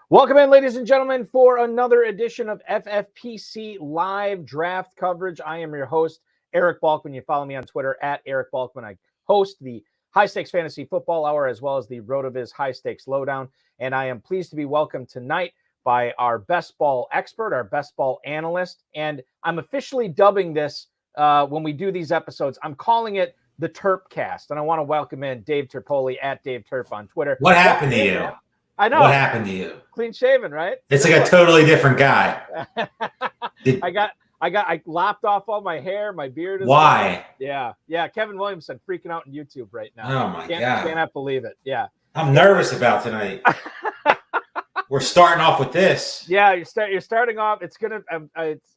Welcome in, ladies and gentlemen, for another edition of FFPC Live Draft Coverage. I am your host, Eric Balkman. You follow me on Twitter at Eric Balkman. I host the High Stakes Fantasy Football Hour as well as the RotoViz High Stakes Lowdown. And I am pleased to be welcomed tonight by our best ball expert, our best ball analyst. And I'm officially dubbing this when we do these episodes, I'm calling it the Terpcast. And I want to welcome in Dave Terpoilli at Dave Terp on Twitter. What happened to you? I know. What happened to you? Clean shaven, right? It's like a totally different guy. I lopped off all my hair, my beard. Why? Yeah. Kevin Williamson freaking out on YouTube right now. Oh my God! Cannot believe it. Yeah. I'm nervous about tonight. We're starting off with this. Yeah, you're starting off. It's gonna.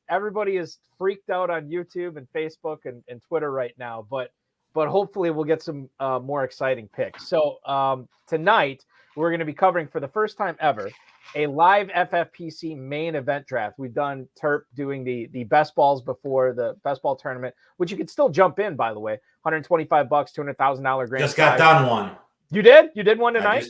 Everybody is freaked out on YouTube and Facebook and Twitter right now, but hopefully we'll get some more exciting picks. So tonight we're going to be covering for the first time ever a live FFPC main event draft. We've done Terp doing the best balls before the best ball tournament, which you can still jump in, by the way. $125, $200,000 grand. Just got done one. You did? You did one tonight?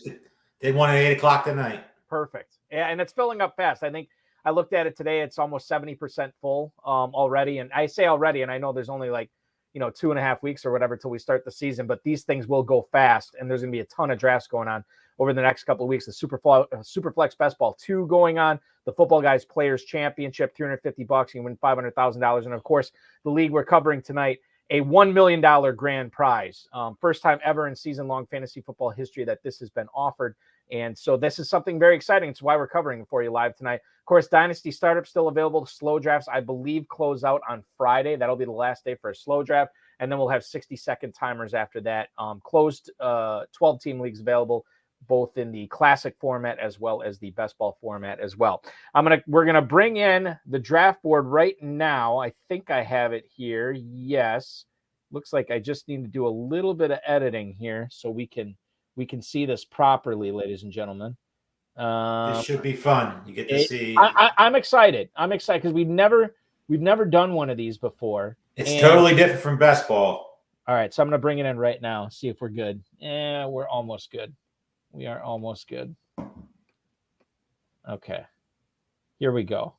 Did one at 8 o'clock tonight. Perfect. Yeah, and it's filling up fast. I think I looked at it today. It's almost 70% full already. And I say already, and I know there's only 2.5 weeks or whatever till we start the season, but these things will go fast, and there's going to be a ton of drafts going on over the next couple of weeks. The Superflex Best Ball 2 going on, the Football Guys Players Championship, $350, you win $500,000, and of course, the league we're covering tonight, a $1 million grand prize. First time ever in season-long fantasy football history that this has been offered, and so this is something very exciting. It's why we're covering it for you live tonight. Of course, Dynasty Startup still available. Slow drafts, I believe, close out on Friday. That'll be the last day for a slow draft, and then we'll have 60-second timers after that. Closed 12-team leagues available, both in the classic format as well as the best ball format as well. We're gonna bring in the draft board right now. I think I have it here. Yes, looks like I just need to do a little bit of editing here so we can see this properly, ladies and gentlemen. This should be fun. You get to see. I'm excited. I'm excited because we've never done one of these before. It's totally different from best ball. All right, so I'm gonna bring it in right now. See if we're good. We're almost good. We are almost good. Okay. Here we go.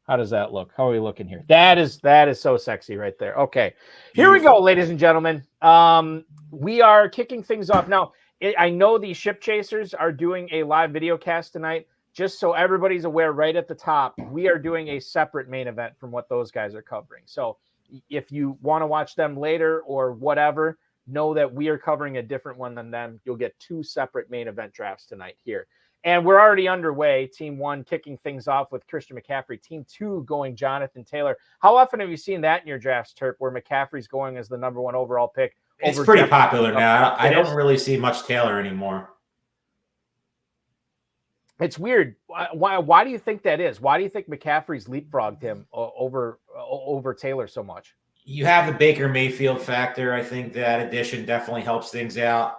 How does that look? How are we looking here? That is so sexy right there. Okay. Here we go, ladies and gentlemen. We are kicking things off. Now, I know the Ship Chasers are doing a live video cast tonight. Just so everybody's aware, right at the top, we are doing a separate main event from what those guys are covering. So if you want to watch them later or whatever, know that we are covering a different one than them. You'll get two separate main event drafts tonight here. And we're already underway. Team 1 kicking things off with Christian McCaffrey. Team 2 going Jonathan Taylor. How often have you seen that in your drafts, Terp, where McCaffrey's going as the number 1 overall pick? It's pretty popular now. I don't really see much Taylor anymore. It's weird. Why do you think that is? Why do you think McCaffrey's leapfrogged him over Taylor so much? You have the Baker Mayfield factor. I think that addition definitely helps things out.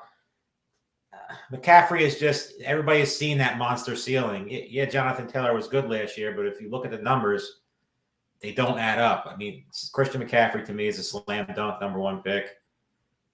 McCaffrey is just, everybody has seen that monster ceiling. Yeah, Jonathan Taylor was good last year, but if you look at the numbers, they don't add up. I mean, Christian McCaffrey to me is a slam dunk number 1 pick.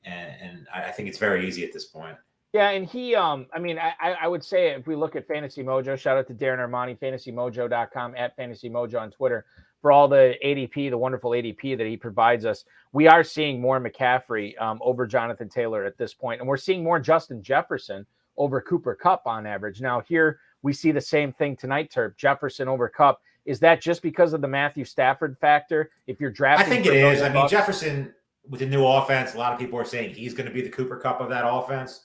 And I think it's very easy at this point. Yeah, and he, I would say if we look at Fantasy Mojo, shout out to Darren Armani, fantasymojo.com, at Fantasy Mojo on Twitter, for all the ADP, the wonderful ADP that he provides us. We are seeing more McCaffrey over Jonathan Taylor at this point, and we're seeing more Justin Jefferson over Cooper Kupp on average. Now, here we see the same thing tonight, Terp, Jefferson over Kupp. Is that just because of the Matthew Stafford factor? If you're drafting, I think it is. I mean, Jefferson, with the new offense, a lot of people are saying he's going to be the Cooper Kupp of that offense.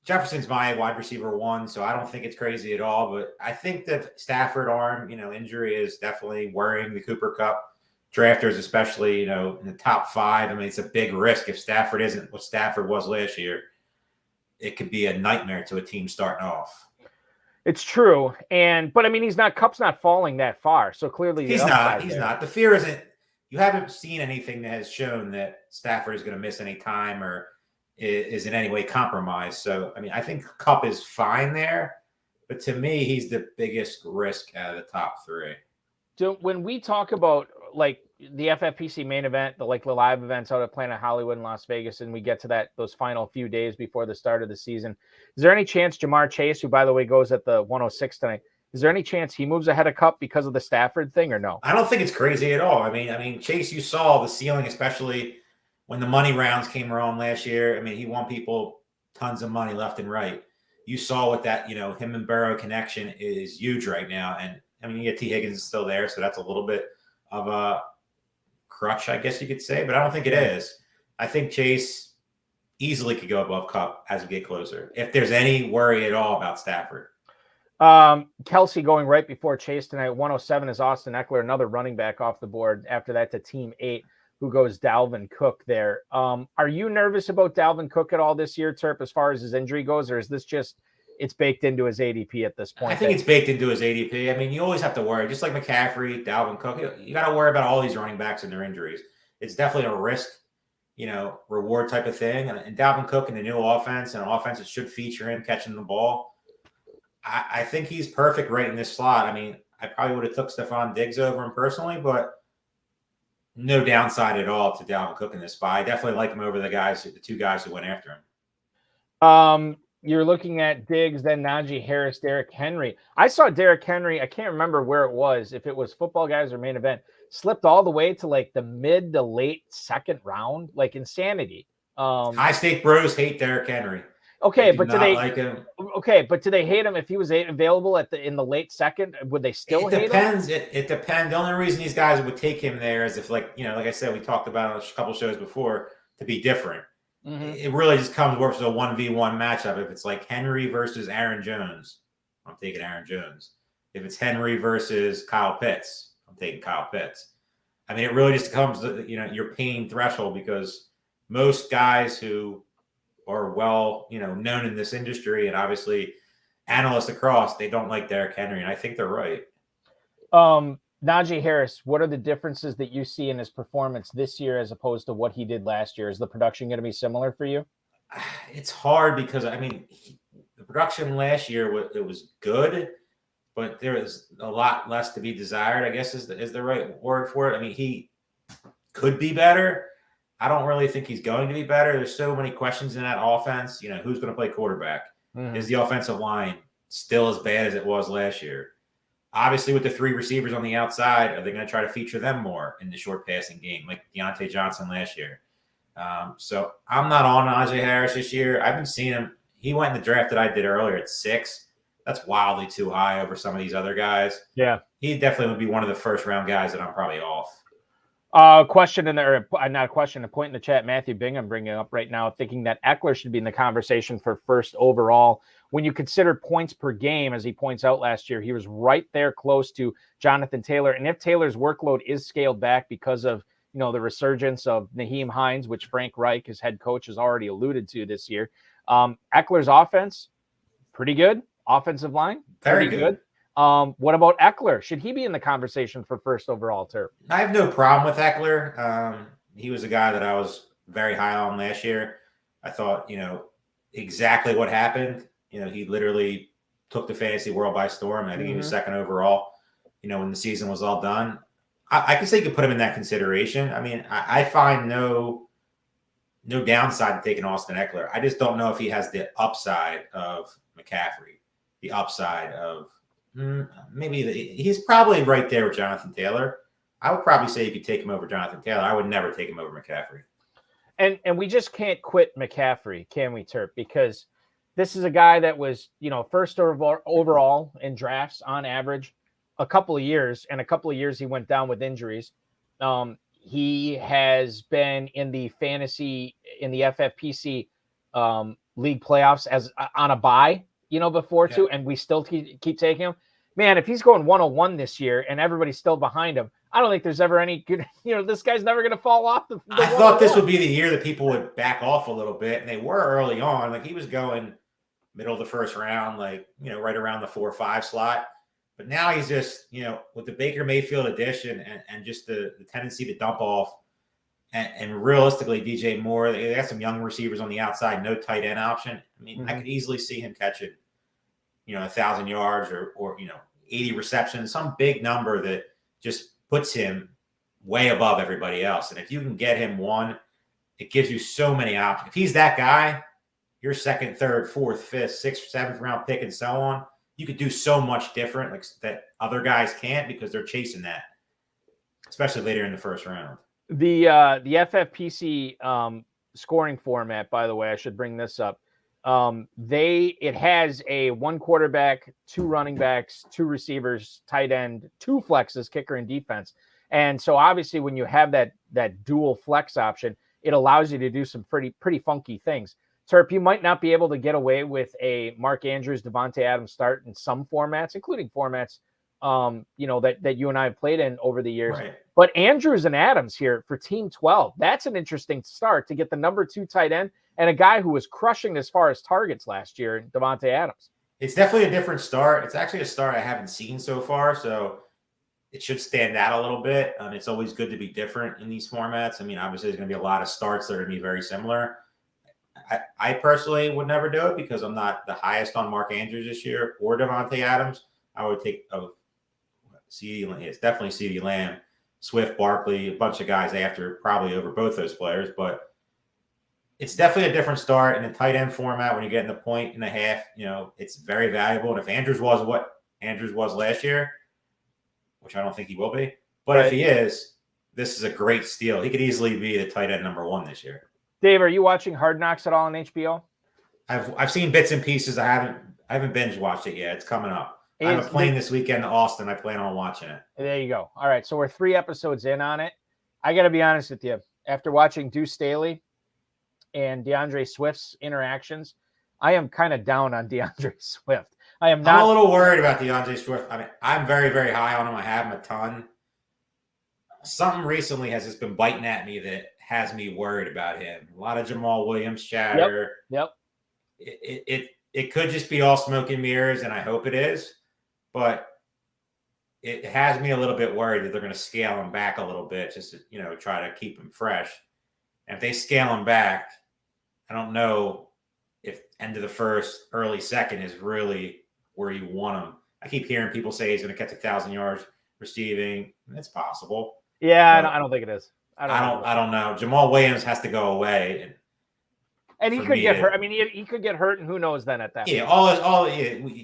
Jefferson's my wide receiver 1, so I don't think it's crazy at all. But I think that Stafford arm, injury is definitely worrying the Cooper Kupp drafters, especially, in the top 5. I mean, it's a big risk if Stafford isn't what Stafford was last year. It could be a nightmare to a team starting off. It's true, but I mean, Kupp's not falling that far, so clearly he's not. The fear isn't. You haven't seen anything that has shown that Stafford is going to miss any time or is in any way compromised. So, I mean, I think Kupp is fine there, but to me, he's the biggest risk out of the top 3. So when we talk about the FFPC main event, the live events out at Planet Hollywood in Las Vegas, and we get to those final few days before the start of the season, is there any chance Jamar Chase, who by the way goes at the 106 tonight, is there any chance he moves ahead of Kupp because of the Stafford thing or no? I don't think it's crazy at all. I mean, Chase, you saw the ceiling, especially when the money rounds came around last year. I mean, he won people tons of money left and right. You saw what that, him and Burrow connection is huge right now. And I mean, you get T. Higgins is still there, so that's a little bit of a crutch, I guess you could say, but I don't think it is. I think Chase easily could go above Kupp as we get closer, if there's any worry at all about Stafford. Kelsey going right before Chase tonight. 107 is Austin Eckler, another running back off the board. After that to team 8, who goes Dalvin Cook there. Are you nervous about Dalvin Cook at all this year, Terp, as far as his injury goes, or is this just it's baked into his ADP at this point? I think it's baked into his ADP. I mean, you always have to worry, just like McCaffrey, Dalvin Cook. You got to worry about all these running backs and their injuries. It's definitely a risk, reward type of thing. And Dalvin Cook in the new offense, and an offense that should feature him catching the ball, I think he's perfect right in this slot. I mean, I probably would have took Stephon Diggs over him personally, but no downside at all to Dalvin Cook in this spot. I definitely like him over the 2 guys who went after him. You're looking at Diggs, then Najee Harris, Derrick Henry. I saw Derrick Henry. I can't remember where it was, if it was Football Guys or Main Event, slipped all the way to like the mid to late second round, like insanity. High stake bros hate Derrick Henry. Okay, but do they like him? Okay, but do they hate him if he was available in the late second? Would they still hate him? It depends. The only reason these guys would take him there is if, like I said, we talked about on a couple shows before, to be different. Mm-hmm. It really just comes worth a 1v1 matchup. If it's like Henry versus Aaron Jones, I'm taking Aaron Jones. If it's Henry versus Kyle Pitts, I'm taking Kyle Pitts. I mean, it really just comes to, your pain threshold, because most guys who are well, known in this industry, and obviously analysts across, they don't like Derrick Henry, and I think they're right. Najee Harris, what are the differences that you see in his performance this year as opposed to what he did last year? Is the production going to be similar for you? It's hard because, I mean, the production last year, it was good, but there was a lot less to be desired, I guess is the right word for it. I mean, he could be better. I don't really think he's going to be better. There's so many questions in that offense. Who's going to play quarterback? Mm-hmm. Is the offensive line still as bad as it was last year? Obviously, with the 3 receivers on the outside, are they going to try to feature them more in the short passing game, like Deontay Johnson last year? So I'm not on Najee Harris this year. I've been seeing him. He went in the draft that I did earlier at 6. That's wildly too high over some of these other guys. Yeah. He definitely would be one of the first-round guys that I'm probably off. Question in there, not a question, a point in the chat. Matthew Bingham bringing up right now, thinking that Eckler should be in the conversation for first overall. When you consider points per game, as he points out last year, he was right there close to Jonathan Taylor. And if Taylor's workload is scaled back because of, the resurgence of Naheem Hines, which Frank Reich, his head coach, has already alluded to this year, Eckler's offense, pretty good. Offensive line, very good. What about Eckler? Should he be in the conversation for first overall, Terp? I have no problem with Eckler. He was a guy that I was very high on last year. I thought, exactly what happened. He literally took the fantasy world by storm. I think he was second overall, when the season was all done. I can say you could put him in that consideration. I mean, I find no downside to taking Austin Eckler. I just don't know if he has the upside of McCaffrey, the upside of he's probably right there with Jonathan Taylor. I would probably say you could take him over Jonathan Taylor. I would never take him over McCaffrey. And we just can't quit McCaffrey, can we, Terp? Because this is a guy that was, first overall in drafts on average a couple of years. And a couple of years he went down with injuries. He has been in the FFPC league playoffs as on a bye, before too. And we still keep taking him. Man, if he's going 101 this year and everybody's still behind him, I don't think there's ever any good, this guy's never going to fall off. I thought this would be the year that people would back off a little bit, and they were early on. Like, he was going middle of the first round, like, right around the 4 or 5 slot. But now he's just, with the Baker Mayfield addition and just the tendency to dump off, and realistically, DJ Moore, they got some young receivers on the outside, no tight end option. I mean, I could easily see him catching, 1,000 yards or 80 receptions, some big number that just puts him way above everybody else. And if you can get him one, it gives you so many options. If he's that guy, your second, third, fourth, fifth, sixth, seventh round pick and so on, you could do so much different like that other guys can't because they're chasing that, especially later in the first round. The FFPC scoring format, by the way, I should bring this up. It has a 1 quarterback, 2 running backs, 2 receivers, tight end, 2 flexes, kicker and defense. And so obviously when you have that dual flex option, it allows you to do some pretty funky things. Terp, you might not be able to get away with a Mark Andrews, Devontae Adams start in some formats, including formats that you and I have played in over the years. Right. But Andrews and Adams here for Team 12, that's an interesting start to get the number 2 tight end and a guy who was crushing as far as targets last year, Devontae Adams. It's definitely a different start. It's actually a start I haven't seen so far, so it should stand out a little bit. It's always good to be different in these formats. I mean, obviously, there's going to be a lot of starts that are going to be very similar. I personally would never do it because I'm not the highest on Mark Andrews this year or Devontae Adams. I would take it's definitely CeeDee Lamb, Swift, Barkley, a bunch of guys after, probably over both those players. But it's definitely a different start in a tight end format when you get in the point and a half. It's very valuable. And if Andrews was what Andrews was last year, which I don't think he will be, but right. If he is, this is a great steal. He could easily be the tight end number 1 this year. Dave, are you watching Hard Knocks at all on HBO? I've seen bits and pieces. I haven't binge watched it yet. It's coming up. I have a plane this weekend to Austin. I plan on watching it. There you go. All right, so we're 3 episodes in on it. I got to be honest with you. After watching Deuce Staley and DeAndre Swift's interactions, I am kind of down on DeAndre Swift. I'm a little worried about DeAndre Swift. I mean, I'm very, very high on him. I have him a ton. Something recently has just been biting at me that has me worried about him. A lot of Jamal Williams chatter. Yep. It could just be all smoke and mirrors, and I hope it is. But it has me a little bit worried that they're going to scale him back a little bit just to, try to keep him fresh. And if they scale him back, I don't know if end of the first, early second is really where you want him. I keep hearing people say he's going to catch 1,000 yards receiving. It's possible. Yeah, I don't think it is. I don't know. Jamal Williams has to go away. And he could get hurt. I mean, he could get hurt, and who knows then at that point.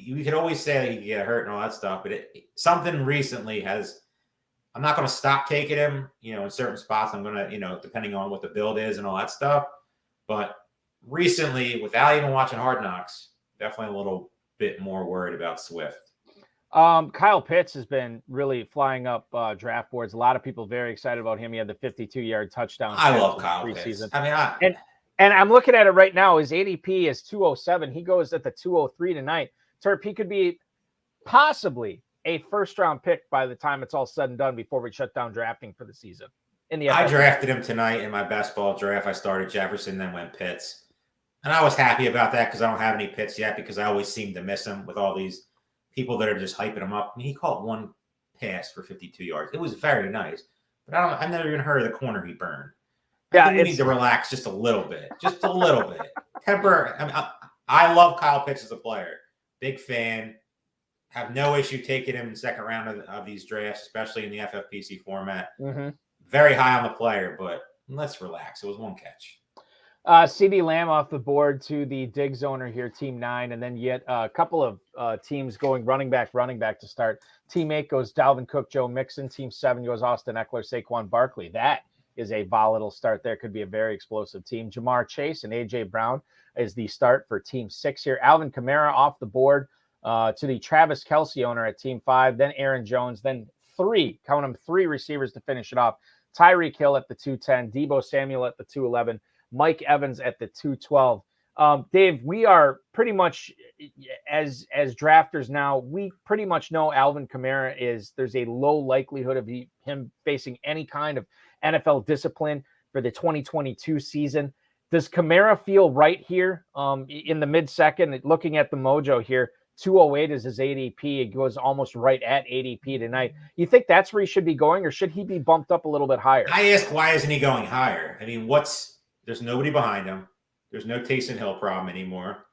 We can always say he could get hurt and all that stuff, but something recently has. I'm not going to stop taking him. In certain spots, I'm going to, depending on what the build is and all that stuff. But recently, without even watching Hard Knocks, definitely a little bit more worried about Swift. Kyle Pitts has been really flying up draft boards. A lot of people very excited about him. He had the 52-yard touchdown. I love Kyle Pitts. I mean, And I'm looking at it right now. His ADP is 207. He goes at the 203 tonight. Terp, he could be possibly a first-round pick by the time it's all said and done before we shut down drafting for the season. I drafted him tonight in my best ball draft. I started Jefferson, then went Pitts. And I was happy about that because I don't have any Pitts yet because I always seem to miss him with all these people that are just hyping him up. I mean, he caught 1 pass for 52 yards. It was very nice. But I've never even heard of the corner he burned. I think we need to relax just a little bit. Just a little bit. Temper. I mean, I love Kyle Pitts as a player. Big fan. Have no issue taking him in the second round of these drafts, especially in the FFPC format. Mm-hmm. Very high on the player, but let's relax. It was 1 catch. CeeDee Lamb off the board to the Diggs owner here, Team 9, and then yet a couple of teams going running back to start. Team 8 goes Dalvin Cook, Joe Mixon. Team 7 goes Austin Eckler, Saquon Barkley. That is a volatile start there. Could be a very explosive team. Jamar Chase and A.J. Brown is the start for Team 6 here. Alvin Kamara off the board to the Travis Kelce owner at Team 5, then Aaron Jones, then 3 receivers to finish it off. Tyreek Hill at the 210, Deebo Samuel at the 211, Mike Evans at the 212. Dave, we are pretty much, as drafters now, we pretty much know Alvin Kamara there's a low likelihood of him facing any kind of NFL discipline for the 2022 season. Does Kamara feel right here in the mid-second? Looking at the mojo here, 208 is his ADP. It goes almost right at ADP tonight. You think that's where he should be going, or should he be bumped up a little bit higher? I ask, why isn't he going higher? I mean, there's nobody behind him. There's no Taysom Hill problem anymore.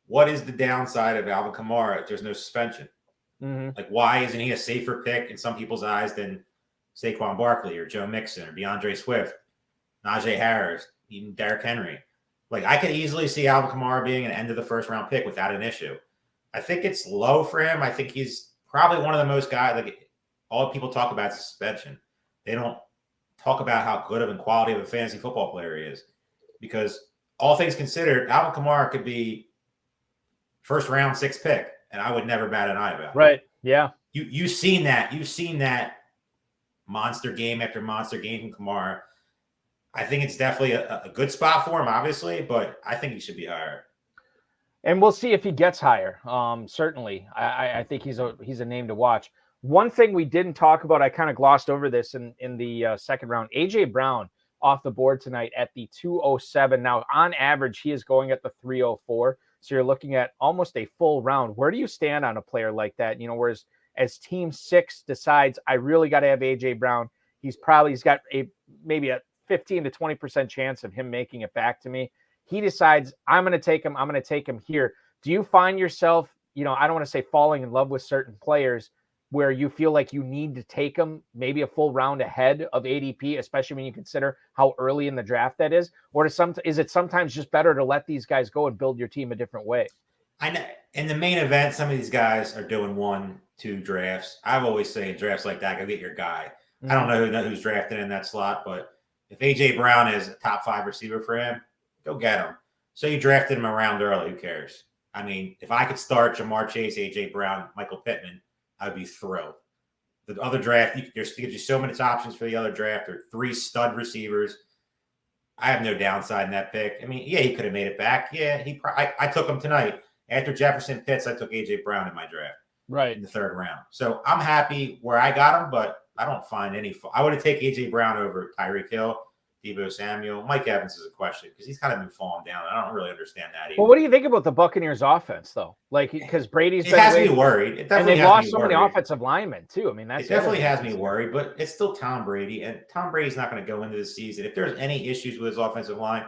What is the downside of Alvin Kamara if there's no suspension? Mm-hmm. Like, why isn't he a safer pick in some people's eyes than Saquon Barkley or Joe Mixon or DeAndre Swift, Najee Harris, even Derrick Henry. Like, I could easily see Alvin Kamara being an end of the first round pick without an issue. I think it's low for him. I think he's probably one of the most guys, like, all people talk about is suspension. They don't talk about how good of and quality of a fantasy football player he is, because all things considered, Alvin Kamara could be first round 6th pick, and I would never bat an eye about it. Right. Yeah. You've seen that. You've seen that monster game after monster game from Kamara. I think it's definitely a good spot for him, obviously, but I think he should be higher. And we'll see if he gets higher. Certainly, I think he's a name to watch. One thing we didn't talk about, I kind of glossed over this in the second round. AJ Brown off the board tonight at the 207. Now, on average, he is going at the 304. So you're looking at almost a full round. Where do you stand on a player like that? You know, whereas as team 6 decides, I really got to have AJ Brown, he's got maybe a 15 to 20% chance of him making it back to me. He decides, I'm going to take him here. Do you find yourself, you know, I don't want to say falling in love with certain players where you feel like you need to take them maybe a full round ahead of ADP, especially when you consider how early in the draft that is? Or is it sometimes just better to let these guys go and build your team a different way? I know in the main event, some of these guys are doing 1-2 drafts. I've always say in drafts like that, go get your guy. Mm-hmm. I don't know who's drafted in that slot, but if AJ Brown is a top 5 receiver for him, go get him. So you drafted him around early. Who cares? I mean, if I could start Jamar Chase, AJ Brown, Michael Pittman, I'd be thrilled. The other draft, gives you so many options for the other draft. Or 3 stud receivers. I have no downside in that pick. I mean, yeah, he could have made it back. Yeah, I took him tonight. After Jefferson Pitts, I took AJ Brown in my draft. Right. In the 3rd round. So I'm happy where I got him, but I don't find any – I would have taken AJ Brown over Tyreek Hill, Deebo Samuel. Mike Evans is a question because he's kind of been falling down. I don't really understand that either. Well, what do you think about the Buccaneers offense, though? Like, because Brady's been – It has me worried. It definitely and they've lost so many offensive linemen, too. I mean, it definitely has me worried, but it's still Tom Brady, and Tom Brady's not going to go into the season. If there's any issues with his offensive line,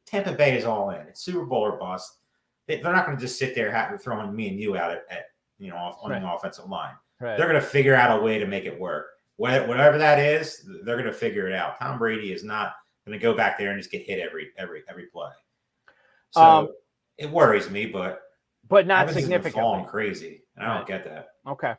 Tampa Bay is all in. It's Super Bowl or bust. They're not going to just sit there throwing me and you out at on the offensive line. Right. They're going to figure out a way to make it work. Whatever that is, they're going to figure it out. Tom Brady is not going to go back there and just get hit every play. So it worries me, but not significantly. Falling crazy, and I don't get that. Okay.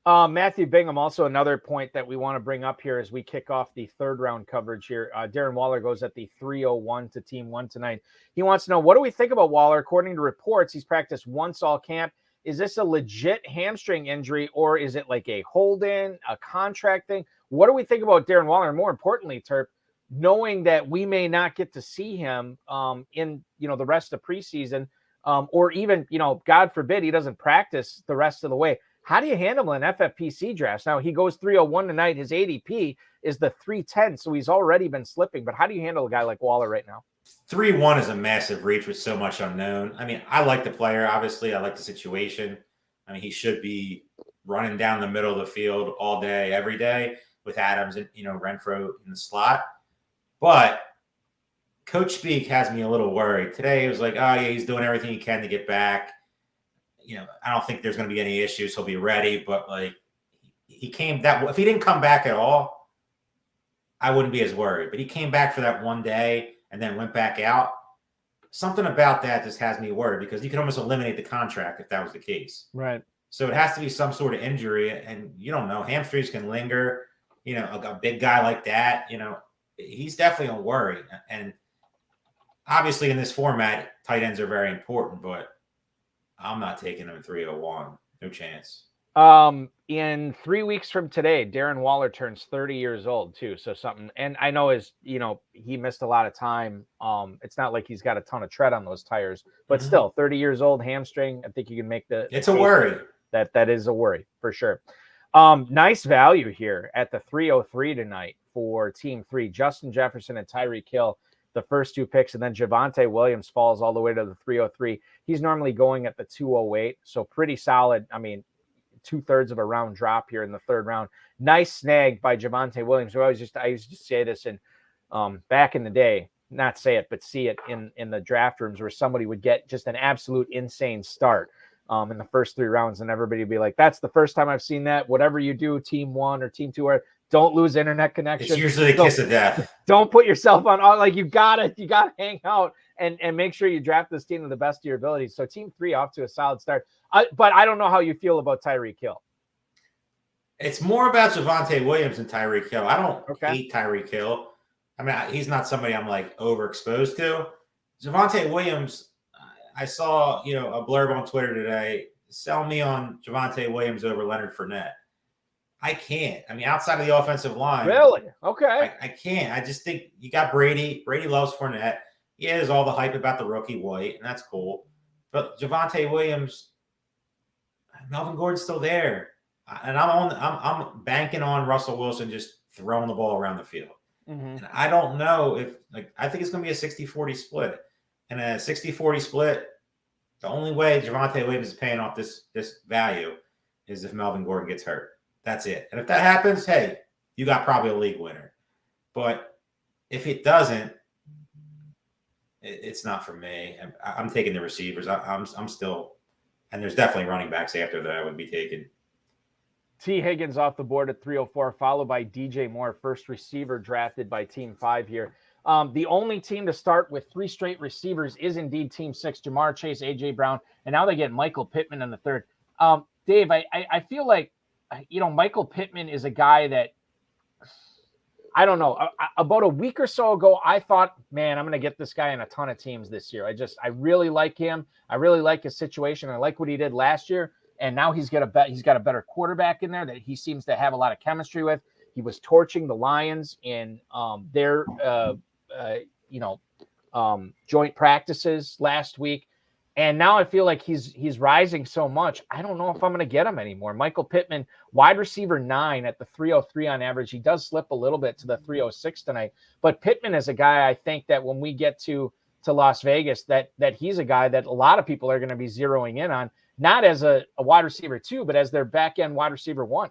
Matthew Bingham, also another point that we want to bring up here as we kick off the 3rd round coverage here. Darren Waller goes at the 301 to team 1 tonight. He wants to know, what do we think about Waller? According to reports, he's practiced once all camp. Is this a legit hamstring injury, or is it like a hold-in, a contract thing? What do we think about Darren Waller? And more importantly, Terp, knowing that we may not get to see him in the rest of preseason, or even, God forbid, he doesn't practice the rest of the way. How do you handle an FFPC draft? Now, he goes 301 tonight. His ADP is the 310, so he's already been slipping. But how do you handle a guy like Waller right now? 3-1 is a massive reach with so much unknown. I mean, I like the player, obviously. I like the situation. I mean, he should be running down the middle of the field all day, every day with Adams and, Renfro in the slot. But coach speak has me a little worried. Today it was like, oh, yeah, he's doing everything he can to get back. I don't think there's going to be any issues. He'll be ready. But, like, if he didn't come back at all, I wouldn't be as worried. But he came back for that one day and then went back out. Something about that just has me worried because you could almost eliminate the contract if that was the case. Right. So it has to be some sort of injury, and you don't know. Hamstrings can linger. A big guy like that, he's definitely a worry. And obviously in this format, tight ends are very important, but I'm not taking him 301. No chance. In 3 weeks from today, Darren Waller turns 30 years old too. So something, and I know he missed a lot of time. It's not like he's got a ton of tread on those tires, but still 30 years old, hamstring. I think you can make it's a worry. That is a worry for sure. Nice value here at the 303 tonight for team 3, Justin Jefferson and Tyreek Hill, the first 2 picks, and then Javonte Williams falls all the way to the 303. He's normally going at the 208. So pretty solid. I mean, 2/3 of a round drop here in the 3rd round. Nice snag by Javonte Williams. I used to say this in back in the day, not say it, but see it in the draft rooms where somebody would get just an absolute insane start in the first 3 rounds, and everybody would be like, that's the first time I've seen that. Whatever you do, team 1 or team 2, or Don't lose internet connection. It's usually the kiss of death. Don't put yourself on like you gotta hang out and make sure you draft this team to the best of your abilities. So team 3 off to a solid start. But I don't know how you feel about Tyreek Hill. It's more about Javonte Williams than Tyreek Hill. I don't hate Tyreek Hill. I mean, he's not somebody I'm like overexposed to. Javonte Williams, I saw, a blurb on Twitter today. Sell me on Javonte Williams over Leonard Fournette. I can't. I mean, outside of the offensive line. Really? Okay. I can't. I just think you got Brady. Brady loves Fournette. Yeah, there's all the hype about the rookie White, and that's cool. But Javonte Williams, Melvin Gordon's still there. And I'm banking on Russell Wilson just throwing the ball around the field. Mm-hmm. And I don't know if I think it's going to be a 60-40 split. And a 60-40 split, the only way Javonte Williams is paying off this value is if Melvin Gordon gets hurt. That's it. And if that happens, hey, you got probably a league winner. But if it doesn't, it's not for me. I'm taking the receivers. I'm still, and there's definitely running backs after that I would be taking. T. Higgins off the board at 304, followed by DJ Moore, first receiver drafted by Team 5 here. The only team to start with 3 straight receivers is indeed Team 6, Jamar Chase, A.J. Brown, and now they get Michael Pittman in the third. Dave, I feel like, Michael Pittman is a guy that, I don't know, about a week or so ago, I thought, man, I'm going to get this guy in a ton of teams this year. I really like him. I really like his situation. I like what he did last year. And now he's got a better quarterback in there that he seems to have a lot of chemistry with. He was torching the Lions in their joint practices last week. And now I feel like he's rising so much. I don't know if I'm going to get him anymore. Michael Pittman, wide receiver 9 at the 303 on average. He does slip a little bit to the 306 tonight. But Pittman is a guy I think that when we get to Las Vegas, that he's a guy that a lot of people are going to be zeroing in on. Not as a wide receiver 2, but as their back end wide receiver 1.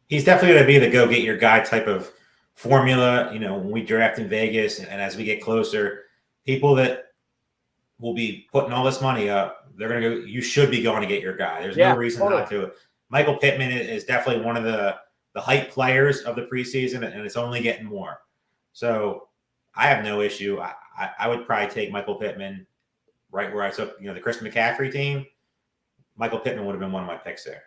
He's definitely going to be the go get your guy type of formula. When we draft in Vegas and as we get closer, people that will be putting all this money up, they're going to go, you should be going to get your guy. There's no reason not to. Michael Pittman is definitely one of the hype players of the preseason, and it's only getting more. So I have no issue. I would probably take Michael Pittman right where I took, the Christian McCaffrey team. Michael Pittman would have been one of my picks there.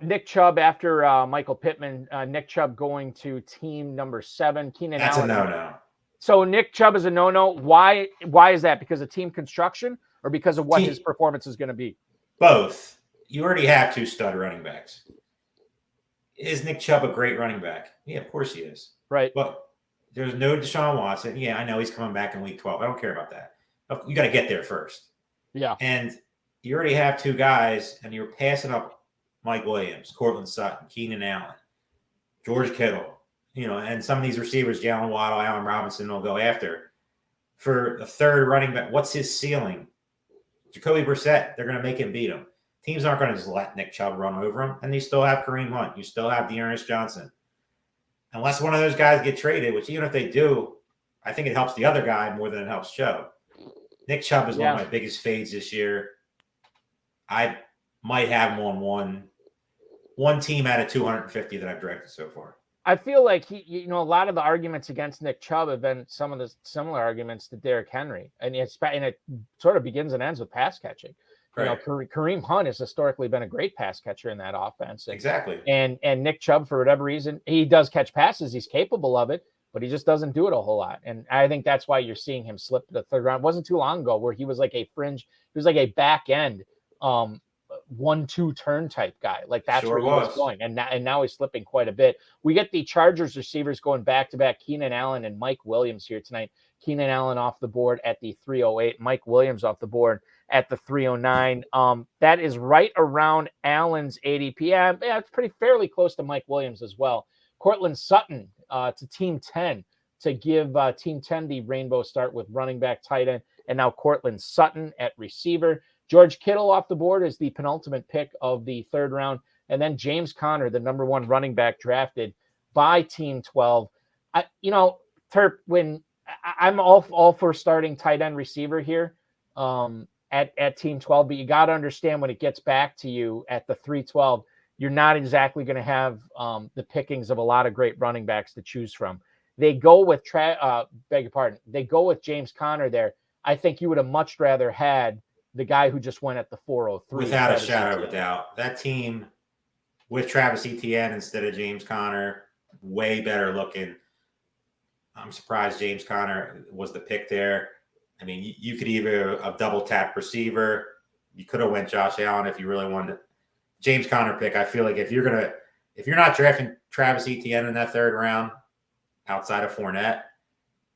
Nick Chubb after Michael Pittman. Nick Chubb going to team number 7. Keenan Allen. That's a no-no. So Nick Chubb is a no-no. Why is that? Because of team construction or because of what his performance is going to be? Both. You already have 2 stud running backs. Is Nick Chubb a great running back? Yeah, of course he is. Right. But there's no Deshaun Watson. Yeah, I know he's coming back in week 12. I don't care about that. You got to get there first. Yeah. And you already have 2 guys, and you're passing up Mike Williams, Cortland Sutton, Keenan Allen, George Kittle, and some of these receivers, Jalen Waddle, Allen Robinson, will go after. For the third running back, what's his ceiling? Jacoby Brissett, they're going to make him beat him. Teams aren't going to just let Nick Chubb run over him. And you still have Kareem Hunt. You still have Dearness Johnson. Unless one of those guys get traded, which even if they do, I think it helps the other guy more than it helps Chubb. Nick Chubb is one of my biggest fades this year. I might have him on one team out of 250 that I've drafted so far. I feel like a lot of the arguments against Nick Chubb have been some of the similar arguments to Derrick Henry, and it sort of begins and ends with pass catching. Right. Kareem Hunt has historically been a great pass catcher in that offense. Exactly. And Nick Chubb, for whatever reason, he does catch passes. He's capable of it, but he just doesn't do it a whole lot. And I think that's why you're seeing him slip to the third round. It wasn't too long ago where he was like a fringe. He was like a back end 1-2 turn type guy. Like that's where he was going. And now he's slipping quite a bit. We get the Chargers receivers going back to back, Keenan Allen and Mike Williams here tonight. Keenan Allen off the board at the 308, Mike Williams off the board at the 309. That is right around Allen's ADP. Yeah, it's pretty fairly close to Mike Williams as well. Cortland Sutton to team 10 to give team 10 the rainbow start with running back, tight end, and now Cortland Sutton at receiver. George Kittle off the board is the penultimate pick of the third round. And then James Conner, the number 1 running back drafted by team 12. Terp, when I'm all for starting tight end receiver here at team 12, but you got to understand when it gets back to you at the 312, you're not exactly going to have the pickings of a lot of great running backs to choose from. They go with beg your pardon. They go with James Conner there. I think you would have much rather had the guy who just went at the 403. Without Travis a shadow Etienne. of a doubt. That team with Travis Etienne instead of James Conner, way better looking. I'm surprised James Conner was the pick there. I mean, you could either a double tap receiver. You could have went Josh Allen if you really wanted. James Conner pick. I feel like if you're not drafting Travis Etienne in that third round, outside of Fournette,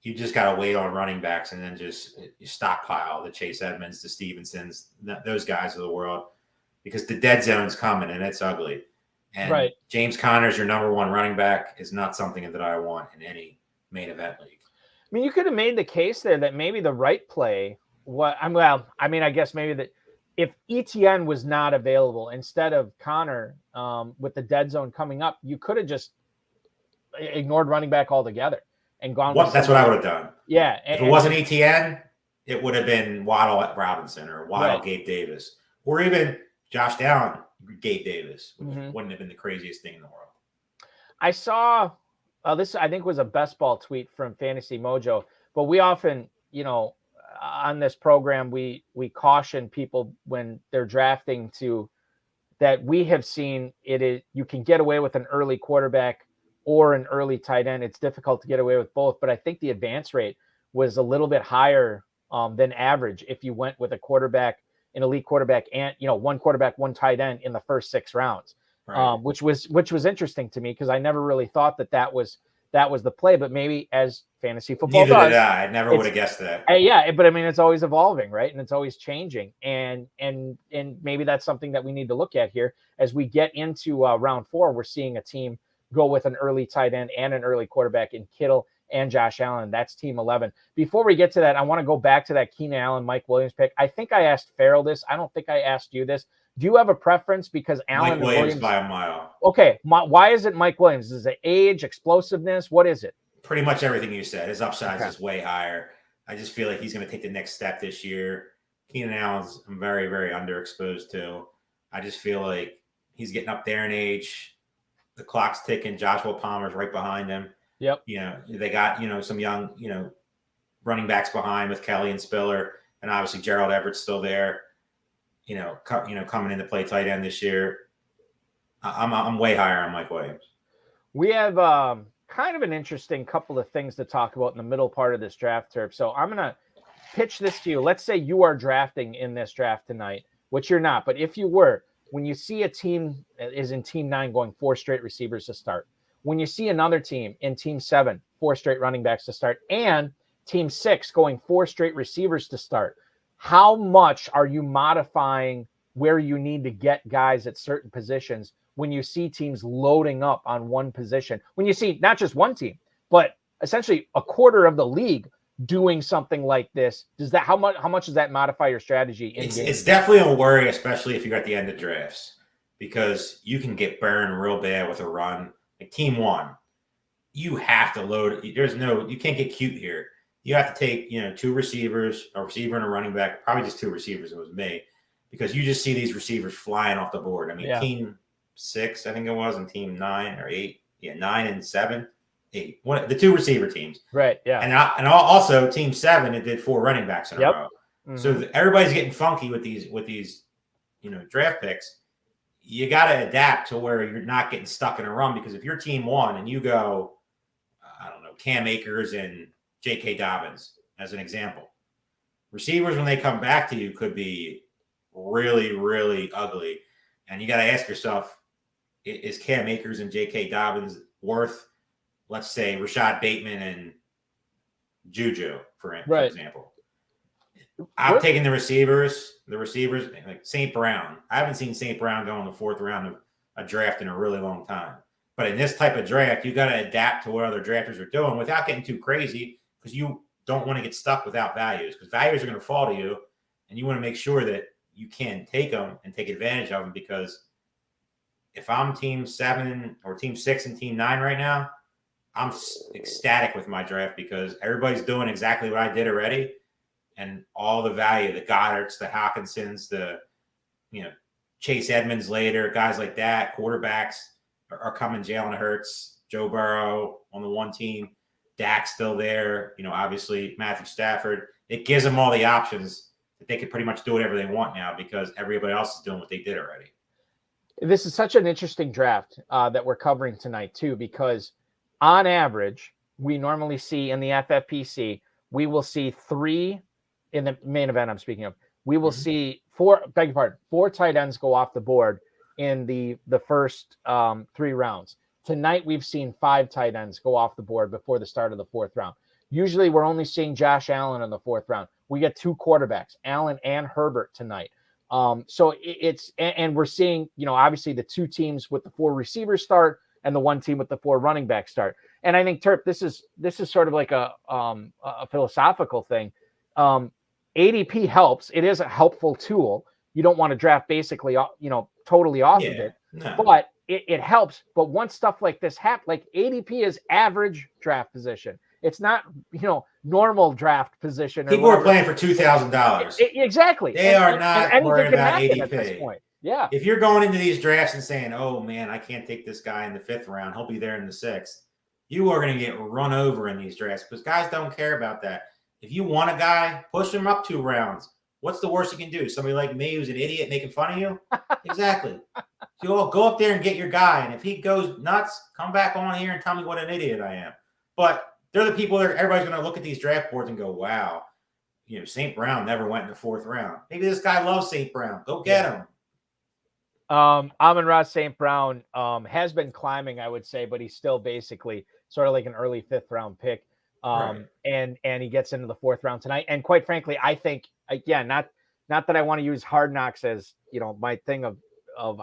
you just got to wait on running backs and then just you stockpile the Chase Edmonds, the Stevensons, those guys of the world, because the dead zone's coming and it's ugly. And right. James Conner's your number one running back is not something that I want in any main event league. I mean, you could have made the case there that maybe the right play. I guess maybe that if Etienne was not available instead of Conner with the dead zone coming up, you could have just ignored running back altogether and gone. That's what I would have done. Yeah. If it wasn't Etienne, it would have been Waddle at Robinson or Waddle, Gabe Davis, or even Josh Allen, Gabe Davis, which wouldn't have been the craziest thing in the world. I saw this, I think, was a best ball tweet from Fantasy Mojo, but we often, on this program, we caution people when they're drafting that we have seen you can get away with an early quarterback or an early tight end. It's difficult to get away with both, but I think the advance rate was a little bit higher than average if you went with an elite quarterback and, one quarterback, one tight end in the first 6 rounds. Right. Which was interesting to me because I never really thought that was the play, but maybe as fantasy football Neither does, did I never would have guessed that. Yeah, but I mean, it's always evolving, right? And it's always changing, and maybe that's something that we need to look at here as we get into round 4. We're seeing a team go with an early tight end and an early quarterback in Kittle and Josh Allen. That's team 11. Before we get to that, I want to go back to that Keenan Allen, Mike Williams pick. I think I asked Farrell this. I don't think I asked you this. Do you have a preference? Because Allen Mike Williams by a mile. Okay. Why is it Mike Williams? Is it age, explosiveness? What is it? Pretty much everything you said. His upside is way higher. I just feel like he's going to take the next step this year. Keenan Allen's I'm very, very underexposed to. I just feel like he's getting up there in age. The clock's ticking. Joshua Palmer's right behind him. Yep. They got, some young, running backs behind with Kelly and Spiller, and obviously Gerald Everett's still there. Coming in to play tight end this year. I'm way higher on Mike Williams. We have kind of an interesting couple of things to talk about in the middle part of this draft, Terp. So I'm going to pitch this to you. Let's say you are drafting in this draft tonight, which you're not. But if you were, when you see a team is in team 9 going 4 straight receivers to start, when you see another team in team 7, 4 straight running backs to start, and team 6 going 4 straight receivers to start, how much are you modifying where you need to get guys at certain positions when you see teams loading up on one position? When you see not just one team, but essentially a quarter of the league doing something like this, how much does that modify your strategy? It's definitely a worry, especially if you're at the end of drafts, because you can get burned real bad with a run. Like team 1, you have to load. You can't get cute here. You have to take, 2 receivers, a receiver and a running back, probably just 2 receivers. It was me, because you just see these receivers flying off the board. I mean, team 6, I think it was, and team 9 or 8, 9 and 7, 8. The 2 receiver teams, right? Yeah, and also team 7, it did 4 running backs in a row. Mm-hmm. So everybody's getting funky with these, draft picks. You got to adapt to where you're not getting stuck in a run, because if you're team 1 and you go, I don't know, Cam Akers and J.K. Dobbins as an example, receivers when they come back to you could be really, really ugly, and you got to ask yourself: is Cam Akers and J.K. Dobbins worth, let's say, Rashad Bateman and Juju, for example? I'm taking the receivers like St. Brown. I haven't seen St. Brown go in the 4th round of a draft in a really long time. But in this type of draft, you got to adapt to what other drafters are doing without getting too crazy, because you don't want to get stuck without values, because values are going to fall to you, and you want to make sure that you can take them and take advantage of them. Because if I'm team 7 or team 6 and team 9 right now, I'm ecstatic with my draft, because everybody's doing exactly what I did already. And all the value, the Goddards, the Hawkinsons, the Chase Edmonds later, guys like that. Quarterbacks are coming. Jalen Hurts, Joe Burrow on the one team. Dak's still there. Obviously Matthew Stafford. It gives them all the options that they could pretty much do whatever they want now because everybody else is doing what they did already. This is such an interesting draft that we're covering tonight, too, because on average, we normally see in the FFPC, we will see 3 in the main event I'm speaking of. We will see 4 tight ends go off the board in the first 3 rounds. Tonight, we've seen 5 tight ends go off the board before the start of the 4th round. Usually, we're only seeing Josh Allen in the 4th round. We get 2 quarterbacks, Allen and Herbert tonight. So and we're seeing, obviously the 2 teams with the 4 receivers start and the 1 team with the 4 running backs start. And I think, Terp, this is sort of like a philosophical thing. ADP helps. It is a helpful tool. You don't want to draft basically, totally off of it, but it helps. But once stuff like this happens, like ADP is average draft position. It's not, normal draft position. People are playing for $2,000. Exactly. They are not worried about ADP at this point. Yeah. If you're going into these drafts and saying, "Oh man, I can't take this guy in the 5th round. He'll be there in the 6th," you are going to get run over in these drafts because guys don't care about that. If you want a guy, push him up 2 rounds. What's the worst you can do? Somebody like me who's an idiot making fun of you? Exactly. So go up there and get your guy. And if he goes nuts, come back on here and tell me what an idiot I am. But they're the people that everybody's going to look at these draft boards and go, wow, St. Brown never went in the 4th round. Maybe this guy loves St. Brown. Go get him. Amon-Ra St. Brown has been climbing, I would say, but he's still basically sort of like an early 5th round pick. Right. And he gets into the 4th round tonight. And quite frankly, I think, again, not that I want to use Hard Knocks as, my thing of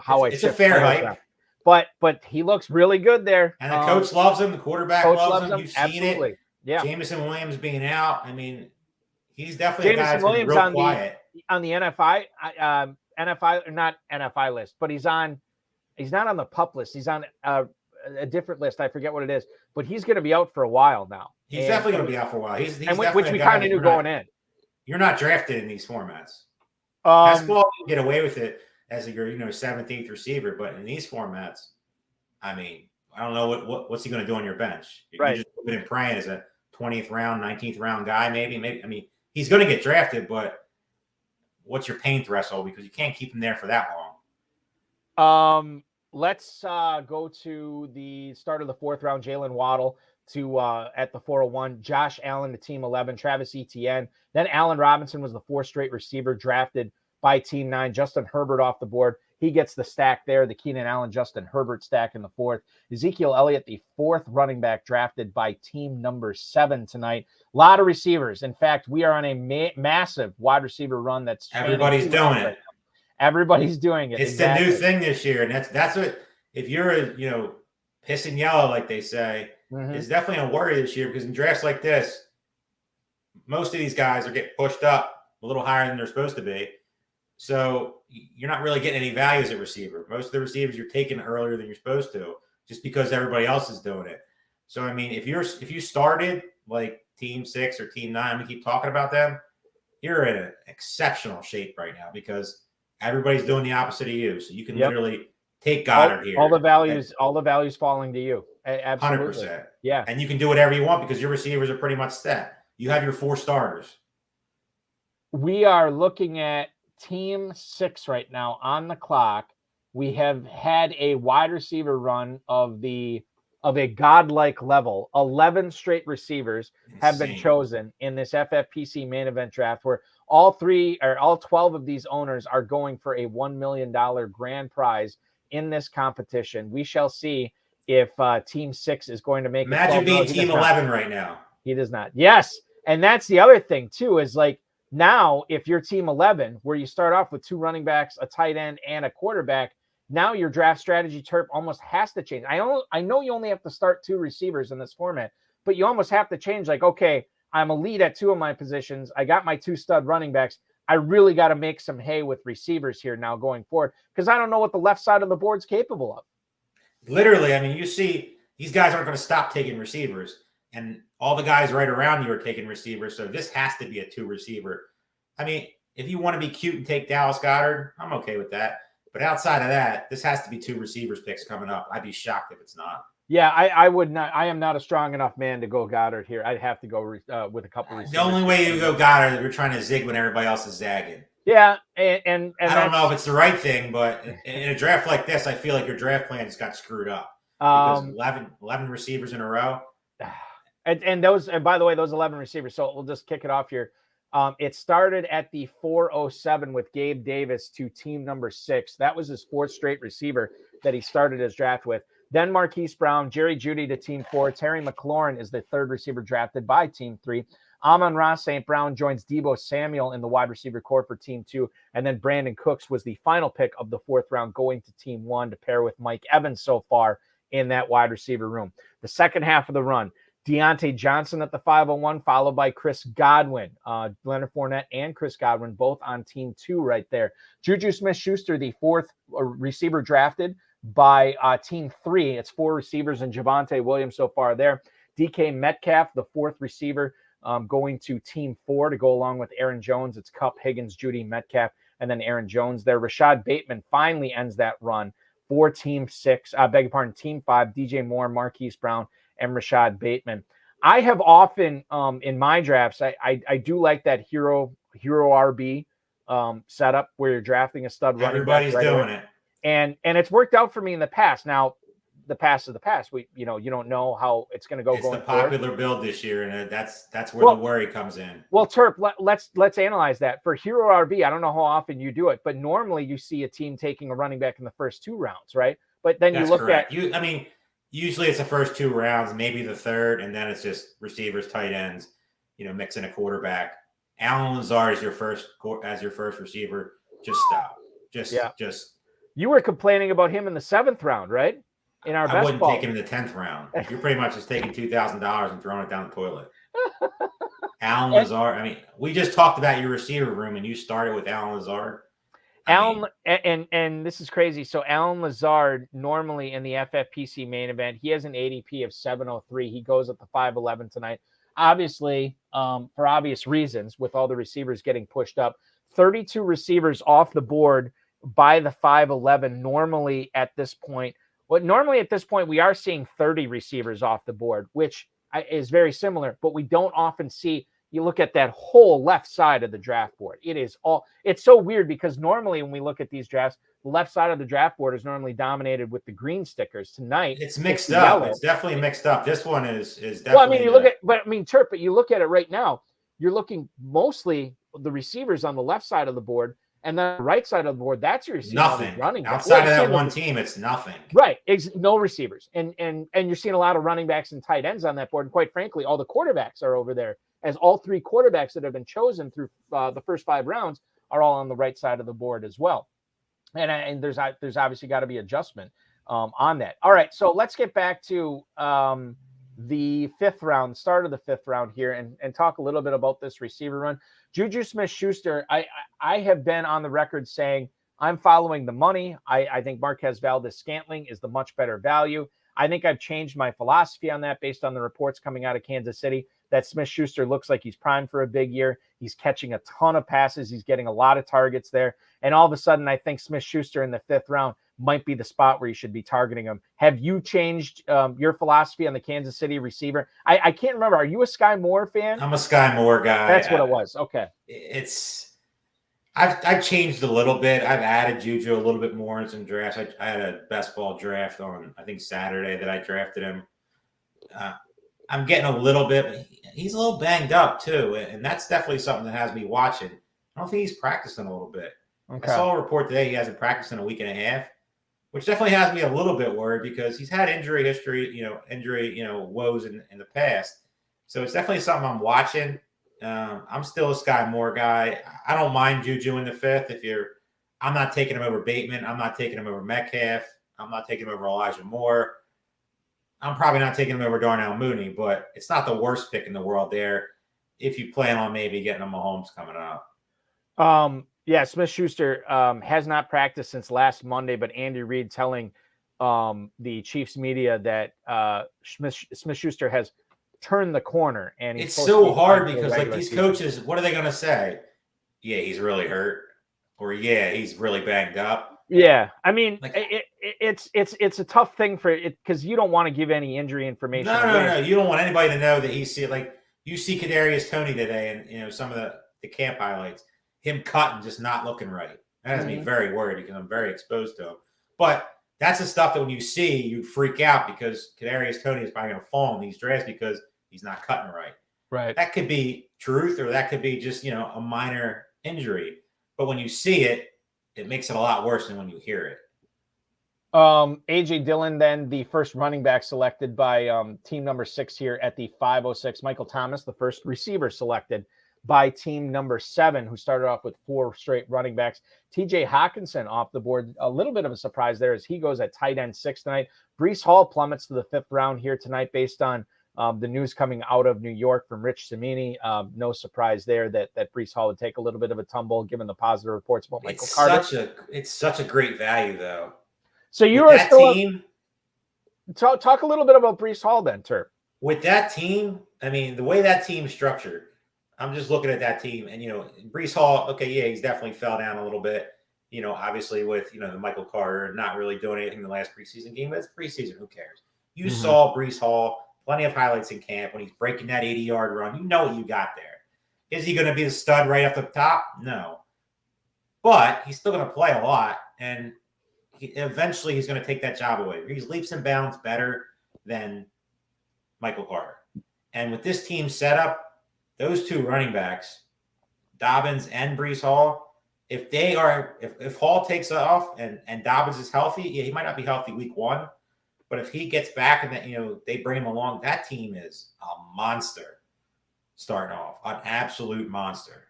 how it's a fair hype. But he looks really good there. And the coach loves him. The quarterback loves him. You've Absolutely. seen it. Yeah. Jameson Williams being out. I mean, he's definitely Jameson a guy that's Williams real quiet. On the NFI, not NFI list, but he's not on the PUP list. He's on a different list. I forget what it is, but he's going to be out for a while now. He's definitely going to be out for a while. He's which we kind of knew going in. You're not drafted in these formats. Basketball, you get away with it as your 7th, 8th receiver, but in these formats, I mean, I don't know what's he going to do on your bench. You're just hoping and praying as a 20th round, 19th round guy, maybe. I mean, he's going to get drafted, but what's your pain threshold? Because you can't keep him there for that long. Let's go to the start of the 4th round. Jalen Waddle to at the 401. Josh Allen to team 11. Travis Etienne. Then Allen Robinson was the 4th straight receiver drafted by team 9. Justin Herbert off the board. He gets the stack there, the Keenan Allen, Justin Herbert stack in the 4th. Ezekiel Elliott, the 4th running back drafted by team number 7 tonight. A lot of receivers. In fact, we are on a massive wide receiver run. Everybody's doing it. Everybody's doing it. It's the new thing this year. And that's what, if you're piss and yellow, like they say, it's definitely a worry this year because in drafts like this, most of these guys are getting pushed up a little higher than they're supposed to be. So you're not really getting any value as a receiver. Most of the receivers you're taking earlier than you're supposed to, just because everybody else is doing it. So I mean, if you started like team 6 or team 9, we keep talking about them, you're in an exceptional shape right now because everybody's doing the opposite of you. So you can literally take Goddard here. All the values falling to you. Absolutely. 100%. Yeah. And you can do whatever you want because your receivers are pretty much set. You have your 4 starters. We are looking at team 6 right now on the clock. We have had a wide receiver run of a godlike level. 11 straight receivers have been chosen in this FFPC main event draft where all 12 of these owners are going for a $1 million grand prize in this competition. We shall see if team 6 is going to make it. Imagine being team 11 right now. He does not. Yes. And that's the other thing too, is like, now, if you're team 11, where you start off with 2 running backs, a tight end, and a quarterback, now your draft strategy, Terp, almost has to change. I know you only have to start 2 receivers in this format, but you almost have to change. Like, okay, I'm a lead at 2 of my positions. I got my 2 stud running backs. I really got to make some hay with receivers here now going forward because I don't know what the left side of the board's capable of. Literally, I mean, you see these guys aren't going to stop taking receivers. And all the guys right around you are taking receivers. So this has to be a 2 receiver. I mean, if you want to be cute and take Dallas Goedert, I'm okay with that. But outside of that, this has to be 2 receivers picks coming up. I'd be shocked if it's not. Yeah, I would not. I am not a strong enough man to go Goddard here. I'd have to go with a couple receivers. The only way you go Goddard, you're trying to zig when everybody else is zagging. Yeah, and I don't know if it's the right thing, but in a draft like this, I feel like your draft plans got screwed up because 11 receivers in a row. And by the way, those 11 receivers. So we'll just kick it off here. It started at the 407 with Gabe Davis to team number 6. That was his 4th straight receiver that he started his draft with. Then Marquise Brown, Jerry Jeudy to team 4. Terry McLaurin is the 3rd receiver drafted by team 3. Amon-Ra St. Brown joins Deebo Samuel in the wide receiver core for team 2. And then Brandon Cooks was the final pick of the 4th round going to team 1 to pair with Mike Evans so far in that wide receiver room. The second half of the run, Deontay Johnson at the 501, followed by Chris Godwin. Leonard Fournette and Chris Godwin both on team 2 right there. Juju Smith-Schuster, the 4th receiver drafted by team 3. It's 4 receivers and Javonte Williams so far there. DK Metcalf, the 4th receiver, going to team 4 to go along with Aaron Jones. It's Kupp, Higgins, Judy, Metcalf, and then Aaron Jones there. Rashad Bateman finally ends that run for team 6. Team 5, DJ Moore, Marquise Brown, and Rashad Bateman. I have often in my drafts, I do like that hero RB setup where you're drafting a stud running back. Everybody's doing it. And it's worked out for me in the past. Now, the past is the past. You don't know how it's going to go. It's going the popular forward. Build this year, and that's where the worry comes in. Well, Terp, let's analyze that. For hero RB, I don't know how often you do it, but normally you see a team taking a running back in the first 2 rounds, right? But then That's you look correct. at Usually it's the first 2 rounds, maybe the 3rd, and then it's just receivers, tight ends, mixing a quarterback. Allen Lazard is your first receiver. Just stop. Just. You were complaining about him in the 7th round, right? In our best I wouldn't ball. take him in the 10th round. You're pretty much just taking $2,000 and throwing it down the toilet. Allen Lazard. We just talked about your receiver room, and you started with Allen Lazard. And this is crazy. So Allen Lazard, normally in the FFPC main event, he has an ADP of 703. He goes at the 511 tonight. Obviously, for obvious reasons, with all the receivers getting pushed up, 32 receivers off the board by the 511. Normally at this point, we are seeing 30 receivers off the board, which is very similar, but we don't often see. You look at that whole left side of the draft board. It's so weird because normally when we look at these drafts, the left side of the draft board is normally dominated with the green stickers. Tonight, it's mixed up. Yellow. It's definitely mixed up. This one is definitely. Well, you look at it right now. You're looking mostly the receivers on the left side of the board, and then the right side of the board. That's your receiver nothing running outside of that one team. It's nothing. Right, no receivers, and you're seeing a lot of running backs and tight ends on that board. And quite frankly, all the quarterbacks are over there. As all 3 quarterbacks that have been chosen through the first 5 rounds are all on the right side of the board as well. And there's obviously got to be adjustment on that. All right, so let's get back to the 5th round, start of the 5th round here, and talk a little bit about this receiver run. Juju Smith-Schuster, I have been on the record saying I'm following the money. I think Marquez Valdes-Scantling is the much better value. I think I've changed my philosophy on that based on the reports coming out of Kansas City that Smith-Schuster looks like he's primed for a big year. He's catching a ton of passes. He's getting a lot of targets there. And all of a sudden, I think Smith-Schuster in the 5th round might be the spot where you should be targeting him. Have you changed your philosophy on the Kansas City receiver? I can't remember. Are you a Sky Moore fan? I'm a Sky Moore guy. That's what it was. Okay. I've changed a little bit. I've added Juju a little bit more in some drafts. I had a best ball draft on, I think, Saturday that I drafted him. I'm getting a little bit. He's a little banged up too, and that's definitely something that has me watching. I don't think he's practicing a little bit. Okay. I saw a report today he hasn't practiced in a week and a half, which definitely has me a little bit worried because he's had injury history, woes in the past. So it's definitely something I'm watching. I'm still a Sky Moore guy. I don't mind Juju in the 5th. I'm not taking him over Bateman. I'm not taking him over Metcalf. I'm not taking him over Elijah Moore. I'm probably not taking him over Darnell Mooney, but it's not the worst pick in the world there if you plan on maybe getting a Mahomes coming up. Yeah, Smith-Schuster has not practiced since last Monday, but Andy Reid telling the Chiefs media that Smith-Schuster has turned the corner. And it's so hard because these coaches, what are they going to say? Yeah, he's really hurt. Or, yeah, he's really banged up. Yeah, I mean, Like, it's a tough thing for it because you don't want to give any injury information away. no. You don't want anybody to know that he's like you see Kadarius Toney today, and some of the camp highlights, him cutting, just not looking right. That has me very worried because I'm very exposed to him. But that's the stuff that when you see, you freak out because Kadarius Toney is probably going to fall in these drafts because he's not cutting right. Right. That could be truth, or that could be just a minor injury. But when you see it, it makes it a lot worse than when you hear it. AJ Dillon, then the first running back selected by team number 6 here at the 506. Michael Thomas, the first receiver selected by team number 7, who started off with 4 straight running backs. TJ Hawkinson off the board. A little bit of a surprise there as he goes at tight end 6 tonight. Breece Hall plummets to the 5th round here tonight based on the news coming out of New York from Rich Cimini. No surprise there that Breece Hall would take a little bit of a tumble given the positive reports about Michael Carter. It's such a great value, though. So you are still team. Talk a little bit about Breece Hall then, Terp. With that team, I mean, the way that team's structured, I'm just looking at that team, and Breece Hall. Okay, yeah, he's definitely fell down a little bit. Obviously with the Michael Carter not really doing anything in the last preseason game, but it's preseason. Who cares? You saw Breece Hall, plenty of highlights in camp when he's breaking that 80-yard run. You know what you got there. Is he going to be the stud right off the top? No, but he's still going to play a lot, and eventually he's going to take that job away. He's leaps and bounds better than Michael Carter. And with this team set up, those 2 running backs, Dobbins and Breece Hall, if Hall takes off and Dobbins is healthy, he might not be healthy week 1, but if he gets back and they bring him along, that team is a monster starting off, an absolute monster.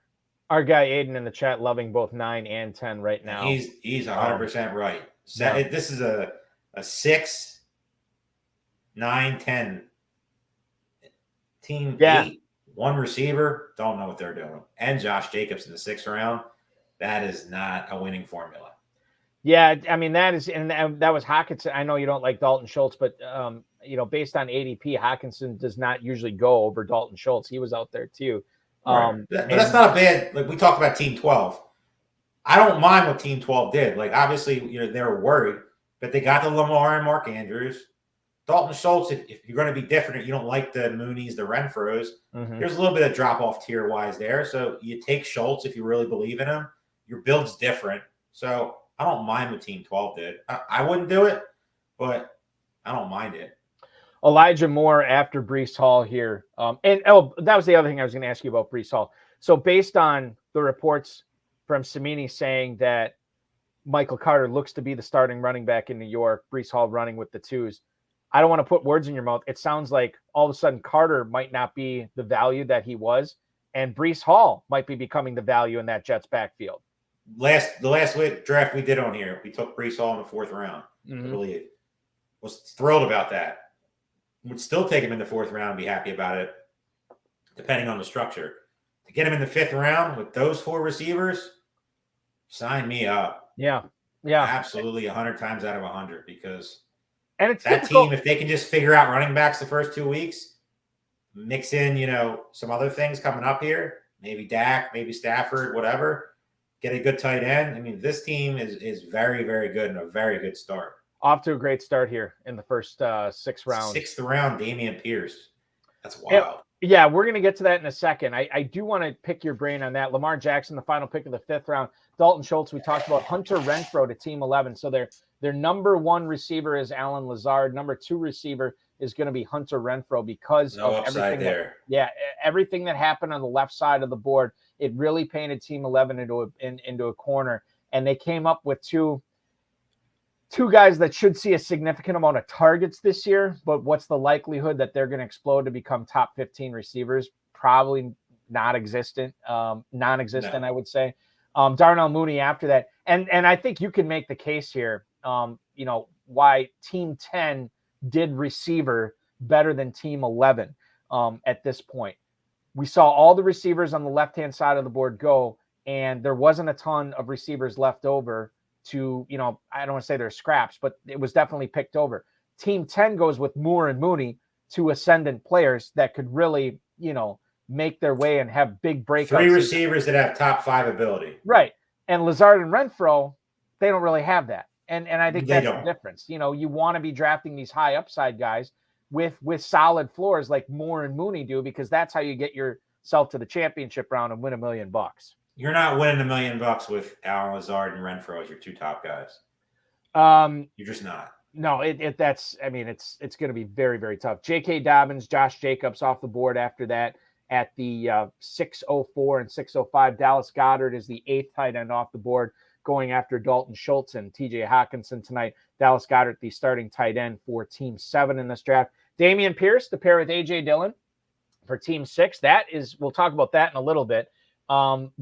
Our guy Aiden in the chat loving both 9 and 10 right now. He's 100% right. So this is a 6, 9, 10 team. 8, 1 receiver. Don't know what they're doing. And Josh Jacobs in the 6th round. That is not a winning formula. Yeah, I mean that is, and that was Hawkinson. I know you don't like Dalton Schultz, but based on ADP, Hawkinson does not usually go over Dalton Schultz. He was out there too. Right. But that's not a bad. Like we talked about Team 12. I don't mind what Team 12 did. Like, obviously, they were worried, but they got the Lamar and Mark Andrews. Dalton Schultz, if you're going to be different, you don't like the Moonies, the Renfros, there's a little bit of drop-off tier-wise there. So you take Schultz if you really believe in him. Your build's different. So I don't mind what Team 12 did. I wouldn't do it, but I don't mind it. Elijah Moore after Breece Hall here. That was the other thing I was going to ask you about Breece Hall. So based on the reports from Cimini saying that Michael Carter looks to be the starting running back in New York, Breece Hall running with the 2s. I don't want to put words in your mouth. It sounds like all of a sudden Carter might not be the value that he was, and Breece Hall might be becoming the value in that Jets backfield. The last draft we did on here, we took Breece Hall in the 4th round. I believe. Was thrilled about that. Would still take him in the 4th round and be happy about it, depending on the structure. To get him in the 5th round with those 4 receivers, sign me up. Yeah. Absolutely 100 times out of 100 because and it's that typical. Team, if they can just figure out running backs the first 2 weeks, mix in, some other things coming up here, maybe Dak, maybe Stafford, whatever, get a good tight end. I mean, this team is very, very good and a very good start. Off to a great start here in the first 6 rounds. 6th round, Dameon Pierce. That's wild. Yeah, we're going to get to that in a second. I do want to pick your brain on that. Lamar Jackson, the final pick of the 5th round. Dalton Schultz, we talked about. Hunter Renfrow to team 11. So their number 1 receiver is Allen Lazard. Number 2 receiver is going to be Hunter Renfrow because of everything there. Everything that happened on the left side of the board. It really painted team 11 into a corner. And they came up with two guys that should see a significant amount of targets this year, but what's the likelihood that they're going to explode to become top 15 receivers? Probably non-existent, no. I would say. Darnell Mooney after that. And I think you can make the case here, why Team 10 did receiver better than Team 11 at this point. We saw all the receivers on the left-hand side of the board go, and there wasn't a ton of receivers left over to, I don't want to say they're scraps, but it was definitely picked over. Team 10 goes with Moore and Mooney, 2 ascendant players that could really, make their way and have big breakouts. 3 receivers that have top 5 ability. Right. And Lazard and Renfrow, they don't really have that. And I think They that's don't. the difference. You want to be drafting these high upside guys with solid floors like Moore and Mooney do, because that's how you get yourself to the championship round and win $1 million. You're not winning $1 million with Allen Lazard and Renfro as your 2 top guys. You're just not. No, it's going to be very, very tough. J.K. Dobbins, Josh Jacobs off the board after that at the 6:04 and 6:05. Dallas Goedert is the 8th tight end off the board, going after Dalton Schultz and T.J. Hawkinson tonight. Dallas Goedert, the starting tight end for Team 7 in this draft. Dameon Pierce to pair with A.J. Dillon for Team 6. We'll talk about that in a little bit.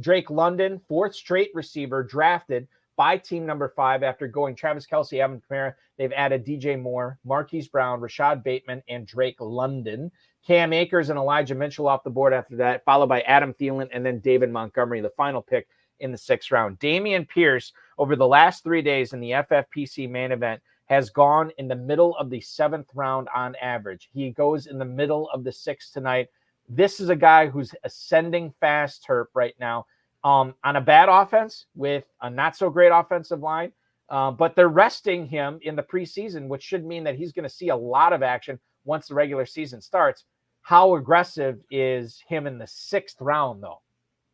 Drake London, 4th straight receiver drafted by team number 5 after going Travis Kelce, Alvin Kamara. They've added DJ Moore, Marquise Brown, Rashad Bateman, and Drake London. Cam Akers and Elijah Mitchell off the board after that, followed by Adam Thielen and then David Montgomery, the final pick in the 6th round. Dameon Pierce, over the last 3 days in the FFPC main event, has gone in the middle of the 7th round on average. He goes in the middle of the 6th tonight. This is a guy who's ascending fast, Terp, right now. On a bad offense with a not so great offensive line, but they're resting him in the preseason, which should mean that he's going to see a lot of action once the regular season starts. How aggressive is him in the 6th round, though?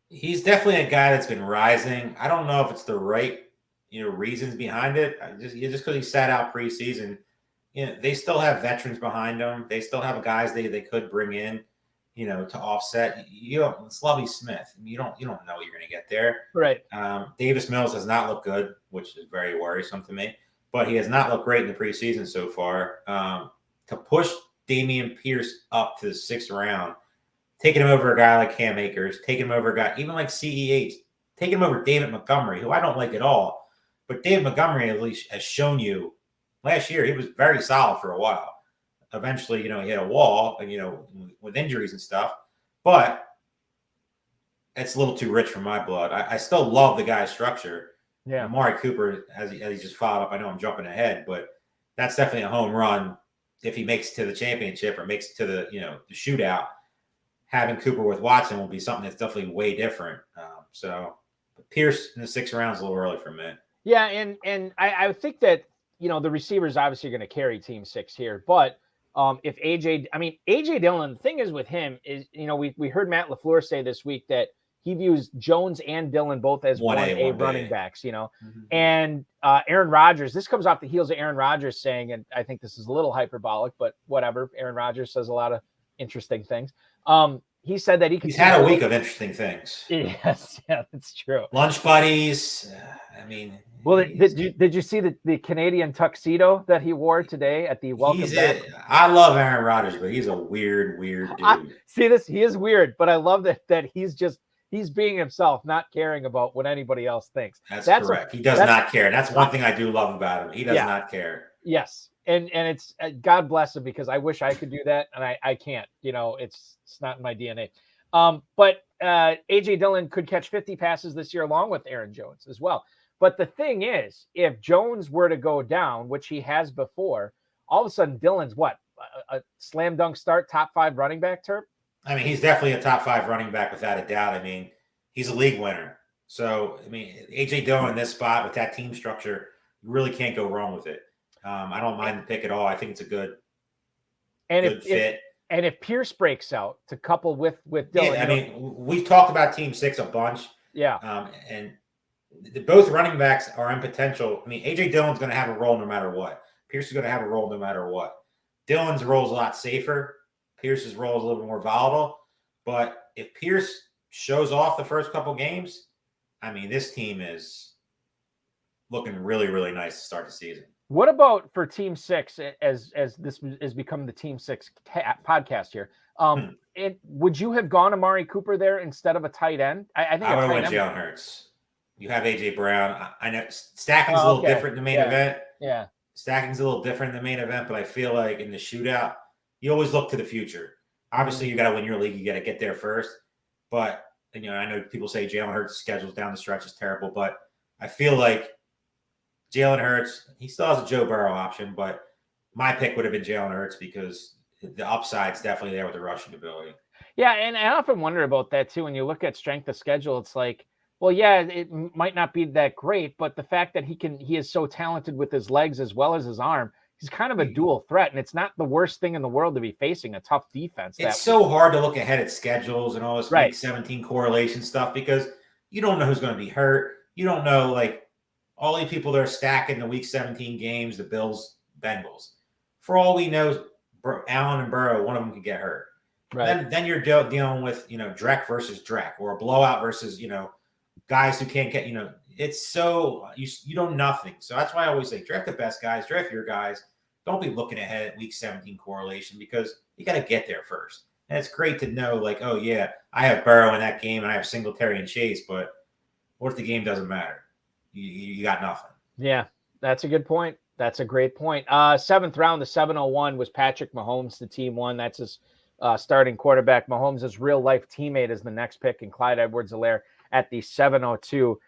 He's definitely a guy that's been rising. I don't know if it's the right, reasons behind it. Just because he sat out preseason, they still have veterans behind them. They still have guys they could bring in, to offset. It's Lovie Smith. You don't know you're going to get there. Right. Davis Mills has not looked good, which is very worrisome to me. But he has not looked great in the preseason so far. To push Dameon Pierce up to the 6th round, taking him over a guy like Cam Akers, taking him over a guy even like CEH, taking him over David Montgomery, who I don't like at all. But David Montgomery at least has shown you last year he was very solid for a while. Eventually, he hit a wall, and with injuries and stuff. But it's a little too rich for my blood. I still love the guy's structure. Yeah, Amari Cooper, as he just followed up. I know I'm jumping ahead, but that's definitely a home run if he makes it to the championship or makes it to the the shootout. Having Cooper with Watson will be something that's definitely way different. So Pierce in the 6th round is a little early for me. Yeah, and I think that the receivers obviously are going to carry Team 6 here, but if AJ Dillon, the thing is with him is, we heard Matt LaFleur say this week that he views Jones and Dillon both as 1A running backs, Mm-hmm. And Aaron Rodgers, this comes off the heels of Aaron Rodgers saying, and I think this is a little hyperbolic, but whatever. Aaron Rodgers says a lot of interesting things. He said that he's had a week of interesting things. Yes, yeah, that's true. Lunch buddies. Well, did you see the Canadian tuxedo that he wore today at the welcome back? I love Aaron Rodgers, but he's a weird dude. He is weird, but I love that he's being himself, not caring about what anybody else thinks. That's correct. He does not care. That's one thing I do love about him. He does not care. Yes. And it's God bless him, because I wish I could do that. And I can't, it's not in my DNA. But AJ Dillon could catch 50 passes this year along with Aaron Jones as well. But the thing is, if Jones were to go down, which he has before, all of a sudden Dillon's a slam dunk start, top 5 running back, Terp? He's definitely a top 5 running back without a doubt. He's a league winner. So, AJ Dillon in this spot with that team structure, you really can't go wrong with it. I don't mind the pick at all. I think it's a good fit. And if Pierce breaks out to couple with Dillon. Yeah, we've talked about Team 6 a bunch. Yeah. And both running backs are in potential. AJ Dillon's going to have a role no matter what. Pierce is going to have a role no matter what. Dillon's role is a lot safer. Pierce's role is a little more volatile. But if Pierce shows off the first couple games, this team is looking really, really nice to start the season. What about for Team 6, as this has become the Team 6 podcast here? Would you have gone Amari Cooper there instead of a tight end? I think I would have went Jalen Hurts. You have AJ Brown. I know stacking's a little different in the main event. Yeah, stacking's a little different in the main event, but I feel like in the shootout, you always look to the future. Obviously, you got to win your league. You got to get there first. But I know people say Jalen Hurts' schedules down the stretch is terrible, but I feel like Jalen Hurts, he still has a Joe Burrow option, but my pick would have been Jalen Hurts because the upside's definitely there with the rushing ability. Yeah, and I often wonder about that too. When you look at strength of schedule, it's like Well, yeah, it might not be that great, but the fact that he is so talented with his legs as well as his arm, he's kind of a dual threat, and it's not the worst thing in the world to be facing a tough defense It's that week. so hard to look ahead at schedules and all this Right. week 17 correlation stuff because you don't know who's going to be hurt. You don't know, like, all these people that are stacking the week 17 games, the Bills, Bengals. For all we know, Allen and Burrow, one of them could get hurt. Right. Then you're dealing with, Drek versus Drek, or a blowout versus, guys who can't get, it's so you know nothing. So that's why I always say draft the best guys, draft your guys. Don't be looking ahead at week 17 correlation because you got to get there first. And it's great to know, like, oh yeah, I have Burrow in that game and I have Singletary and Chase, but what if the game doesn't matter? You got nothing. Yeah, that's a good point. That's a great point. Seventh round, the 701 was Patrick Mahomes, the team one. That's his starting quarterback. Mahomes' real life teammate is the next pick, and Clyde Edwards-Helaire at the 702.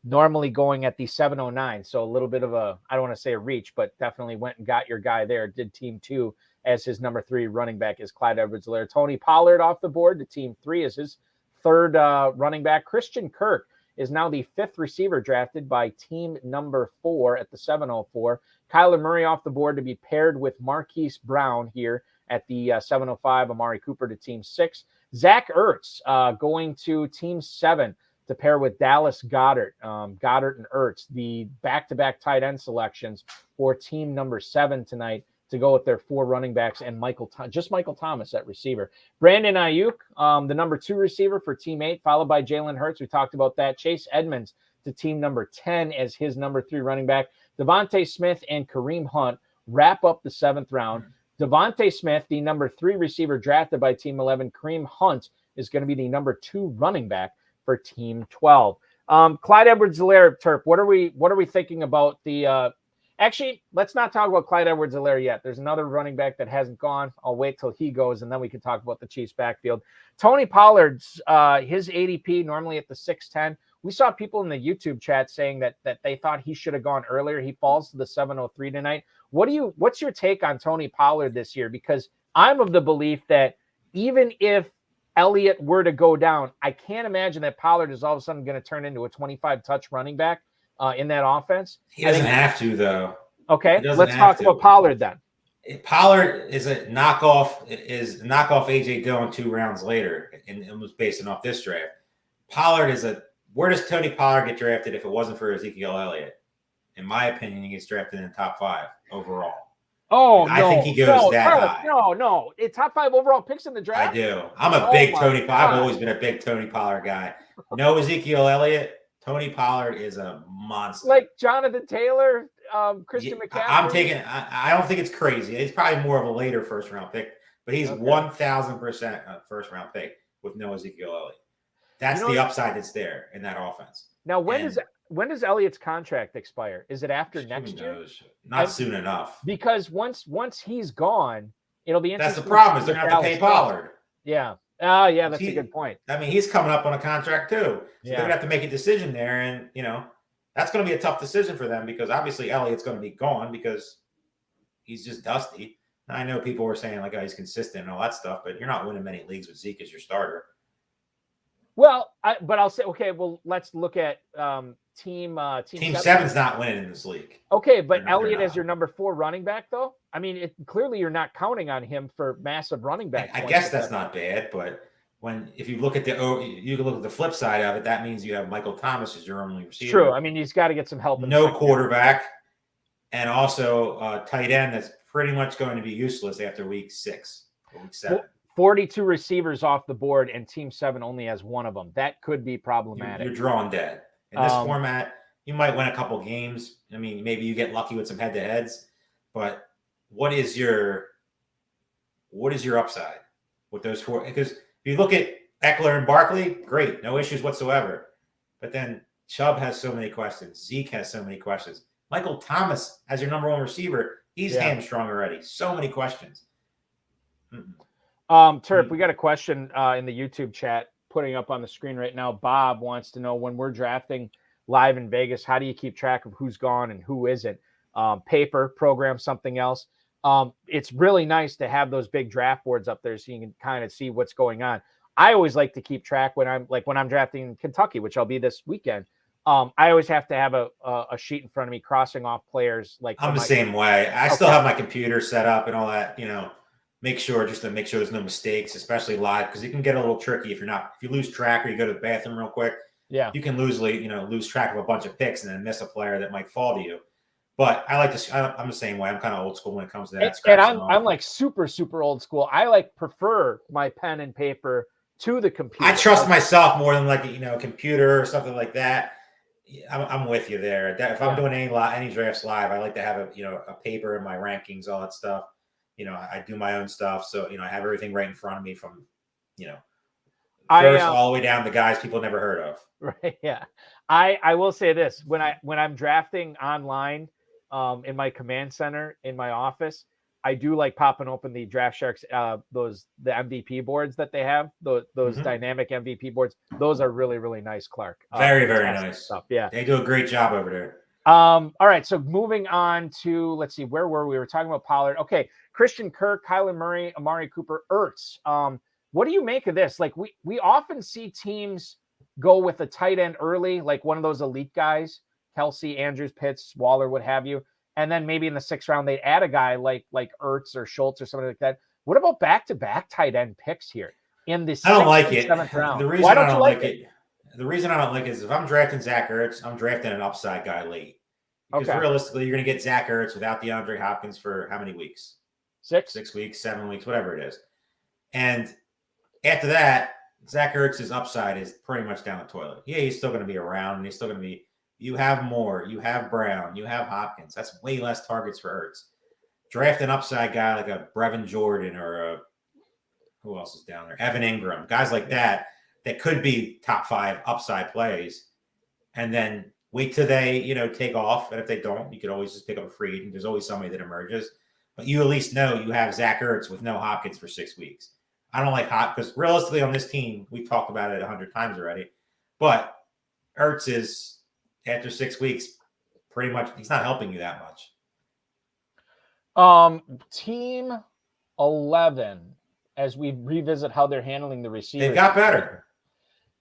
Normally going at the 709. So a little bit of a, I don't want to say a reach, but definitely went and got your guy there. Did team 2 as his number 3 running back is Clyde Edwards-Helaire. Tony Pollard off the board to team 3 is his third running back. Christian Kirk is now the 5th receiver drafted by team number 4 at the 704. Kyler Murray off the board to be paired with Marquise Brown here at the 705. Amari Cooper to team 6. Zach Ertz going to team 7 to pair with Dallas Goedert. Goddard and Ertz, the back-to-back tight end selections for team number 7 tonight to go with their 4 running backs and Michael Thomas at receiver. Brandon Ayuk, the number 2 receiver for team 8, followed by Jalen Hurts. We talked about that. Chase Edmonds to team number 10 as his number 3 running back. Devontae Smith and Kareem Hunt wrap up the 7th round. Devontae Smith, the number 3 receiver drafted by team 11. Kareem Hunt is going to be the number 2 running back for team 12. Clyde Edwards-Helaire, Terp, what are we thinking about the actually, let's not talk about Clyde Edwards-Helaire yet. There's another running back that hasn't gone. I'll wait till he goes, and then we can talk about the Chiefs backfield. Tony Pollard's his ADP normally at the 610. We saw people in the YouTube chat saying that they thought he should have gone earlier. He falls to the 703 tonight. What's your take on Tony Pollard this year? Because I'm of the belief that even if Elliott were to go down, I can't imagine that Pollard is all of a sudden going to turn into a 25-touch running back in that offense. He doesn't have to, though. Okay, let's talk about Pollard then. Pollard is a knockoff. Is knockoff AJ Dillon 2 rounds later, and it was based off this draft. Pollard is where does Tony Pollard get drafted if it wasn't for Ezekiel Elliott? In my opinion, he gets drafted in the top 5 overall. Oh, I think he goes that high. No. It's top 5 overall picks in the draft. I do. I'm a big Tony Pollard. I've always been a big Tony Pollard guy. No Ezekiel Elliott. Tony Pollard is a monster. Like Jonathan Taylor, Christian McCaffrey. I don't think it's crazy. It's probably more of a later first-round pick, but he's 1,000% a first-round pick with no Ezekiel Elliott. That's the upside that's there in that offense. Now, when does Elliott's contract expire? Is it after next year? Not soon enough. Because once he's gone, it'll be interesting. That's the problem is they're going to have to pay Pollard. Yeah. Yeah, that's a good point. I mean, he's coming up on a contract too. So they're going to have to make a decision there. And, that's going to be a tough decision for them because obviously Elliott's going to be gone because he's just dusty. And I know people were saying, like, oh, he's consistent and all that stuff, but you're not winning many leagues with Zeke as your starter. Well, but I'll say, okay, well, let's look at team 7's not winning in this league. Okay, but Elliott as your number 4 running back, though? I mean, clearly you're not counting on him for massive running back. I guess that's not bad, but if you look at the flip side of it, that means you have Michael Thomas as your only receiver. True. I mean, he's got to get some help. No quarterback, and also tight end that's pretty much going to be useless after week 6 or week 7. 42 receivers off the board, and Team 7 only has 1 of them. That could be problematic. You're drawing dead. In this format, you might win a couple games. I mean, maybe you get lucky with some head-to-heads, but what is your upside with those 4? Because if you look at Eckler and Barkley, great, no issues whatsoever. But then Chubb has so many questions. Zeke has so many questions. Michael Thomas as your number 1 receiver, he's hamstrung already. So many questions. Terp, we got a question in the YouTube chat putting up on the screen right now. Bob wants to know, when we're drafting live in Vegas, how do you keep track of who's gone and who isn't? Paper, program, something else. It's really nice to have those big draft boards up there so you can kind of see what's going on. I always like to keep track when I'm drafting Kentucky, which I'll be this weekend. I always have to have a sheet in front of me crossing off players. Like I'm the same way. I still Okay. have my computer set up and all that, make sure there's no mistakes, especially live, because it can get a little tricky if you lose track or you go to the bathroom real quick. Yeah. You can lose track of a bunch of picks and then miss a player that might fall to you. But I like to. I'm the same way. I'm kind of old school when it comes to that. And I'm like super, super old school. I prefer my pen and paper to the computer. I trust myself more than a computer or something like that. I'm with you there. If I'm doing any drafts live, I like to have a paper and my rankings, all that stuff. I do my own stuff, so I have everything right in front of me from first all the way down to guys people never heard of. Right. Yeah. I will say this when I'm drafting online in my command center in my office, I do like popping open the Draft Sharks the MVP boards that they have, those dynamic MVP boards. Those are really, really nice, Clark. Very, very nice stuff. Yeah. They do a great job over there. All right. So moving on to, let's see, where were we? We were talking about Pollard. Okay. Christian Kirk, Kyler Murray, Amari Cooper, Ertz. What do you make of this? Like we often see teams go with a tight end early, like one of those elite guys, Kelsey, Andrews, Pitts, Waller, what have you. And then maybe in the 6th round, they add a guy like Ertz or Schultz or something like that. What about back-to-back tight end picks here in the 6th I don't like it. 7th round? The reason I don't like it. The reason I don't like it is if I'm drafting Zach Ertz, I'm drafting an upside guy late. Because realistically, you're going to get Zach Ertz without DeAndre Hopkins for how many weeks? 6 weeks, 7 weeks, whatever it is. And after that, Zach Ertz's upside is pretty much down the toilet. Yeah, he's still going to be around, and he's still going to be. You have Moore, you have Brown, you have Hopkins. That's way less targets for Ertz. Draft an upside guy like a Brevin Jordan or who else is down there? Evan Ingram, guys like that could be top 5 upside plays, and then wait till they take off. And if they don't, you could always just pick up a free agent. There's always somebody that emerges, but you at least know you have Zach Ertz with no Hopkins for 6 weeks. I don't like Hopkins because realistically on this team, we've talked about it 100 times already, but Ertz is after 6 weeks, pretty much he's not helping you that much. Team 11, as we revisit how they're handling the receivers, they got better.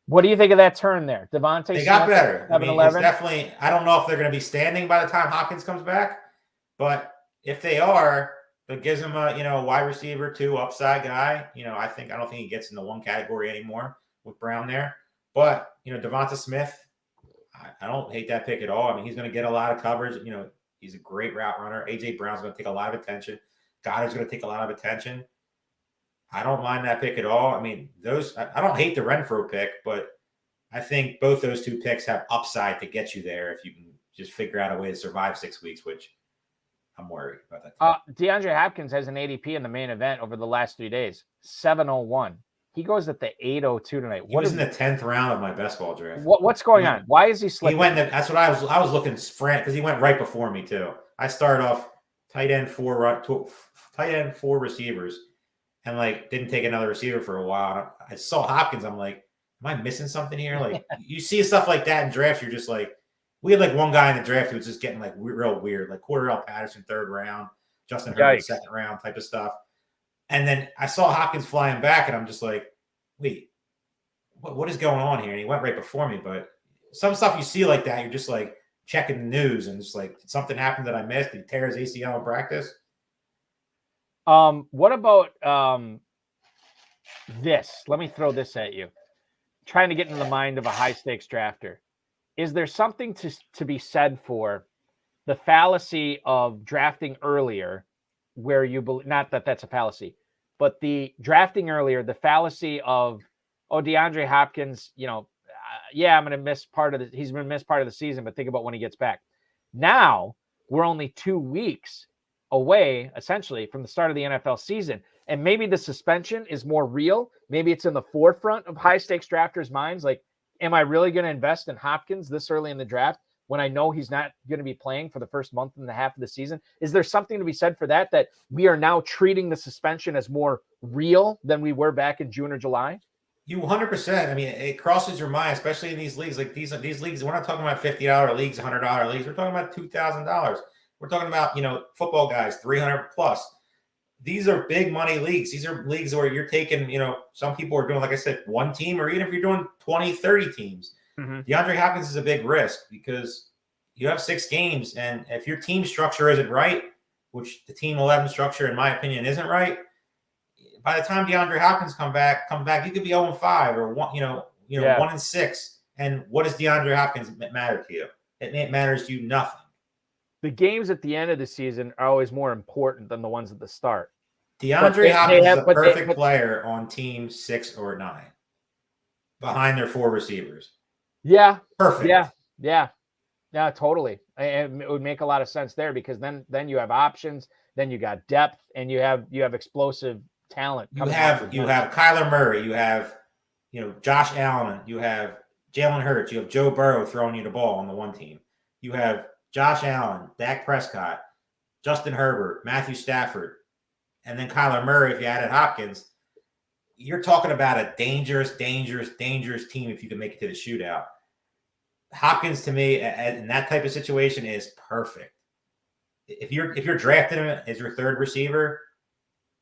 What do you think of that turn there, Devontae? They got better. I mean, it's definitely. I don't know if they're going to be standing by the time Hopkins comes back, but if they are, it gives him a wide receiver 2 upside guy. I don't think he gets in the one category anymore with Brown there, but Devonta Smith. I don't hate that pick at all. I mean, he's going to get a lot of coverage. He's a great route runner. A.J. Brown's going to take a lot of attention. Goddard's going to take a lot of attention. I don't mind that pick at all. I mean, I don't hate the Renfrow pick, but I think both those 2 picks have upside to get you there if you can just figure out a way to survive 6 weeks, which I'm worried about that. DeAndre Hopkins has an ADP in the main event over the last 3 days, 701. He goes at the 802 tonight. He was in the 10th round of my best ball draft. What's going on? Why is he slipping? That's what I was looking because he went right before me too. I started off tight end 4 receivers, and didn't take another receiver for a while. I saw Hopkins. I'm like, am I missing something here? Like you see stuff like that in drafts, you're just like, we had one guy in the draft who was just getting real weird, like Cordarrelle Patterson 3rd round, Justin Herbert 2nd round type of stuff. And then I saw Hopkins flying back, and I'm just like, wait, what is going on here? And he went right before me. But some stuff you see like that, you're just checking the news and just did something happen that I missed? Did he tear his ACL in practice? What about this? Let me throw this at you. Trying to get into the mind of a high stakes drafter. Is there something to be said for the fallacy of drafting earlier, where you believe, not that that's a fallacy, but the drafting earlier, the fallacy of, DeAndre Hopkins, I'm going to miss he's going to miss part of the season, but think about when he gets back. Now we're only 2 weeks away, essentially, from the start of the NFL season. And maybe the suspension is more real. Maybe it's in the forefront of high stakes drafters' minds. Like, am I really going to invest in Hopkins this early in the draft when I know he's not going to be playing for the first month and a half of the season? Is there something to be said for that we are now treating the suspension as more real than we were back in June or July? You 100%. I mean, it crosses your mind, especially in these leagues. Like these leagues, we're not talking about $50 leagues, $100 leagues. We're talking about $2,000. We're talking about, football guys, 300 plus. these are big money leagues. These are leagues where you're taking, some people are doing, like I said, one team, or even if you're doing 20, 30 teams. DeAndre Hopkins is a big risk because you have 6 games, and if your team structure isn't right, which the team 11 structure, in my opinion, isn't right, by the time DeAndre Hopkins come back, you could be 0-5 or 1-6. And what does DeAndre Hopkins matter to you? It matters to you nothing. The games at the end of the season are always more important than the ones at the start. DeAndre Hopkins is a perfect player on team 6 or 9 behind their 4 receivers. Yeah. Perfect. Yeah, totally. And it would make a lot of sense there because then you have options, then you got depth, and you have explosive talent. You have Kyler Murray, you have Josh Allen, you have Jalen Hurts, you have Joe Burrow throwing you the ball on the one team. You have Josh Allen, Dak Prescott, Justin Herbert, Matthew Stafford, and then Kyler Murray if you added Hopkins. You're talking about a dangerous team if you can make it to the shootout. Hopkins, to me, in that type of situation, is perfect. If you're drafting him as your 3rd receiver,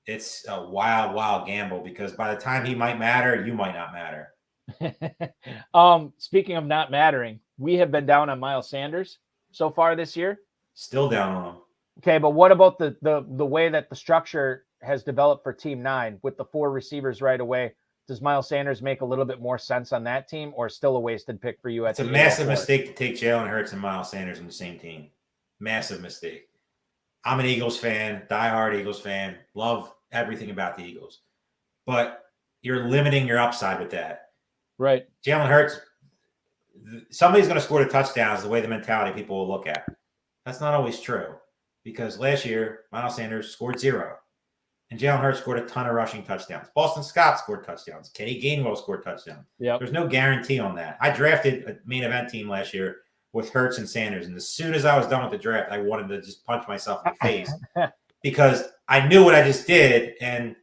it's a wild gamble because by the time he might matter, you might not matter. Speaking of not mattering, we have been down on Miles Sanders so far this year. Still down on him. Okay, but what about the way that the structure has developed for Team 9 with the 4 receivers right away? Does Miles Sanders make a little bit more sense on that team, or still a wasted pick for you? It's a massive mistake to take Jalen Hurts and Miles Sanders on the same team. Massive mistake. I'm an Eagles fan, diehard Eagles fan, love everything about the Eagles. But you're limiting your upside with that. Right. Jalen Hurts, somebody's going to score the touchdowns the way the mentality people will look at. That's not always true because last year, Miles Sanders scored 0. And Jalen Hurts scored a ton of rushing touchdowns. Boston Scott scored touchdowns. Kenny Gainwell scored touchdowns. Yep. There's no guarantee on that. I drafted a main event team last year with Hurts and Sanders. And as soon as I was done with the draft, I wanted to just punch myself in the face because I knew what I just did, and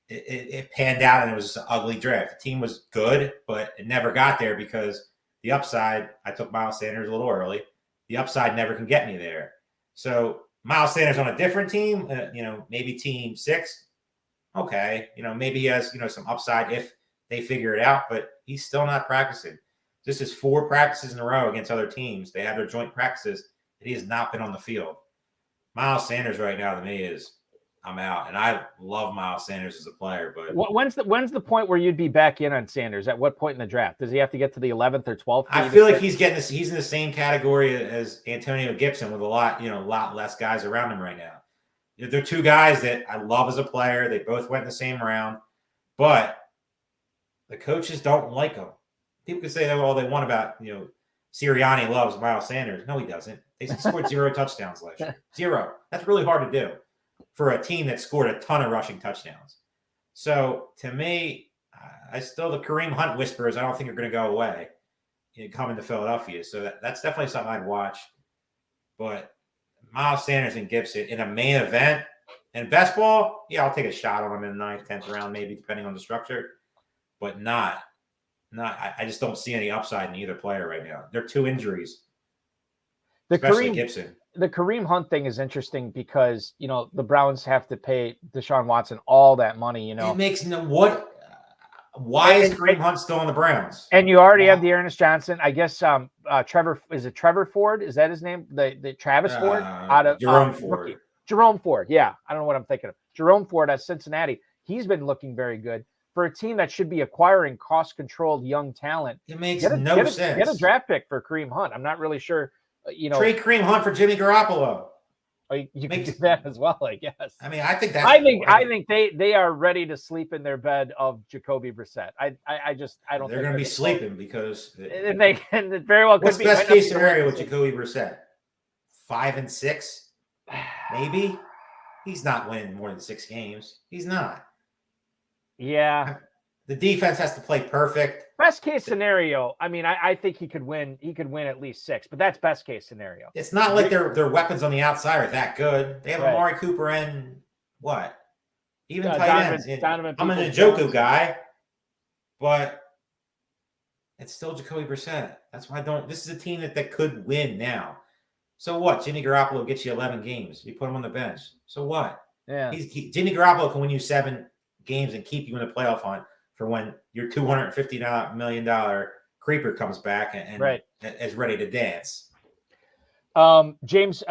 it panned out, and it was an ugly draft. The team was good, but it never got there because the upside, I took Miles Sanders a little early. The upside never can get me there. So Miles Sanders on a different team, maybe team 6. Okay. Maybe he has, some upside if they figure it out, but he's still not practicing. This is 4 practices in a row against other teams. They have their joint practices that he has not been on the field. Miles Sanders right now to me I'm out. And I love Miles Sanders as a player, but when's the point where you'd be back in on Sanders? At what point in the draft? Does he have to get to the 11th or 12th? I feel like he's in the same category as Antonio Gibson with a lot less guys around him right now. They're 2 guys that I love as a player. They both went in the same round, but the coaches don't like them. People can say all they want about, Sirianni loves Miles Sanders. No, he doesn't. They scored 0 touchdowns last year. 0. That's really hard to do for a team that scored a ton of rushing touchdowns. So to me, the Kareem Hunt whispers, I don't think are going to go away coming to Philadelphia. So that's definitely something I'd watch. But Miles Sanders and Gibson in a main event and best ball, yeah, I'll take a shot on them in the 9th, 10th round, maybe depending on the structure, but not. I just don't see any upside in either player right now. They're 2 injuries, especially Gibson. The Kareem Hunt thing is interesting because, the Browns have to pay Deshaun Watson all that money, It makes why is Kareem Hunt still on the Browns? And you already have the Ernest Johnson. I guess Trevor Ford? Is that his name? The Travis Ford? Out of Jerome Ford. Rookie. Jerome Ford. Yeah. I don't know what I'm thinking of. Jerome Ford at Cincinnati. He's been looking very good. For a team that should be acquiring cost-controlled young talent, it makes no sense. Get a draft pick for Kareem Hunt. I'm not really sure. Trade Kareem Hunt for Jimmy Garoppolo. You can do that as well, I guess. I mean, I think that's. I think they are ready to sleep in their bed of Jacoby Brissett. I don't. They're going to be sleeping because. And they can very well. What's the best case scenario with Jacoby Brissett? 5-6, maybe. He's not winning more than 6 games. He's not. Yeah. The defense has to play perfect. Best case scenario. I mean, I think he could win. He could win at least 6, but that's best case scenario. It's not like their weapons on the outside are that good. They have Amari Cooper and what? Even tight ends. I'm an Njoku guy, but it's still Jacoby Brissett. That's why I don't. This is a team that could win now. So what? Jimmy Garoppolo gets you 11 games. You put him on the bench. So what? Yeah. Jimmy Garoppolo can win you 7 games and keep you in the playoff hunt for when your $250 million creeper comes back and is ready to dance. James,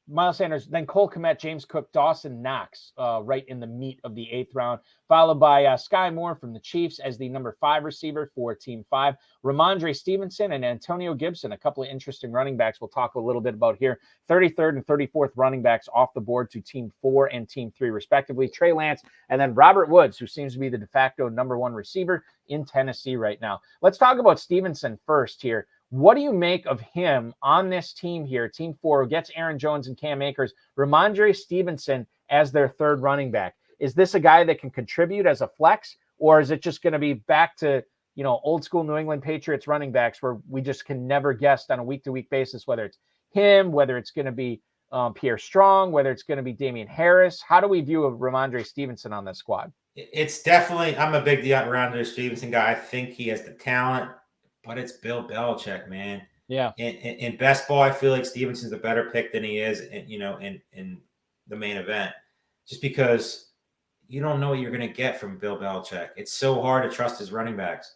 Miles Sanders, then Cole Kmet, James Cook, Dawson Knox, right in the meat of the 8th round, followed by Sky Moore from the Chiefs as the number 5 receiver for Team 5. Ramondre Stevenson and Antonio Gibson, a couple of interesting running backs we'll talk a little bit about here. 33rd and 34th running backs off the board to Team 4 and Team 3, respectively. Trey Lance, and then Robert Woods, who seems to be the de facto number 1 receiver in Tennessee right now. Let's talk about Stevenson first here. What do you make of him on this team here? Team 4 gets Aaron Jones and Cam Akers, Ramondre Stevenson as their 3rd running back. Is this a guy that can contribute as a flex, or is it just going to be back to, old school New England Patriots running backs where we just can never guess on a week-to-week basis whether it's him, whether it's going to be Pierre Strong, whether it's going to be Damian Harris? How do we view Ramondre Stevenson on this squad? It's definitely, I'm a big Ramondre Stevenson guy. I think he has the talent. But it's Bill Belichick, man. Yeah. In best ball, I feel like Stevenson's a better pick than he is, in the main event, just because you don't know what you're going to get from Bill Belichick. It's so hard to trust his running backs.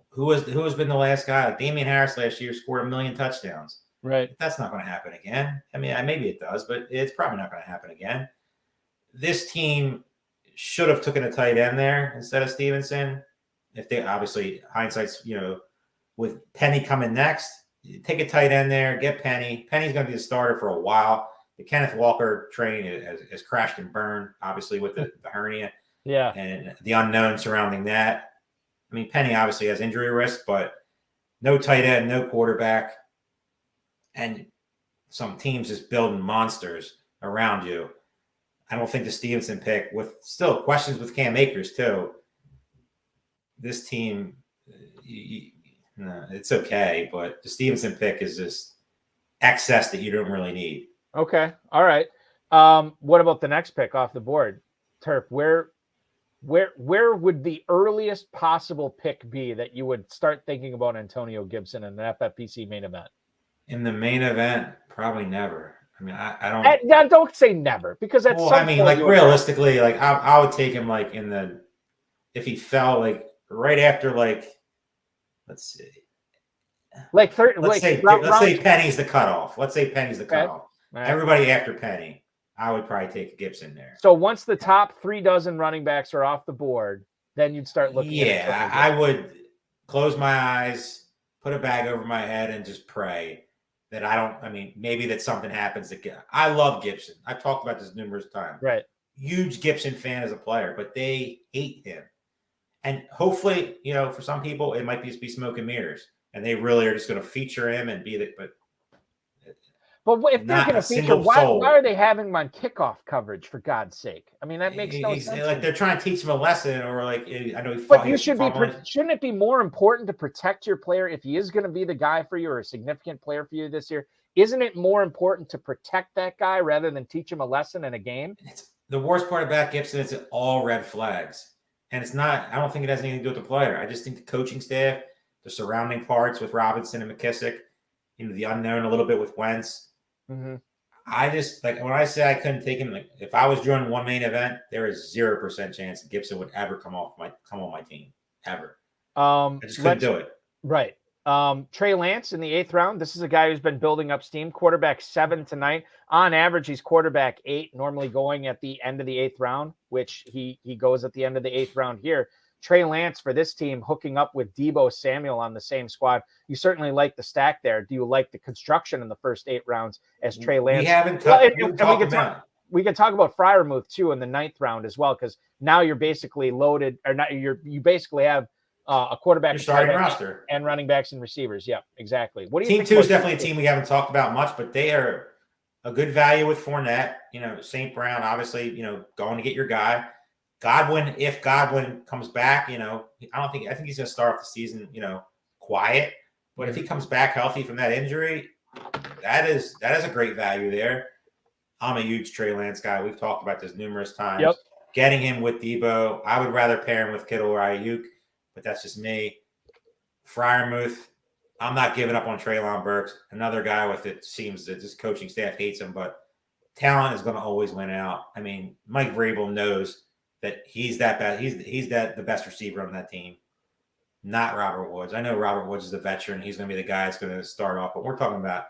Who has been the last guy? Like Damian Harris last year scored 1 million touchdowns. Right. That's not going to happen again. I mean, maybe it does, but it's probably not going to happen again. This team should have taken a tight end there instead of Stevenson. If they obviously hindsight's, with Penny coming next, take a tight end there, get Penny. Penny's going to be the starter for a while. The Kenneth Walker train has crashed and burned, obviously, with the hernia. Yeah. And the unknown surrounding that. I mean, Penny obviously has injury risk, but no tight end, no quarterback. And some teams just building monsters around you. I don't think the Stevenson pick, with still questions with Cam Akers, too. This team, no, it's okay, but the Stevenson pick is just excess that you don't really need. Okay. All right. What about the next pick off the board? Terp, where would the earliest possible pick be that you would start thinking about Antonio Gibson in the FFPC main event? In the main event, probably never. I mean, I don't. Don't say never, because that's. Well, I mean, like realistically, like I would take him like if he fell like right after let's see. Let's say Penny's the cutoff. Let's say Penny's the cutoff. Right. Everybody after Penny, I would probably take Gibson there. So once the top 3 dozen running backs are off the board, then you'd start looking. Yeah, I would close my eyes, put a bag over my head, and just pray that maybe that something happens. I love Gibson. I've talked about this numerous times. Right. Huge Gibson fan as a player, but they hate him. And hopefully, for some people, it might be smoke and mirrors, and they really are just going to feature him and be the. But if they're going to feature, why are they having him on kickoff coverage? For God's sake! I mean, that makes no sense. Like they're trying to teach him a lesson, or like I know. But shouldn't it be more important to protect your player if he is going to be the guy for you or a significant player for you this year? Isn't it more important to protect that guy rather than teach him a lesson in a game? It's the worst part about Gibson is it's all red flags. And it's not, I don't think it has anything to do with the player. I just think the coaching staff, the surrounding parts with Robinson and McKissick, the unknown a little bit with Wentz. Mm-hmm. I just, when I say I couldn't take him, if I was doing one main event, there is 0% chance Gibson would ever come on my team. Ever. I just couldn't do it. Right. Trey Lance in the 8th round. This is a guy who's been building up steam. Quarterback 7 tonight. On average, he's quarterback 8, normally going at the end of the 8th round, which he goes at the end of the 8th round here. Trey Lance for this team hooking up with Deebo Samuel on the same squad. You certainly like the stack there. Do you like the construction in the first 8 rounds as Trey Lance? We haven't we can talk about Freiermuth too in the 9th round as well, because now you're basically loaded, or not. You basically have a quarterback, starting roster, and running backs and receivers. Yeah, exactly. What do you Team think? 2 is definitely a team we haven't talked about much, but they are a good value with Fournette. St. Brown, obviously, going to get your guy. Godwin, if Godwin comes back, I think he's going to start off the season, quiet. But if he comes back healthy from that injury, that is a great value there. I'm a huge Trey Lance guy. We've talked about this numerous times. Yep. Getting him with Deebo, I would rather pair him with Kittle or Ayuk, but that's just me. Freiermuth, I'm not giving up on Treylon Burks. Another guy with it seems that this coaching staff hates him, but talent is going to always win out. I mean, Mike Vrabel knows that he's that best. He's the best receiver on that team, not Robert Woods. I know Robert Woods is the veteran. He's going to be the guy that's going to start off, but we're talking about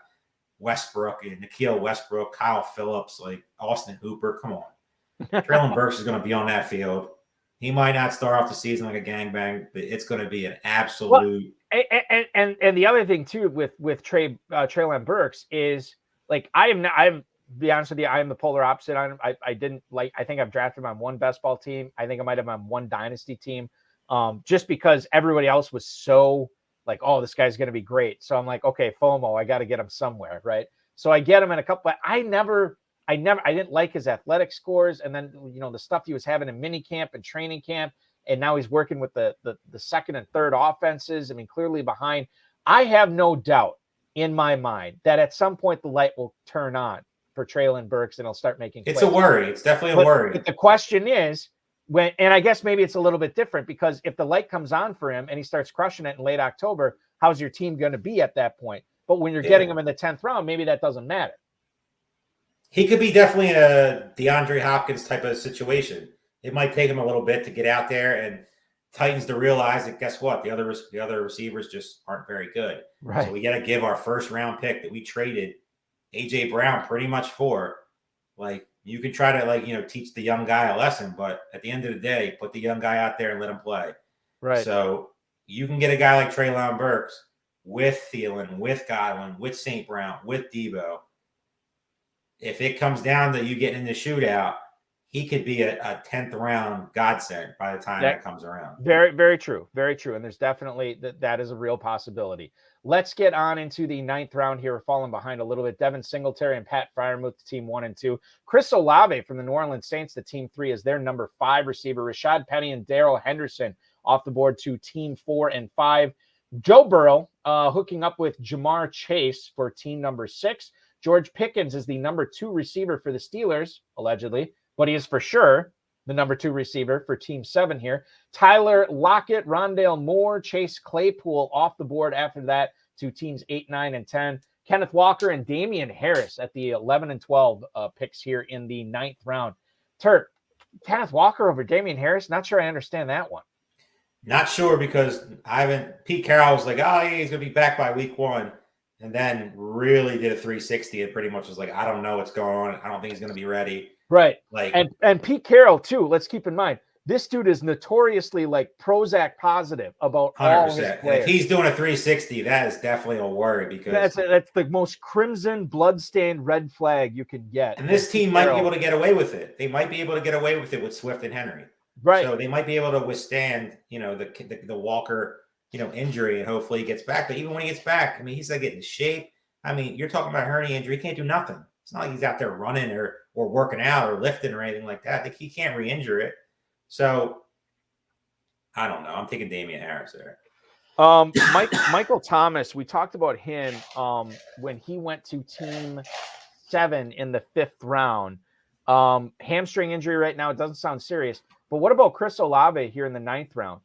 Westbrook and Nikhil Westbrook, Kyle Phillips, like Austin Hooper. Come on. Traylon Burks is going to be on that field. He might not start off the season like a gangbang, but it's going to be an absolute. Well, and the other thing too with Traylon Burks is like I'm be honest with you, I am the polar opposite on him. I didn't like. I think I've drafted him on one best ball team. I think I might have him on one dynasty team, just because everybody else was so like, oh, this guy's going to be great. So I'm like, okay, FOMO, I got to get him somewhere, right? So I get him in a couple, but I didn't like his athletic scores. And then, the stuff he was having in mini camp and training camp. And now he's working with the second and third offenses. I mean, clearly behind. I have no doubt in my mind that at some point the light will turn on for Traylon Burks and he'll start making plays. It's a worry. It's definitely a worry. But the question is, and I guess maybe it's a little bit different, because if the light comes on for him and he starts crushing it in late October, how's your team going to be at that point? But when you're getting him in the 10th round, maybe that doesn't matter. He could be definitely a DeAndre Hopkins type of situation. It might take him a little bit to get out there and Titans to realize that, guess what? The other receivers just aren't very good. Right. So we got to give our first round pick that we traded A.J. Brown pretty much for. Like, you can try to teach the young guy a lesson, but at the end of the day, put the young guy out there and let him play. Right. So you can get a guy like Traylon Burks with Thielen, with Godwin, with St. Brown, with Debo. If it comes down to you getting in the shootout, he could be a 10th round godsend by the time that comes around. Very, very true. Very true. And there's definitely that is a real possibility. Let's get on into the 9th round here. We're falling behind a little bit. Devin Singletary and Pat Freiermuth to team 1 and 2. Chris Olave from the New Orleans Saints to team 3 is their number 5 receiver. Rashad Penny and Darrell Henderson off the board to team 4 and 5. Joe Burrow hooking up with Jamar Chase for team number 6. George Pickens is the number 2 receiver for the Steelers, allegedly, but he is for sure the number 2 receiver for team 7 here. Tyler Lockett, Rondale Moore, Chase Claypool off the board after that to teams 8, 9, and 10. Kenneth Walker and Damian Harris at the 11 and 12 picks here in the 9th round. Terp, Kenneth Walker over Damian Harris? Not sure I understand that one. Not sure, because Pete Carroll was like, oh, yeah, he's going to be back by week 1. And then really did a 360 and pretty much was like, I don't know what's going on. I don't think he's going to be ready. Right. Like, and Pete Carroll too. Let's keep in mind, this dude is notoriously like Prozac positive about 100%. All his players. And if he's doing a 360, that is definitely a worry, because that's the most crimson bloodstained red flag you can get. And this team might be able to get away with it. They might be able to get away with it with Swift and Henry. Right. So they might be able to withstand, the Walker, injury, and hopefully he gets back. But even when he gets back, I mean, he's like getting in shape. I mean, you're talking about hernia injury. He can't do nothing. It's not like he's out there running or working out or lifting or anything like that. Like, he can't re-injure it. So I don't know. I'm taking Damian Harris there. Michael Thomas, we talked about him when he went to team 7 in the 5th round. Hamstring injury right now. It doesn't sound serious. But what about Chris Olave here in the 9th round?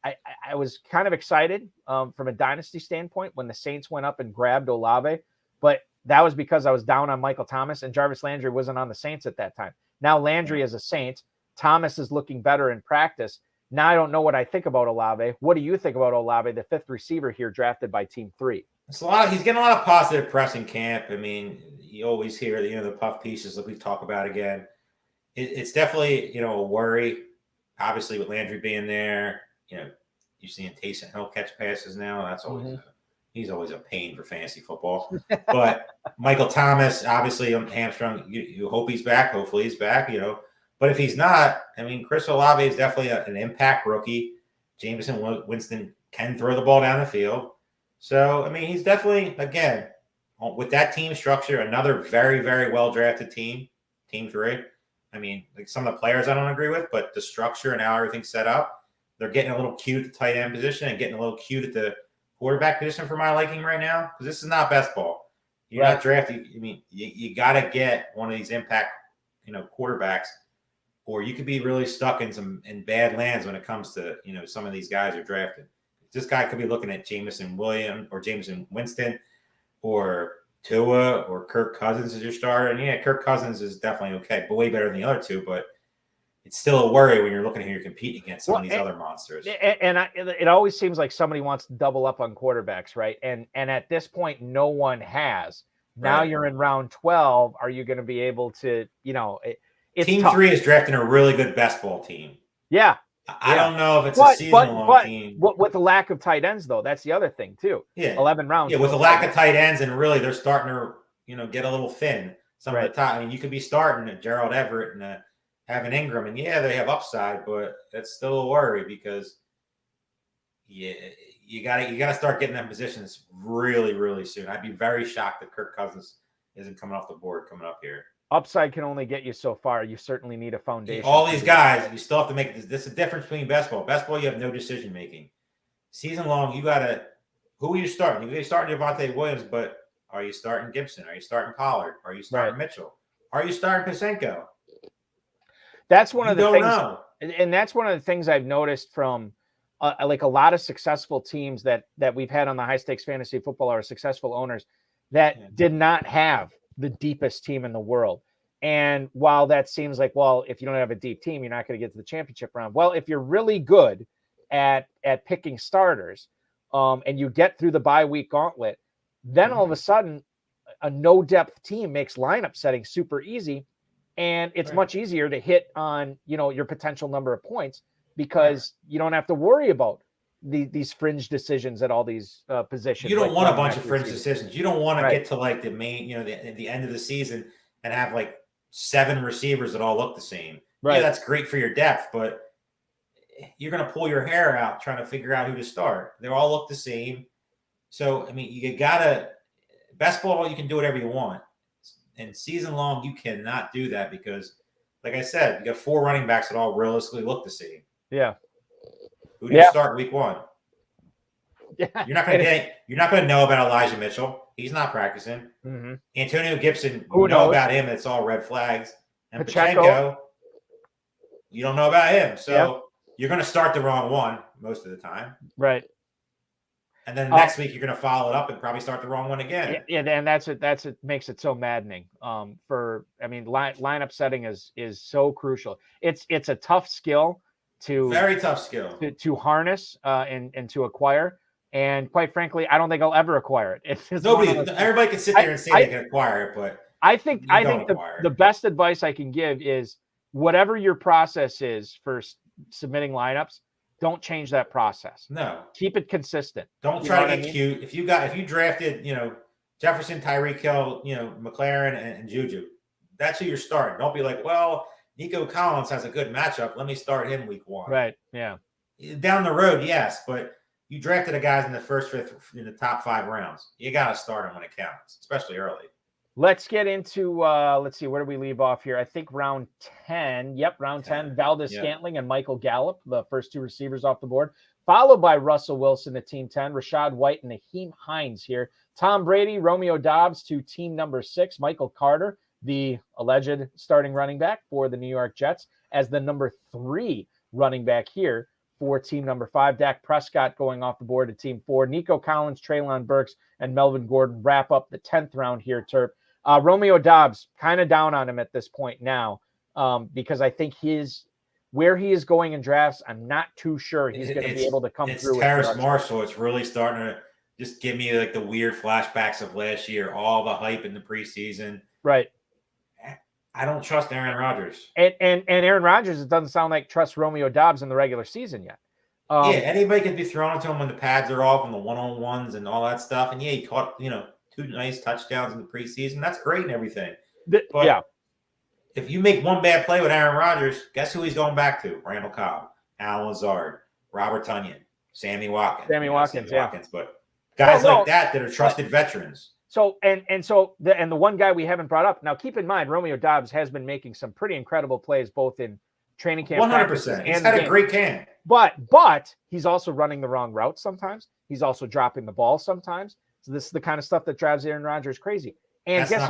I was kind of excited from a dynasty standpoint when the Saints went up and grabbed Olave, but that was because I was down on Michael Thomas, and Jarvis Landry wasn't on the Saints at that time. Now Landry is a Saint. Thomas is looking better in practice. Now I don't know what I think about Olave. What do you think about Olave, the 5th receiver here drafted by team 3? It's he's getting a lot of positive press in camp. I mean, you always hear the puff pieces that we talk about again. It's definitely, a worry, obviously, with Landry being there. You're seeing Taysom Hill catch passes now. That's always he's always a pain for fantasy football. But Michael Thomas, obviously, on hamstring, you hope he's back. Hopefully he's back, But if he's not, I mean, Chris Olave is definitely an impact rookie. Jameson Winston can throw the ball down the field. So, I mean, he's definitely, again, with that team structure, another very, very well-drafted team, team 3. I mean, like, some of the players I don't agree with, but the structure and how everything's set up, they're getting a little cute at the tight end position and getting a little cute at the quarterback position for my liking right now, because this is not best ball. You're not drafting. I mean, you got to get one of these impact, quarterbacks, or you could be really stuck in bad lands when it comes to, some of these guys are drafted. This guy could be looking at Jameson Winston, or Tua or Kirk Cousins as your starter. And yeah, Kirk Cousins is definitely okay, but way better than the other two. But it's still a worry when you're looking here, you're competing against some of these other monsters. It always seems like somebody wants to double up on quarterbacks, right? And at this point, no one has. Now you're in round 12. Are you going to be able to, it's Team tough. 3 is drafting a really good best ball team. Yeah. I don't know if it's a season-long team. With the lack of tight ends, though, that's the other thing, too. Yeah. 11 rounds. Yeah, with the lack of tight ends, and really they're starting to, get a little thin. Some of the top. I mean, you could be starting Gerald Everett and having Ingram, and yeah, they have upside, but that's still a worry because you gotta start getting them positions really, really soon. I'd be very shocked if Kirk Cousins isn't coming off the board coming up here. Upside can only get you so far. You certainly need a foundation. All these guys, you still have to make this. Is the difference between best ball. Best ball, you have no decision making. Season long, you gotta. Who are you starting? You're starting Javonte Williams, but are you starting Gibson? Are you starting Pollard? Are you starting Mitchell? Are you starting Pasenko? That's one of the things, and that's one of the things I've noticed from like a lot of successful teams that we've had on the High Stakes Fantasy Football or successful owners that did not have the deepest team in the world. And while that seems like, well, if you don't have a deep team, you're not going to get to the championship round. Well, if you're really good at picking starters, and you get through the bye week gauntlet, then all of a sudden a no depth team makes lineup setting super easy. And it's much easier to hit on, your potential number of points because you don't have to worry about these fringe decisions at all these positions. You don't want a bunch of fringe decisions. You don't want to get to like the main, the end of the season and have like 7 receivers that all look the same. Right. Yeah, that's great for your depth, but you're going to pull your hair out trying to figure out who to start. They all look the same. So, I mean, you got to – best ball, you can do whatever you want. And season long, you cannot do that because, like I said, you got 4 running backs that all realistically look the same. Yeah. Who do you start week 1? Yeah. You're not going to know about Elijah Mitchell. He's not practicing. Mm-hmm. Antonio Gibson, you know about him. It's all red flags. And Pacheco, you don't know about him. So you're going to start the wrong one most of the time. Right. And then next week you're going to follow it up and probably start the wrong one again. Yeah, and that's it makes it so maddening. Lineup setting is so crucial. It's a tough skill very tough skill to harness and to acquire. And quite frankly, I don't think I'll ever acquire it. Everybody can sit there and say they can acquire it, but I think the best advice I can give is whatever your process is for submitting lineups, don't change that process. No. Keep it consistent. Don't try to get cute. If you drafted, Jefferson, Tyreek Hill, McLaren and Juju, that's who you're starting. Don't be like, well, Nico Collins has a good matchup. Let me start him week 1. Right. Yeah. Down the road, yes, but you drafted a guy in the first 5th in the top 5 rounds. You got to start him when it counts, especially early. Let's get into, let's see, where do we leave off here? I think round 10. Yep, round 10. Valdez-Scantling and Michael Gallup, the first 2 receivers off the board, followed by Russell Wilson at team 10, Rashad White and Naheem Hines here. Tom Brady, Romeo Doubs to team number 6, Michael Carter, the alleged starting running back for the New York Jets, as the number 3 running back here for team number 5. Dak Prescott going off the board to team 4. Nico Collins, Treylon Burks, and Melvin Gordon wrap up the 10th round here, Terp. Romeo Doubs, kind of down on him at this point now, because I think where he is going in drafts, I'm not too sure he's going to be able to come through. It's Terrace Marshall. It's really starting to just give me like the weird flashbacks of last year, all the hype in the preseason. Right. I don't trust Aaron Rodgers. And Aaron Rodgers, it doesn't sound like trusts Romeo Doubs in the regular season yet. Anybody could be thrown into him when the pads are off and the one-on-ones and all that stuff. And he caught, 2 nice touchdowns in the preseason. That's great and everything. But if you make one bad play with Aaron Rodgers, guess who he's going back to? Randall Cobb, Alan Lazard, Robert Tonyan, Sammy Watkins. Sammy Watkins, but guys like that are trusted veterans. So the one guy we haven't brought up now. Keep in mind, Romeo Doubs has been making some pretty incredible plays both in training camp. 100%. He's had a great camp. But he's also running the wrong route sometimes. He's also dropping the ball sometimes. So this is the kind of stuff that drives Aaron Rodgers crazy. And that's guess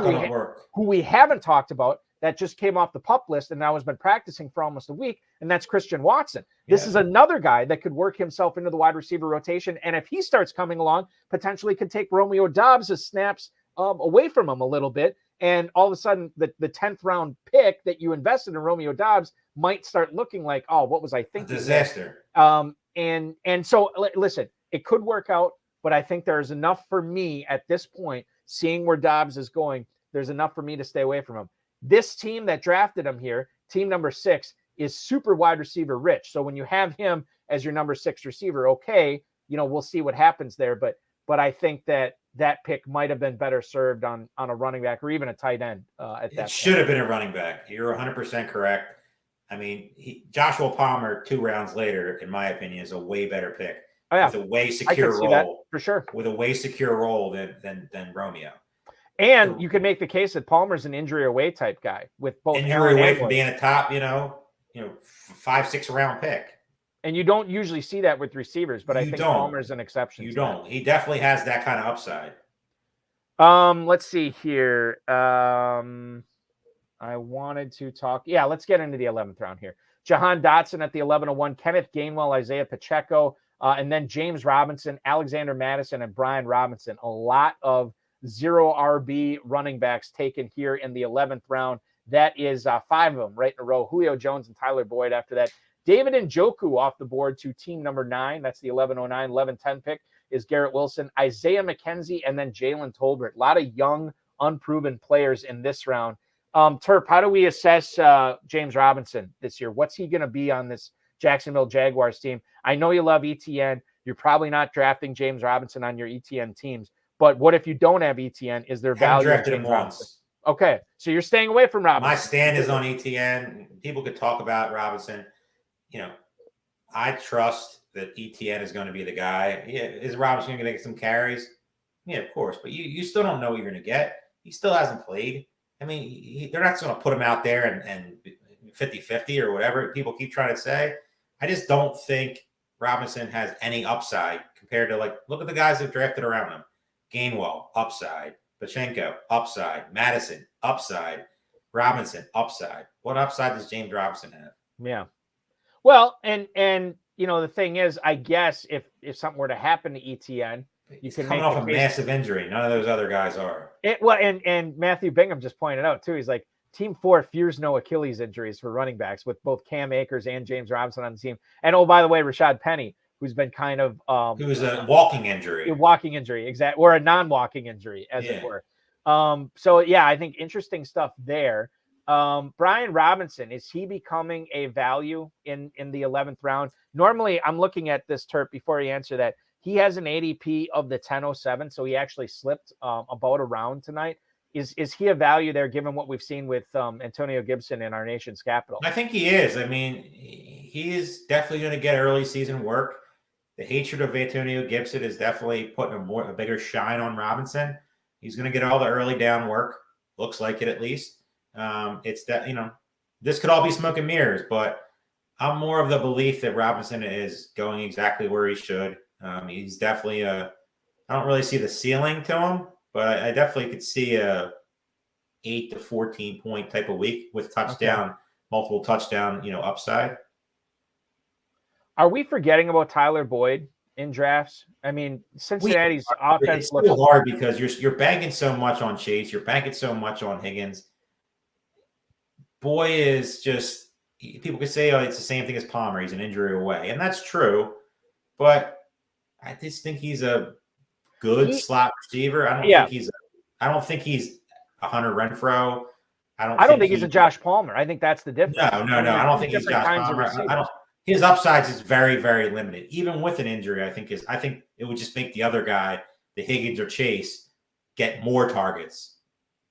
who we haven't talked about that just came off the PUP list and now has been practicing for almost a week, and that's Christian Watson. This is another guy that could work himself into the wide receiver rotation, and if he starts coming along, potentially could take Romeo Doubs' snaps away from him a little bit. And all of a sudden, the 10th round pick that you invested in Romeo Doubs might start looking like, oh, what was I thinking? A disaster. And so listen, it could work out, but I think there's enough for me at this point, seeing where Doubs is going, there's enough for me to stay away from him. This team that drafted him here, team number 6, is super wide receiver rich. So when you have him as your number 6 receiver, okay, we'll see what happens there. But I think that pick might have been better served on a running back or even a tight end at that. It should have been a running back. You're 100% correct. I mean, Joshua Palmer 2 rounds later, in my opinion, is a way better pick. Oh, yeah. With a way secure role. That, for sure. With a way secure role than Romeo. And you could make the case that Palmer's an injury away type guy with both injury away from being a top, 5-6 round pick. And you don't usually see that with receivers, but I think Palmer's an exception. You don't. He definitely has that kind of upside. Let's see here. I wanted to talk. Yeah, let's get into the 11th round here. Jahan Dotson at the 11:01, Kenneth Gainwell, Isaiah Pacheco, and then James Robinson, Alexander Madison, and Brian Robinson. A lot of 0 RB running backs taken here in the 11th round. That is 5 of them right in a row. Julio Jones and Tyler Boyd after that. David Njoku off the board to team number 9. That's the 11:09, 11:10 pick is Garrett Wilson, Isaiah McKenzie, and then Jalen Tolbert. A lot of young, unproven players in this round. Terp, how do we assess James Robinson this year? What's he going to be on this Jacksonville Jaguars team? I know you love ETN. You're probably not drafting James Robinson on your ETN teams. But what if you don't have ETN? Is there value? Drafted him once. Okay, so you're staying away from Robinson. My stand is on ETN. People could talk about Robinson. I trust that ETN is going to be the guy. Yeah, is Robinson going to get some carries? Yeah, of course. But you still don't know what you're going to get. He still hasn't played. I mean, they're not going to put him out there and 50-50 or whatever people keep trying to say. I just don't think Robinson has any upside compared to, look at the guys that drafted around him. Gainwell, upside. Pacheco, upside. Madison, upside. Robinson, upside. What upside does James Robinson have? Yeah. Well, and the thing is, I guess if something were to happen to ETN, he's coming off a massive injury. None of those other guys are. And Matthew Bingham just pointed out too. He's like, Team 4 fears no Achilles injuries for running backs with both Cam Akers and James Robinson on the team. And oh, by the way, Rashad Penny, who's been kind of who was a walking injury. Exactly, or a non-walking injury, as it were. So yeah, I think interesting stuff there. Brian Robinson, is he becoming a value in the 11th round? Normally, I'm looking at this, Terp, before you answer that. He has an ADP of the 10:07, so he actually slipped about a round tonight. Is he a value there, given what we've seen with Antonio Gibson in our nation's capital? I think he is. I mean, he is definitely going to get early season work. The hatred of Antonio Gibson is definitely putting a bigger shine on Robinson. He's going to get all the early down work. Looks like it, at least. It's that, this could all be smoke and mirrors, but I'm more of the belief that Robinson is going exactly where he should. He's definitely I don't really see the ceiling to him, but I definitely could see a 8 to 14 point type of week with multiple touchdown, upside. Are we forgetting about Tyler Boyd in drafts? I mean, Cincinnati's offense looks hard because you're banking so much on Chase, you're banking so much on Higgins. Boy is just, people could say, oh, it's the same thing as Palmer. He's an injury away. And that's true. But I just think he's a good slot receiver. I don't think he's a Hunter Renfrow. I don't think he's a Josh Palmer. I think that's the difference. No. I don't think he's Josh Palmer. His upsides is very, very limited. Even with an injury, I think it would just make the other guy, the Higgins or Chase, get more targets.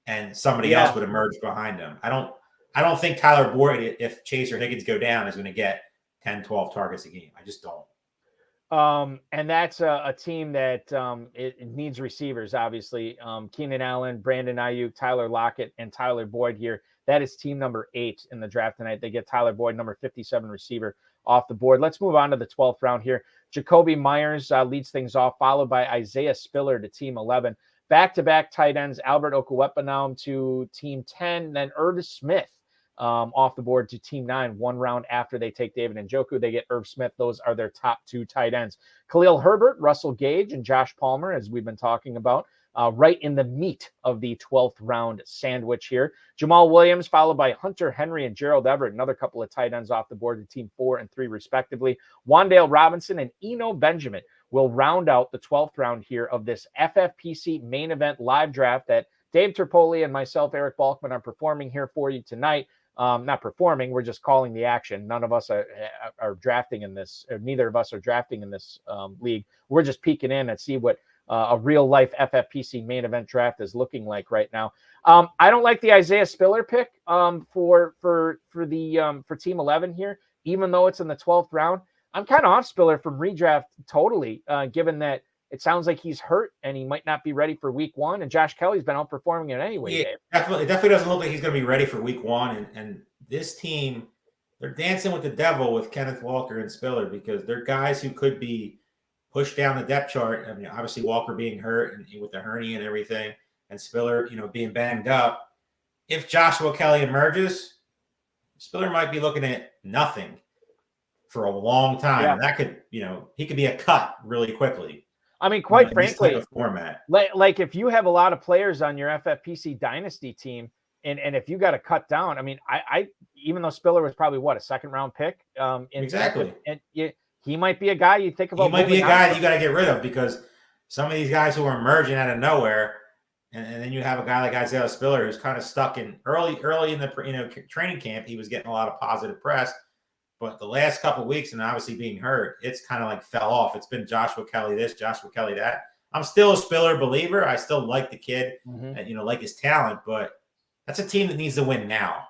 And somebody else would emerge behind him. I don't think Tyler Boyd, if Chase or Higgins go down, is going to get 10, 12 targets a game. I just don't. And that's a team that it needs receivers, obviously. Keenan Allen, Brandon Ayuk, Tyler Lockett, and Tyler Boyd here. That is team number 8 in the draft tonight. They get Tyler Boyd, number 57 receiver, off the board. Let's move on to the 12th round here. Jacoby Myers leads things off, followed by Isaiah Spiller to team 11. Back-to-back tight ends, Albert Okwuegbunam to team 10, then Irv Smith off the board to team 9, 1 round after they take David Njoku. They get Irv Smith. Those are their top 2 tight ends. Khalil Herbert, Russell Gage, and Josh Palmer, as we've been talking about. right in the meat of the 12th round sandwich here. Jamal Williams, followed by Hunter Henry and Gerald Everett, another couple of tight ends off the board to team 4 and 3, respectively. Wandale Robinson and Eno Benjamin will round out the 12th round here of this FFPC main event live draft that Dave Terpoilli and myself, Eric Balkman, are performing here for you tonight. Not performing, we're just calling the action. None of us are drafting in this, or neither of us are drafting in this league. We're just peeking in and see what a real life FFPC main event draft is looking like right now. I don't like the Isaiah Spiller pick for team 11 here, even though it's in the 12th round. I'm kind of off Spiller from redraft totally, given that it sounds like he's hurt and he might not be ready for week 1. And Josh Kelly's been outperforming it anyway. Yeah, Dave. definitely. It definitely doesn't look like he's going to be ready for week 1. And this team, they're dancing with the devil with Kenneth Walker and Spiller because they're guys who could be pushed down the depth chart. I mean, obviously Walker being hurt and with the hernia and everything, and Spiller, being banged up. If Joshua Kelly emerges, Spiller might be looking at nothing for a long time. Yeah. And that could, he could be a cut really quickly. I mean, quite frankly, format. Like if you have a lot of players on your FFPC dynasty team, and if you got to cut down, I mean, I even though Spiller was probably a second round pick, exactly, and he might be a guy you think about. He might be a guy that you got to get rid of because some of these guys who are emerging out of nowhere, and then you have a guy like Isaiah Spiller who's kind of stuck in early in the training camp. He was getting a lot of positive press. But the last couple of weeks, and obviously being hurt, it's kind of like fell off. It's been Joshua Kelly this, Joshua Kelly that. I'm still a Spiller believer. I still like the kid, and like his talent. But that's a team that needs to win now.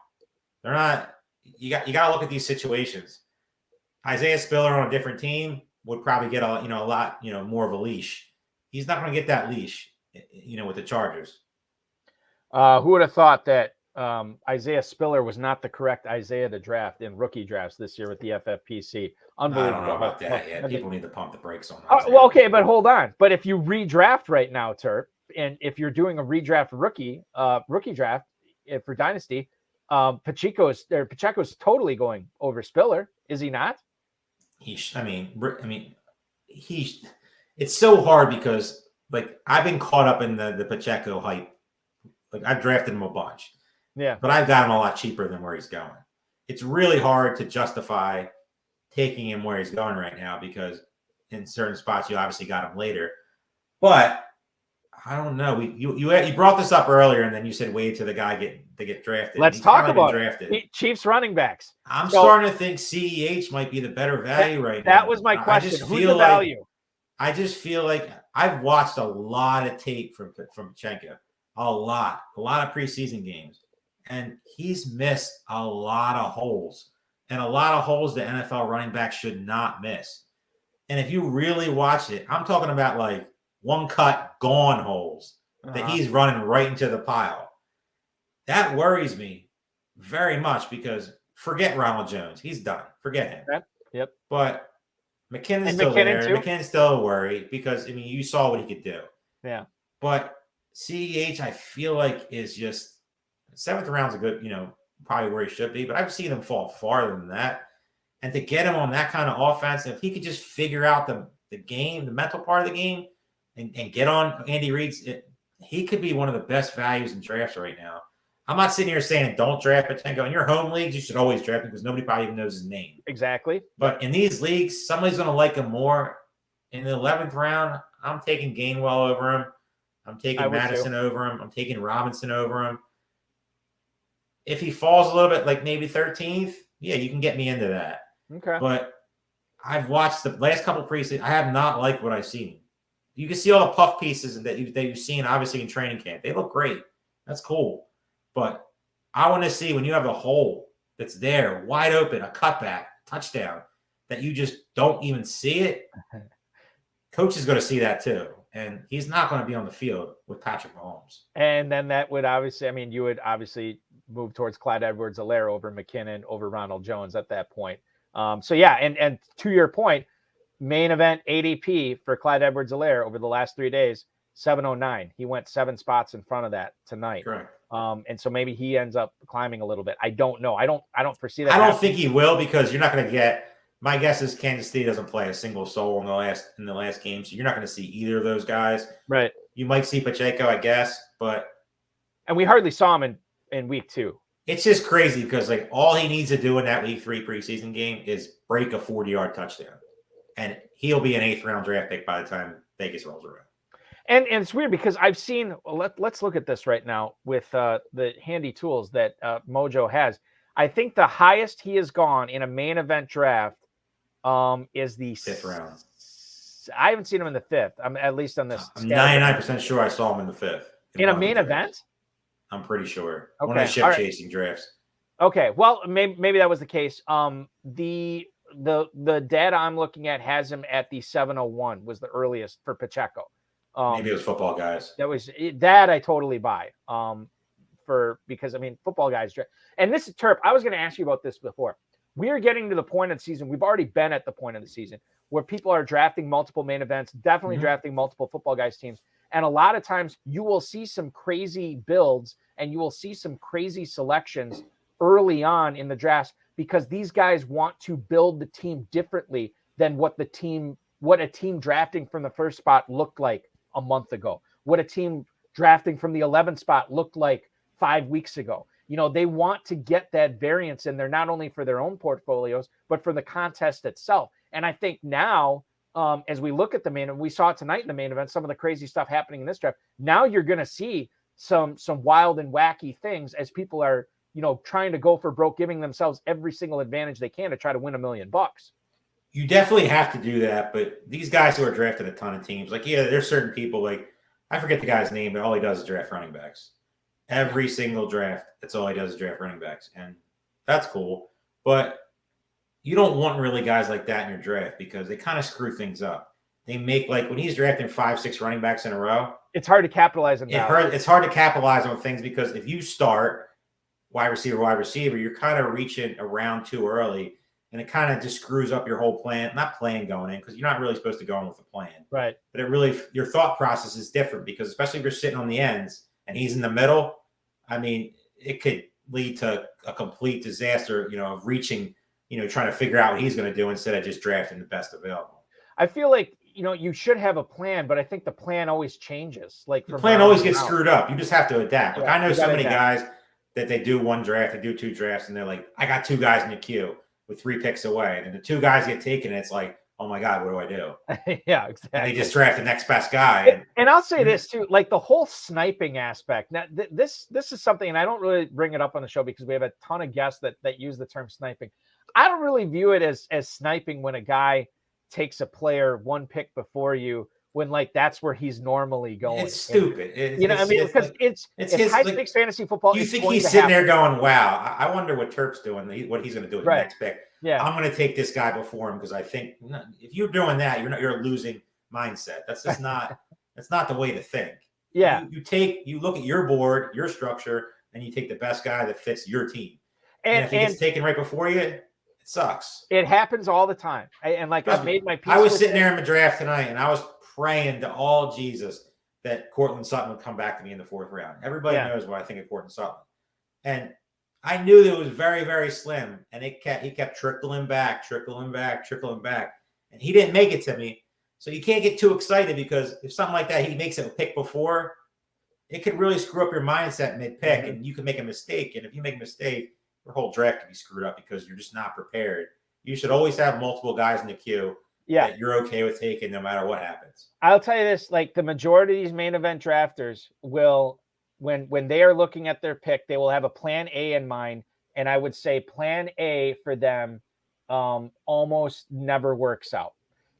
They're not. You got to look at these situations. Isaiah Spiller on a different team would probably get a lot more of a leash. He's not going to get that leash, with the Chargers. Who would have thought that? Isaiah Spiller was not the correct Isaiah to draft in rookie drafts this year with the FFPC. Unbelievable. I don't know about that yet. People need to pump the brakes on that. Well, okay, but hold on. But if you redraft right now, Terp, and if you're doing a redraft rookie draft for Dynasty, Pacheco's totally going over Spiller, is he not? It's so hard because I've been caught up in the Pacheco hype. I've drafted him a bunch. Yeah. But I've got him a lot cheaper than where he's going. It's really hard to justify taking him where he's going right now because in certain spots you obviously got him later. But I don't know. You brought this up earlier and then you said wait till the guy get drafted. Let's talk about it. Chiefs running backs. I'm starting to think CEH might be the better value right now. That was my question. Who's the value? I just feel like I've watched a lot of tape from Pacheco. A lot of preseason games. And he's missed a lot of holes. And a lot of holes the NFL running back should not miss. And if you really watch it, I'm talking about one cut, gone holes that he's running right into the pile. That worries me very much because forget Ronald Jones. He's done. Forget him. Yep. But McKinnon's still there. Too? McKinnon's still a worry because, you saw what he could do. Yeah. But CEH, I feel like is just – 7th round's a good, probably where he should be, but I've seen him fall farther than that. And to get him on that kind of offense, if he could just figure out the game, the mental part of the game, and get on Andy Reid's, he could be one of the best values in drafts right now. I'm not sitting here saying don't draft Pacheco. In your home leagues, you should always draft him because nobody probably even knows his name. Exactly. But in these leagues, somebody's going to like him more. In the 11th round, I'm taking Gainwell over him. I'm taking Madison over him. I'm taking Robinson over him. If he falls a little bit, maybe 13th, yeah, you can get me into that. Okay. But I've watched the last couple of preseasons. I have not liked what I've seen. You can see all the puff pieces that you've seen, obviously, in training camp. They look great. That's cool. But I want to see when you have a hole that's there, wide open, a cutback, touchdown, that you just don't even see it. Coach is going to see that too. And he's not going to be on the field with Patrick Mahomes. And then that would obviously, you would obviously move towards Clyde Edwards-Helaire over McKinnon over Ronald Jones at that point. So yeah, and to your point, main event ADP for Clyde Edwards-Helaire over the last 3 days, 709. He went 7 spots in front of that tonight. Correct. And so maybe he ends up climbing a little bit. I don't know. I don't foresee that. I don't think he will because you're not going to get. My guess is Kansas City doesn't play a single soul in the last game, so you're not going to see either of those guys. Right. You might see Pacheco, I guess, but we hardly saw him in week 2. It's just crazy because like all he needs to do in that week 3 preseason game is break a 40-yard touchdown, and he'll be an 8th round draft pick by the time Vegas rolls around. And it's weird because I've seen. Let's look at this right now with the handy tools that Mojo has. I think the highest he has gone in a main event draft is the 5th round. I haven't seen him in the 5th. I'm at least on this. I'm 99% sure I saw him in the 5th. In a main event? I'm pretty sure. Okay. One of the ship chasing drafts. Okay. Well, maybe that was the case. The data I'm looking at has him at the 701 was the earliest for Pacheco. Maybe it was Football Guys. That I totally buy. Because I mean, Football Guys draft. And this is Terp. I was going to ask you about this before. We are getting to the point of the season. We've already been at the point of the season where people are drafting multiple main events, definitely drafting multiple Football Guys teams. And a lot of times you will see some crazy builds and you will see some crazy selections early on in the drafts because these guys want to build the team differently than what a team drafting from the first spot looked like a month ago, what a team drafting from the 11th spot looked like 5 weeks ago. You know, they want to get that variance in there, not only for their own portfolios, but for the contest itself. And I think now, as we look at the main event, we saw it tonight in the main event, some of the crazy stuff happening in this draft. Now you're going to see some wild and wacky things as people are, you know, trying to go for broke, giving themselves every single advantage they can to try to win $1 million. You definitely have to do that. But these guys who are drafting a ton of teams, like, yeah, there's certain people, like, I forget the guy's name, but all he does is draft running backs. Every single draft, that's all he does is draft running backs. And that's cool. But you don't want really guys like that in your draft because they kind of screw things up. They make, like, when he's drafting 5-6 running backs in a row, it's hard to capitalize on that. It's hard to capitalize on things because if you start wide receiver, you're kind of reaching around too early. And it kind of just screws up your whole plan. Not plan going in because you're not really supposed to go in with a plan. Right. But it really, your thought process is different because especially if you're sitting on the ends and he's in the middle, I mean, it could lead to a complete disaster, you know, of reaching, you know, trying to figure out what he's going to do instead of just drafting the best available. I feel like, you know, you should have a plan, but I think the plan always changes. Like the plan always gets screwed up. You just have to adapt. Like yeah, I know so many guys that they do one draft, they do 2 drafts, and they're like, I got 2 guys in the queue with 3 picks away. And the 2 guys get taken. And it's like, oh my God, what do I do? Yeah, exactly. And they just draft the next best guy. And I'll say this too, like the whole sniping aspect. Now, this is something, and I don't really bring it up on the show because we have a ton of guests that use the term sniping. I don't really view it as sniping when a guy takes a player 1 pick before you, when like that's where he's normally going. It's stupid. You know, I mean, because it's high stakes fantasy football. You think he's sitting there going, "Wow, I wonder what Terp's doing. What he's going to do with the next pick." Yeah, I'm going to take this guy before him because I think if you're doing that, you're a losing mindset. That's just not. That's not the way to think. Yeah, you look at your board, your structure, and you take the best guy that fits your team. And if he gets taken right before you, it sucks. It happens all the time. I've made my peace. I was sitting there in the draft tonight, and I was praying to all Jesus that Cortland Sutton would come back to me in the 4th round. Everybody knows what I think of Cortland Sutton. And I knew that it was very, very slim. And he kept trickling back. And he didn't make it to me. So you can't get too excited because if something like that, he makes it a pick before, it could really screw up your mindset mid-pick and you can make a mistake. And if you make a mistake, your whole draft can be screwed up because you're just not prepared. You should always have multiple guys in the queue. That you're okay with taking no matter what happens. I'll tell you this, like the majority of these main event drafters will, when they are looking at their pick, they will have a plan A in mind. And I would say plan A for them almost never works out.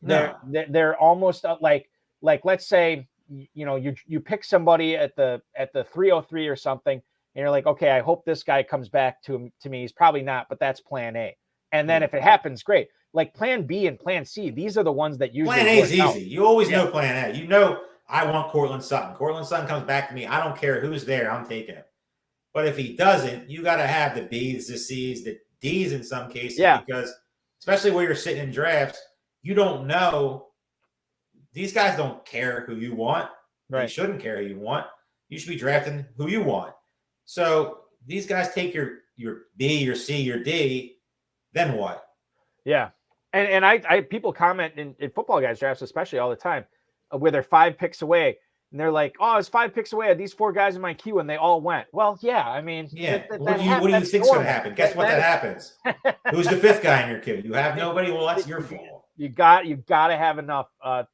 No. They're almost like let's say, you know, you pick somebody at the 303 or something, and you're like, okay, I hope this guy comes back to me. He's probably not, but that's plan A. And then if it happens, great. Like plan B and plan C, these are the ones that usually plan A is easy. Out. You always know plan A. You know, I want Cortland Sutton. Cortland Sutton comes back to me. I don't care who's there. I'm taking him. But if he doesn't, you got to have the B's, the C's, the D's in some cases. Because especially where you're sitting in drafts, you don't know. These guys don't care who you want. Right. They shouldn't care who you want. You should be drafting who you want. So these guys take your B, your C, your D. Then what? Yeah. And I people comment in Football Guys drafts, especially all the time, where they're 5 picks away. And they're like, oh, I was 5 picks away. I had these 4 guys in my queue, and they all went. Well, yeah, I mean, yeah. What do you think is going to happen? Guess what that happens? Who's the 5th guy in your queue? You have nobody. Well, that's your fault. You got to have enough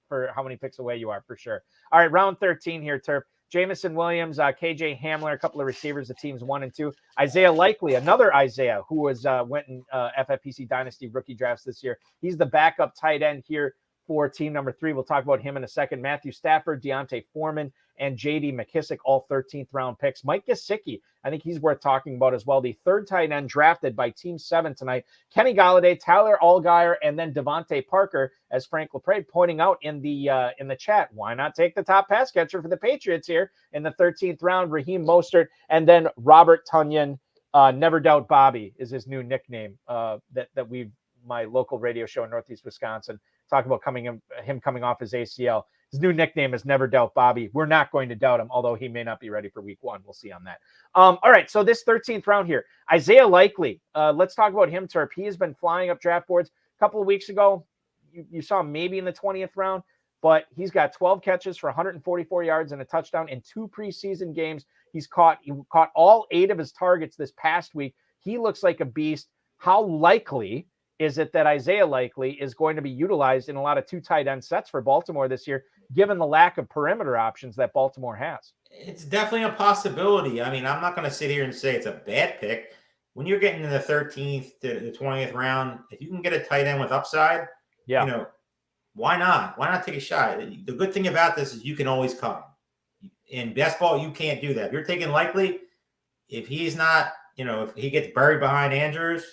for how many picks away you are, for sure. All right, round 13 here, Terp. Jamison Williams, KJ Hamler, a couple of receivers, the teams 1 and 2. Isaiah Likely, another Isaiah who went in FFPC Dynasty rookie drafts this year. He's the backup tight end here for team number 3. We'll talk about him in a second. Matthew Stafford, Deontay Foreman, and J.D. McKissick, all 13th round picks. Mike Gesicki, I think he's worth talking about as well. The 3rd tight end drafted by Team 7 tonight. Kenny Golladay, Tyler Allgeier, and then Devontae Parker, as Frank LaPrade pointing out in the chat. Why not take the top pass catcher for the Patriots here in the 13th round? Raheem Mostert, and then Robert Tonyan. Never Doubt Bobby is his new nickname that my local radio show in Northeast Wisconsin talk about him coming off his ACL. His new nickname is Never Doubt Bobby. We're not going to doubt him, although he may not be ready for week 1. We'll see on that. All right, so this 13th round here, Isaiah Likely. Let's talk about him, Terp. He has been flying up draft boards. A couple of weeks ago, you saw him maybe in the 20th round, but he's got 12 catches for 144 yards and a touchdown in 2 preseason games. He caught all 8 of his targets this past week. He looks like a beast. How likely is it that Isaiah Likely is going to be utilized in a lot of 2 tight end sets for Baltimore this year, given the lack of perimeter options that Baltimore has? It's definitely a possibility. I mean, I'm not going to sit here and say it's a bad pick. When you're getting in the 13th to the 20th round, if you can get a tight end with upside, why not? Why not take a shot? The good thing about this is you can always cut him. In best ball, you can't do that. If you're taking Likely, if he's not, if he gets buried behind Andrews,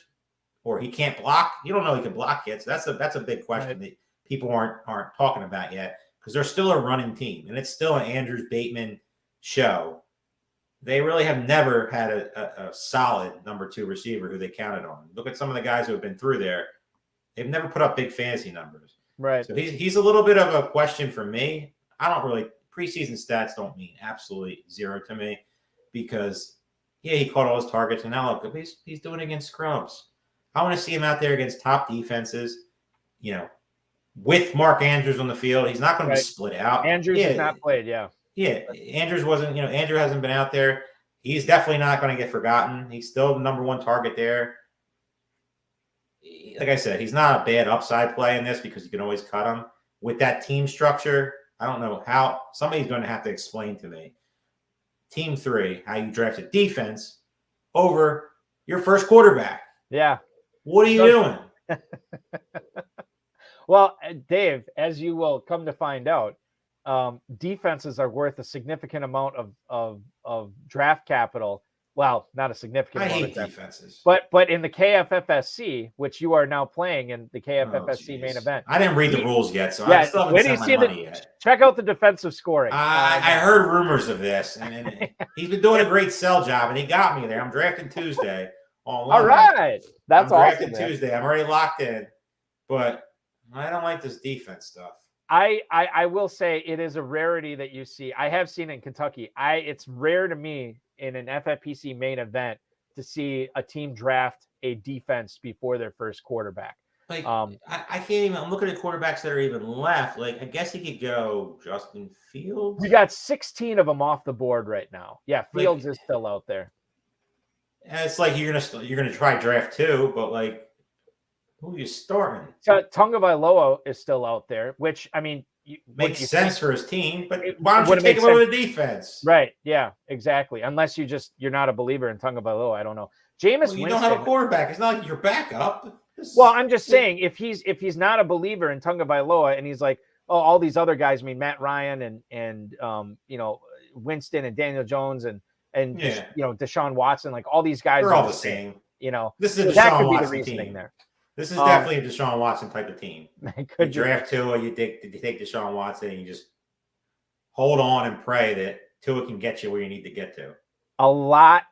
or he can't block. You don't know he can block yet. So that's a big question that people aren't talking about yet, because they're still a running team, and it's still an Andrews Bateman show. They really have never had a solid number 2 receiver who they counted on. Look at some of the guys who have been through there. They've never put up big fantasy numbers. Right. So he's a little bit of a question for me. I don't really preseason stats don't mean absolutely 0 to me, because he caught all his targets, and now look, he's doing it against scrubs. I want to see him out there against top defenses, with Mark Andrews on the field. He's not going to be split out. Andrews has not played, Yeah, Andrews wasn't, Andrew hasn't been out there. He's definitely not going to get forgotten. He's still the number 1 target there. Like I said, he's not a bad upside play in this, because you can always cut him. With that team structure, I don't know how. Somebody's going to have to explain to me, team 3, how you drafted defense over your first quarterback. Yeah. What are you doing? Well, Dave, as you will come to find out, defenses are worth a significant amount of draft capital. Well, not a significant amount of defenses. But in the KFFSC, which you are now playing in the KFFSC main event. I didn't read the rules yet, so I still haven't sent my money yet. Check out the defensive scoring. I heard rumors of this, and he's been doing a great sell job, and he got me there. I'm drafting Tuesday. All right. That's awesome. Tuesday. I'm already locked in, but I don't like this defense stuff. I will say it is a rarity that you see. I have seen it in Kentucky. It's rare to me in an FFPC main event to see a team draft a defense before their first quarterback. Like, I can't even. I'm looking at quarterbacks that are even left. Like, I guess he could go Justin Fields. We got 16 of them off the board right now. Yeah, Fields is still out there. And it's like you're gonna try draft 2, but like, who are you starting? So Tagovailoa is still out there, which I mean makes sense for his team. But why don't you take him over the defense? Right? Yeah, exactly. Unless you're not a believer in Tagovailoa. I don't know. Jameis Winston, you don't have a quarterback. It's not like your backup. Well, I'm just saying if he's not a believer in Tagovailoa and he's like, oh, all these other guys, I mean Matt Ryan and Winston and Daniel Jones and Deshaun Watson, like all these guys are all the same. This is a that Deshaun could be Watson the reasoning team. There. This is definitely a Deshaun Watson type of team. You draft Tua, you take Deshaun Watson, and you just hold on and pray that Tua can get you where you need to get to. A lot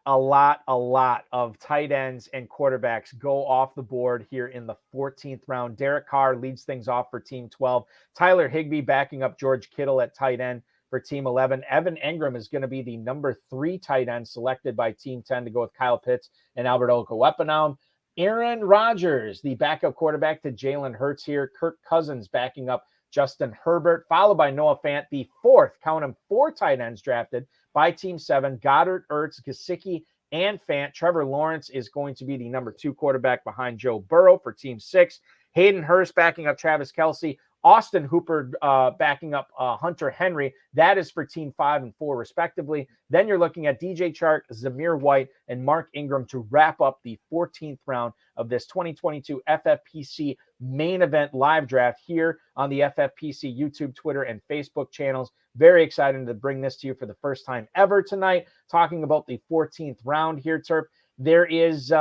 of tight ends and quarterbacks go off the board here in the 14th round. Derek Carr leads things off for Team 12. Tyler Higbee backing up George Kittle at tight end for Team 11. Evan Engram is going to be the number 3 tight end selected by Team 10 to go with Kyle Pitts and Albert Okwuegbunam. Aaron Rodgers, the backup quarterback to Jalen Hurts here. Kirk Cousins backing up Justin Herbert, followed by Noah Fant, the fourth, count him, 4 tight ends drafted by Team 7, Goddard, Ertz, Gesicki, and Fant. Trevor Lawrence is going to be the number 2 quarterback behind Joe Burrow for Team 6. Hayden Hurst backing up Travis Kelce. Austin Hooper backing up Hunter Henry. That is for Team 5 and 4, respectively. Then you're looking at DJ Chark, Zamir White, and Mark Ingram to wrap up the 14th round of this 2022 FFPC Main Event live draft here on the FFPC YouTube, Twitter, and Facebook channels. Very excited to bring this to you for the first time ever tonight, talking about the 14th round here, Terp. There is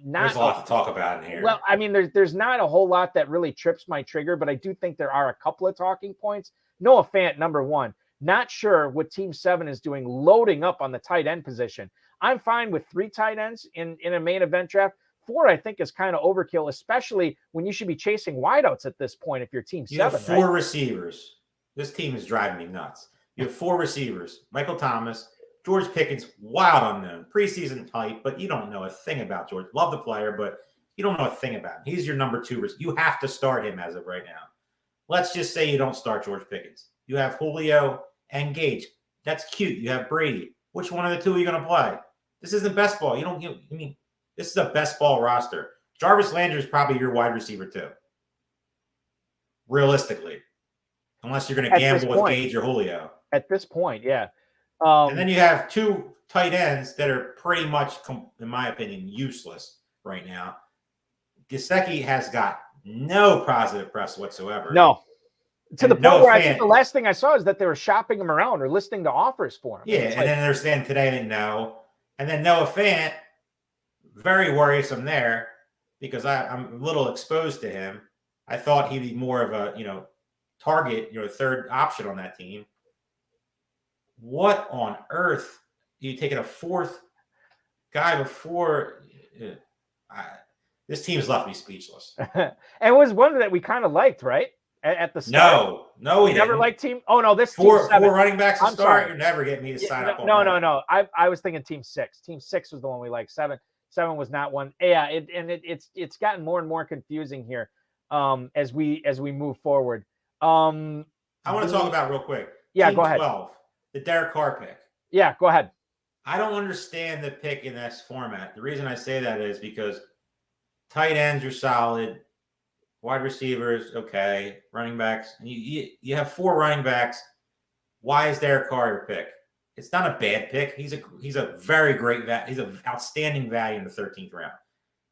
there's a lot to talk about in here. Well, I mean, there's not a whole lot that really trips my trigger, but I do think there are a couple of talking points. Noah Fant, number 1. Not sure what Team 7 is doing loading up on the tight end position. I'm fine with 3 tight ends in a main event draft. 4, I think, is kind of overkill, especially when you should be chasing wideouts at this point if you're Team 7. You have 4 receivers. This team is driving me nuts. You have 4 receivers. Michael Thomas, George Pickens, wild unknown, preseason type, but you don't know a thing about George. Love the player, but you don't know a thing about him. He's your number 2. You have to start him as of right now. Let's just say you don't start George Pickens. You have Julio and Gage. That's cute. You have Brady. Which one of the 2 are you going to play? This isn't best ball. This is a best ball roster. Jarvis Landry is probably your wide receiver 2. Realistically. Unless you're going to gamble with Gage or Julio. At this point, yeah. And then you have 2 tight ends that are pretty much, in my opinion, useless right now. Gesicki has got no positive press whatsoever. No. To the point where I think the last thing I saw is that they were shopping him around or listening to offers for him. Yeah, and then they're saying today that no. And then Noah Fant, very worrisome there because I'm a little exposed to him. I thought he'd be more of a, target, third option on that team. What on earth are you taking a 4th guy before? This team's left me speechless. And it was one that we kind of liked, right? At the start. No, we never didn't. Liked team. Oh no, this 4 team 7. running backs to I'm start. sorry. You're never getting me to sign up on that. No. I was thinking Team 6. Team 6 was the one we liked. 7 was not one. Yeah, it's gotten more and more confusing here as we move forward. I want to talk about real quick. Yeah, Team go ahead. 12, the Derek Carr pick. Yeah, go ahead. I don't understand the pick in this format. The reason I say that is because tight ends are solid, wide receivers, okay, running backs. You have 4 running backs. Why is Derek Carr your pick? It's not a bad pick. He's a very great he's an outstanding value in the 13th round.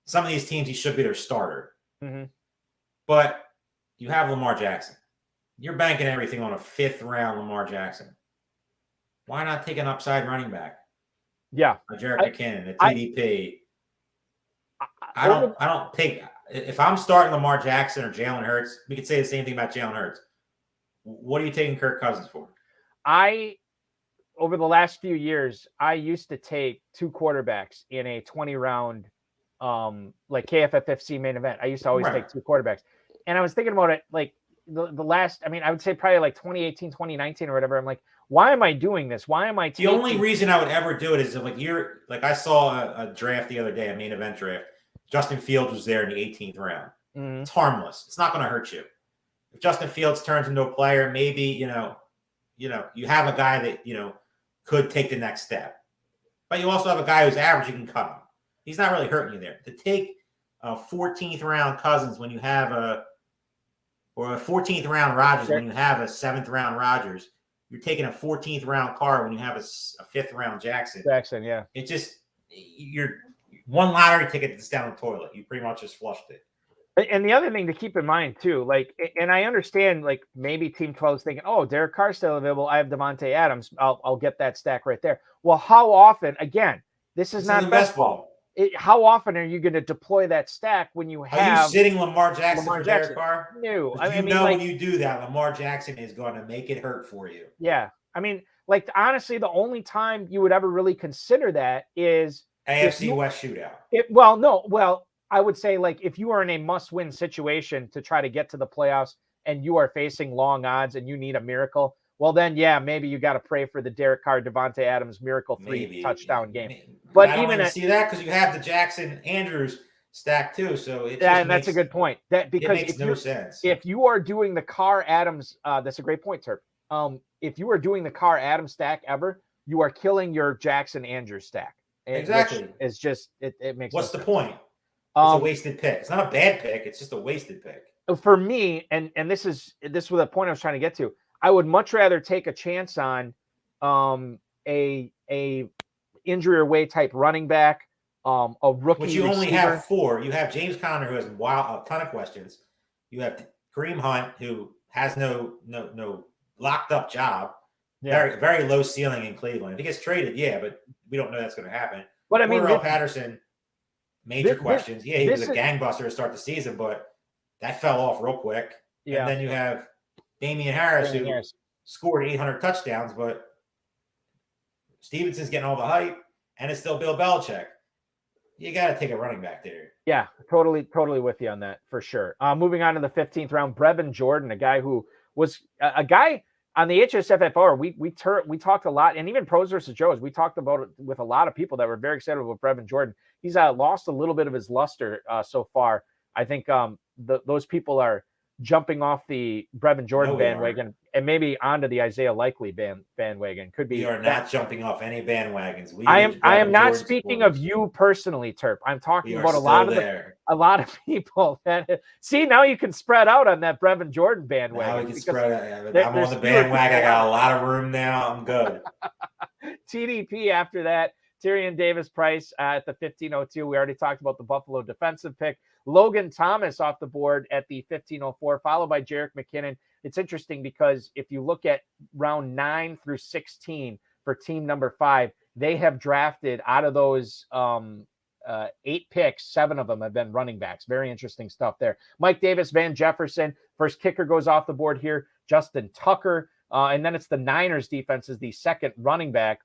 Some of these teams he should be their starter. Mm-hmm. But you have Lamar Jackson. You're banking everything on a 5th round Lamar Jackson. Why not take an upside running back? Yeah. A Jarek McKinnon, a TDP. I don't think if I'm starting Lamar Jackson or Jalen Hurts, we could say the same thing about Jalen Hurts. What are you taking Kirk Cousins for? Over the last few years, I used to take 2 quarterbacks in a 20-round like KFFC main event. I used to always take 2 quarterbacks. And I was thinking about it like the last, I would say probably like 2018, 2019 or whatever. I'm like, why am I doing this? Why am I taking... The only reason I would ever do it is if I saw a draft the other day, a main event draft. Justin Fields was there in the 18th round. Mm-hmm. It's harmless. It's not going to hurt you. If Justin Fields turns into a player, maybe, you have a guy that, could take the next step. But you also have a guy who's average, you can cut him. He's not really hurting you there. To take a 14th round Cousins when you have a 14th round Rodgers when you have a 7th round Rodgers, you're taking a 14th round Carr when you have a 5th round Jackson. Yeah. It just, you're one lottery ticket that's down the toilet. You pretty much just flushed it. And the other thing to keep in mind too, and I understand, maybe Team 12 is thinking, oh, Derek Carr's still available. I have Devontae Adams. I'll get that stack right there. Well, how often? Again, this is not best ball. How often are you going to deploy that stack when you have? Are you sitting Lamar Jackson for Derek Carr? No, when you do that, Lamar Jackson is going to make it hurt for you. Yeah, honestly, the only time you would ever really consider that is AFC West shootout. I would say if you are in a must-win situation to try to get to the playoffs and you are facing long odds and you need a miracle, well then, yeah, maybe you got to pray for the Derek Carr, Devontae Adams miracle 3 touchdown game. But I don't even see that because you have the Jackson Andrews stack too. So it Yeah, just and that's a makes good point. That it because makes no sense. if you are doing the Carr Adams, that's a great point, Terp. If you are doing the Carr Adams stack ever, you are killing your Jackson Andrews stack. Exactly. Which is just it makes What's no the sense. point? It's a wasted pick. It's not a bad pick. It's just a wasted pick. For me, and this was the point I was trying to get to. I would much rather take a chance on a injury away type running back, a rookie Which you receiver. only have 4. You have James Conner, who has a ton of questions. You have Kareem Hunt, who has no locked up job. Yeah. Very, very low ceiling in Cleveland. If he gets traded, yeah, but we don't know that's going to happen. But I mean, Cordarrelle Patterson, major questions. Yeah, he was a gangbuster to start the season, but that fell off real quick. Yeah. And then you have Damian Harris, who scored 800 touchdowns, but Stevenson's getting all the hype, and it's still Bill Belichick. You got to take a running back there. Yeah, totally with you on that for sure. Moving on to the 15th round, Brevin Jordan, a guy who was a guy on the HSFFR. We talked a lot, and even Pros versus Joes, we talked about it with a lot of people that were very excited about Brevin Jordan. He's lost a little bit of his luster so far. I think those people are jumping off the Brevin Jordan bandwagon and maybe onto the Isaiah Likely bandwagon. Could be. We are not jumping off any bandwagons. I am not speaking of you personally, Terp. I'm talking about a lot of people that see now you can spread out on that Brevin Jordan bandwagon. Now we can spread out. I'm on the bandwagon. I got a lot of room now. I'm good. TDP after that. Tyrion Davis-Price at the 1502. We already talked about the Buffalo defensive pick. Logan Thomas off the board at the 1504, followed by Jerick McKinnon. It's interesting because if you look at round 9 through 16 for team number 5, they have drafted out of those 8 picks, 7 of them have been running backs. Very interesting stuff there. Mike Davis, Van Jefferson. First kicker goes off the board here. Justin Tucker. And then it's the Niners defense is the second running back.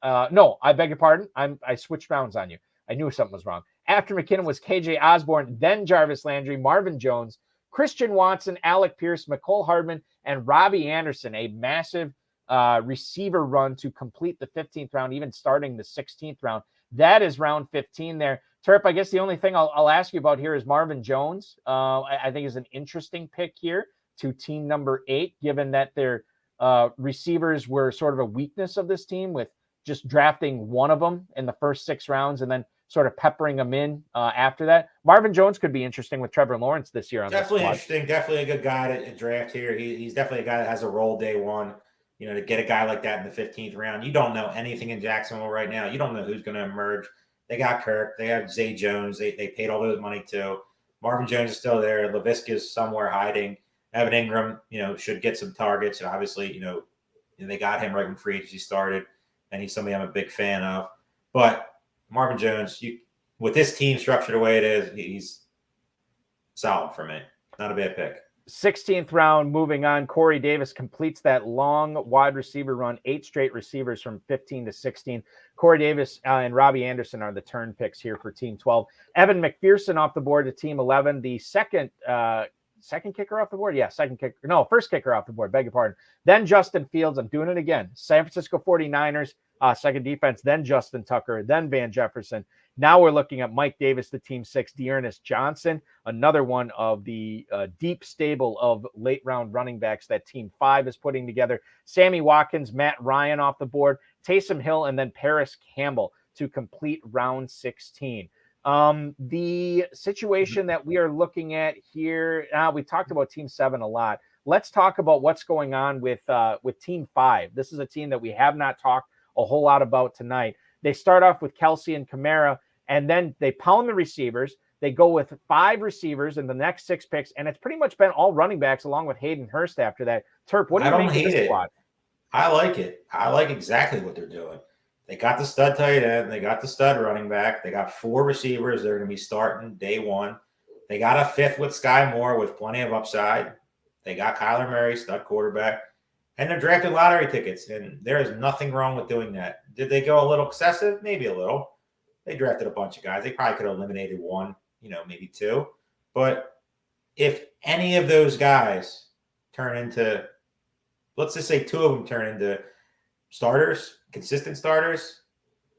No, I beg your pardon. I switched rounds on you. I knew something was wrong. After McKinnon was KJ Osborne, then Jarvis Landry, Marvin Jones, Christian Watson, Alec Pierce, McCole Hardman, and Robbie Anderson. A massive receiver run to complete the 15th round, even starting the 16th round. That is round 15 there. Terp, I guess the only thing I'll ask you about here is Marvin Jones. I think is an interesting pick here to team number 8, given that their receivers were sort of a weakness of this team with just drafting one of them in the first 6 rounds and then sort of peppering them in after that. Marvin Jones could be interesting with Trevor Lawrence this year. Definitely interesting. Definitely a good guy to draft here. He's definitely a guy that has a role day one. You know, to get a guy like that in the 15th round, you don't know anything in Jacksonville right now. You don't know who's going to emerge. They got Kirk. They have Zay Jones. They paid all those money too. Marvin Jones is still there. Laviska's somewhere hiding. Evan Ingram, should get some targets. And obviously, they got him right when free agency started. And he's somebody I'm a big fan of. But Marvin Jones, with this team structured the way it is, he's solid for me. Not a bad pick. 16th round, moving on. Corey Davis completes that long wide receiver run, 8 straight receivers from 15 to 16. Corey Davis and Robbie Anderson are the turn picks here for team 12. Evan McPherson off the board to team 11. The second kicker off the board? Yeah, first kicker off the board, beg your pardon. Then Justin Fields, I'm doing it again. San Francisco 49ers, second defense, then Justin Tucker, then Van Jefferson. Now we're looking at Mike Davis to team 6, Dearness Johnson, another one of the deep stable of late round running backs that team 5 is putting together. Sammy Watkins, Matt Ryan off the board, Taysom Hill, and then Paris Campbell to complete round 16. The situation that we are looking at here, we talked about team 7 a lot. Let's talk about what's going on with team 5. This is a team that we have not talked a whole lot about tonight. They start off with Kelsey and Kamara, and then they pound the receivers. They go with 5 receivers in the next 6 picks, and it's pretty much been all running backs along with Hayden Hurst after that. Terp, what do you think of this squad? I like it. I like exactly what they're doing. They got the stud tight end. They got the stud running back. They got 4 receivers. They're going to be starting day 1. They got a 5th with Sky Moore with plenty of upside. They got Kyler Murray, stud quarterback. And they're drafting lottery tickets, and there is nothing wrong with doing that. Did they go a little excessive? Maybe a little. They drafted a bunch of guys. They probably could have eliminated 1, maybe 2. But if any of those guys turn into, let's just say 2 of them turn into starters, consistent starters,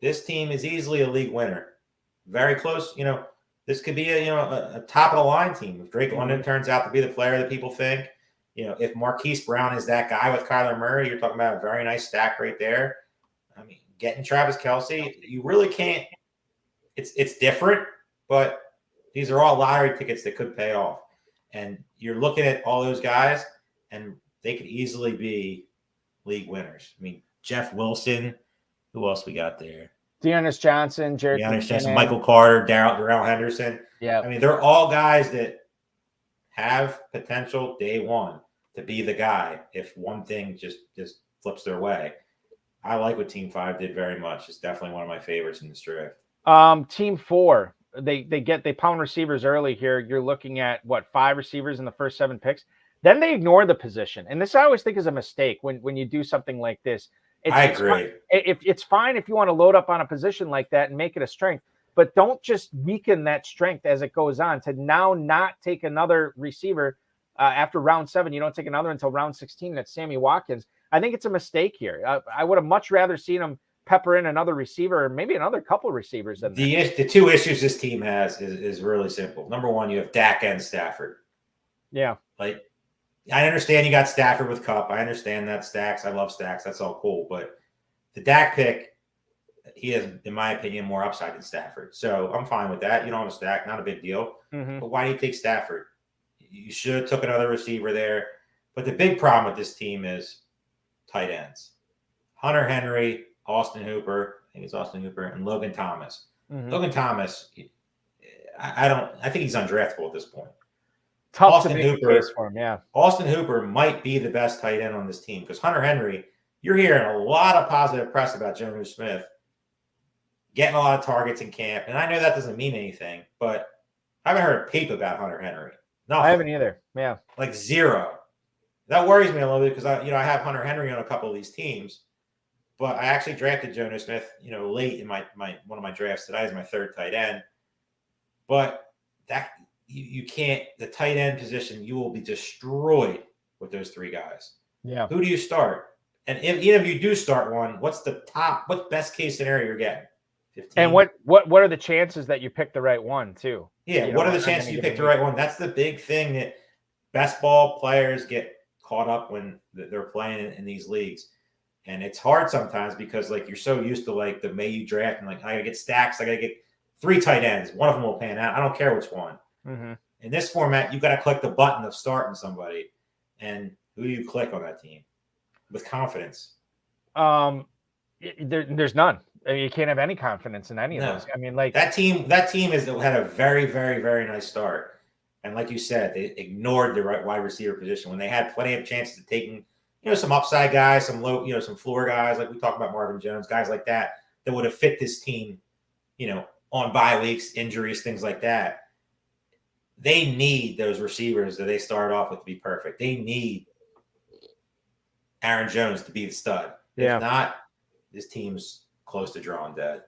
this team is easily a league winner. Very close. this could be a top of the line team. If Drake London turns out to be the player that people think, if Marquise Brown is that guy with Kyler Murray, you're talking about a very nice stack right there. I mean, getting Travis Kelce, you really can't. It's different, but these are all lottery tickets that could pay off. And you're looking at all those guys, and they could easily be league winners. I mean, Jeff Wilson. Who else we got there? Dearness Johnson, Jared Johnson, Michael Carter, Darrell Henderson. Yeah. I mean, they're all guys that have potential day one to be the guy if one thing just flips their way. I like what Team 5 did very much. It's definitely one of my favorites in this draft. Team 4, they pound receivers early here. You're looking at 5 receivers in the first 7 picks. Then they ignore the position. And this I always think is a mistake when you do something like this. I agree. It's fine if you want to load up on a position like that and make it a strength, but don't just weaken that strength as it goes on to now not take another receiver after round 7. You don't take another until round 16. That's Sammy Watkins. I think it's a mistake here. I would have much rather seen him pepper in another receiver, or maybe another couple receivers. Than the 2 issues this team has is really simple. Number one, you have Dak and Stafford. Yeah. Like, I understand you got Stafford with Cup. I understand that Stacks. I love Stacks. That's all cool. But the Dak pick, he has, in my opinion, more upside than Stafford. So I'm fine with that. You don't have a stack, not a big deal. Mm-hmm. But why do you take Stafford? You should have took another receiver there. But the big problem with this team is tight ends. Hunter Henry, Austin Hooper, I think it's Austin Hooper, and Logan Thomas. Mm-hmm. Logan Thomas, I think he's undraftable at this point. Tough Austin to make Hooper, a case for him, yeah. Austin Hooper might be the best tight end on this team because Hunter Henry, you're hearing a lot of positive press about Jonnu Smith getting a lot of targets in camp. And I know that doesn't mean anything, but I haven't heard a peep about Hunter Henry. Nothing. I haven't either. Yeah. Like zero. That worries me a little bit because I have Hunter Henry on a couple of these teams. But I actually drafted Jonnu Smith, late in my one of my drafts today as my 3rd tight end. But that you can't, the tight end position, you will be destroyed with those 3 guys. Yeah. Who do you start? And even if you do start one, what's best case scenario you're getting? 15? And what are the chances that you pick the right one too? Yeah. What are the chances you pick the right one? That's the big thing that best ball players get caught up when they're playing in these leagues. And it's hard sometimes because you're so used to the May you draft and I got to get stacks. I got to get 3 tight ends. One of them will pan out. I don't care which one. Mm-hmm. In this format, you got to click the button of starting somebody. And who do you click on that team with confidence? There's none. I mean, you can't have any confidence in any of those. I mean, that team has had a very, very, very nice start. And like you said, they ignored the right wide receiver position when they had plenty of chances of taking, some upside guys, some low, some floor guys, like we talked about Marvin Jones, guys like that would have fit this team, on bye weeks, injuries, things like that. They need those receivers that they started off with to be perfect. They need Aaron Jones to be the stud. Yeah. If not, this team's close to drawing dead.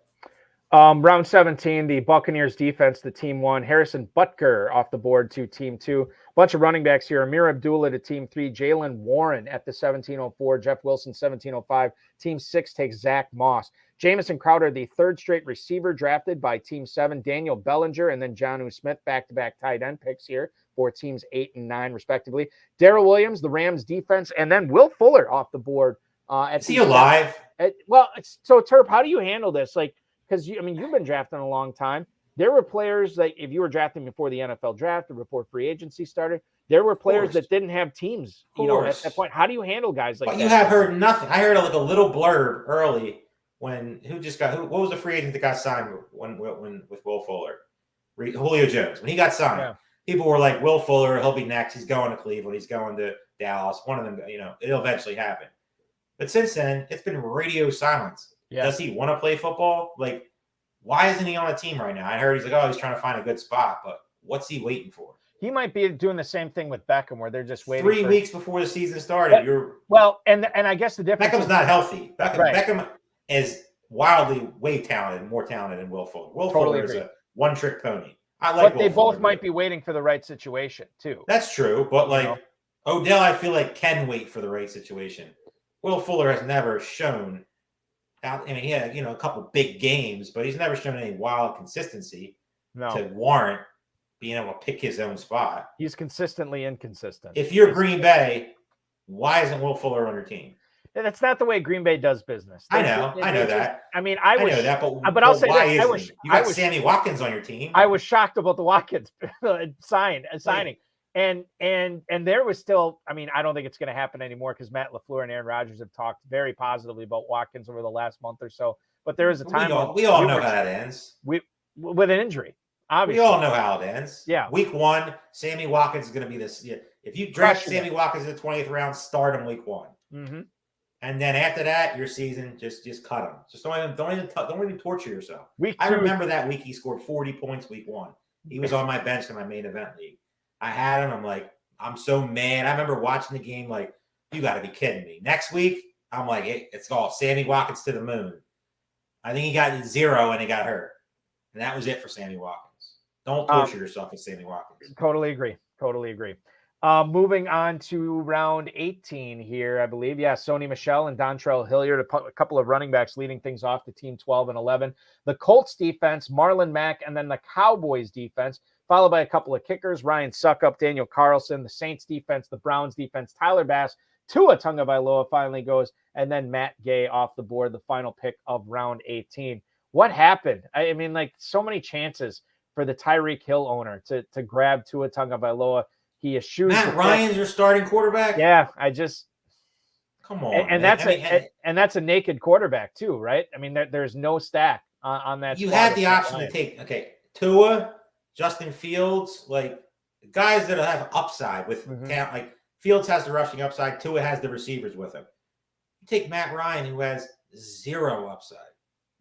Round 17, the Buccaneers defense, the team 1. Harrison Butker off the board to team 2. Bunch of running backs here. Amir Abdullah to team 3. Jalen Warren at the 1704. Jeff Wilson, 1705. Team 6 takes Zach Moss. Jamison Crowder, the 3rd straight receiver drafted by team 7. Daniel Bellinger and then Jonnu Smith, back-to-back tight end picks here for teams 8 and 9, respectively. Darrell Williams, the Rams defense, and then Will Fuller off the board. Is he alive? So Terp, how do you handle this? Because you've been drafting a long time. There were players if you were drafting before the NFL draft or before free agency started, there were players that didn't have teams, at that point. How do you handle guys like that? You have heard nothing. I heard a little blurb early when what was the free agent that got signed when with Will Fuller? Julio Jones. When he got signed, people were like, Will Fuller, he'll be next. He's going to Cleveland. He's going to Dallas. One of them, it'll eventually happen. But since then, it's been radio silence. Yeah. Does he want to play football? Why isn't he on a team right now? I heard he's he's trying to find a good spot, but what's he waiting for? He might be doing the same thing with Beckham, where they're just waiting 3 weeks before the season started. And I guess the difference Beckham's not healthy. Beckham is wildly more talented than Will Fuller. Will Fuller is a one-trick pony. But they both might be waiting for the right situation too. That's true, but Odell, I feel can wait for the right situation. Will Fuller has never shown. He had a couple big games, but he's never shown any wild consistency. to warrant being able to pick his own spot. He's consistently inconsistent. If you're Green Bay, why isn't Will Fuller on your team? That's not the way Green Bay does business. I know that. I mean, I know that, but I'll say why this. You got Sammy Watkins on your team. I was shocked about the Watkins signing. And there was still, I mean, I don't think it's going to happen anymore because Matt LaFleur and Aaron Rodgers have talked very positively about Watkins over the last month or so. But there is a time we all know how that ends. With an injury, obviously. We all know how it ends. Yeah. Week 1, Sammy Watkins is going to be this. If you draft Sammy Watkins in the 20th round, start him week 1. Mm-hmm. And then after that, your season, just cut him. Just don't even torture yourself. Week 2, I remember that week he scored 40 points week 1. He was on my bench in my main event league. I had him. I'm like, I'm so mad. I remember watching the game like, you got to be kidding me. Next week, I'm like, it's all Sammy Watkins to the moon. I think he got 0 and he got hurt. And that was it for Sammy Watkins. Don't torture yourself with Sammy Watkins. Totally agree. Moving on to round 18 here, I believe. Yeah, Sony Michel and Dontrell Hilliard, a couple of running backs leading things off the team 12 and 11. The Colts defense, Marlon Mack, and then the Cowboys defense, followed by a couple of kickers, Ryan Suckup, Daniel Carlson, the Saints defense, the Browns defense, Tyler Bass, Tua Tagovailoa finally goes, and then Matt Gay off the board, the final pick of round 18. What happened? I mean, like, so many chances for the Tyreek Hill owner to grab Tua Tagovailoa. He eschews Matt Ryan's your starting quarterback? Yeah, come on. And that's a naked quarterback too, right? I mean, there's no stack on that. You had the option to take Tua, Justin Fields, like guys that have upside with talent. Like Fields has the rushing upside, Tua has the receivers with him. You take Matt Ryan, who has 0 upside,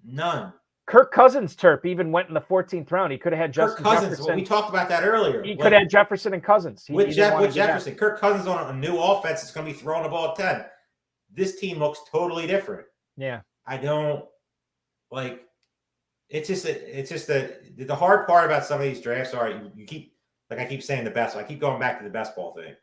none. Kirk Cousins, Terp, even went in the 14th round. He could have had Justin Jefferson. Well, we talked about that earlier. He could have had Jefferson and Cousins. With Jefferson, Kirk Cousins on a new offense is going to be throwing the ball at 10. This team looks totally different. Yeah. I don't like. It's just the hard part about some of these drafts are you keep, like I keep saying, I keep going back to the best ball thing.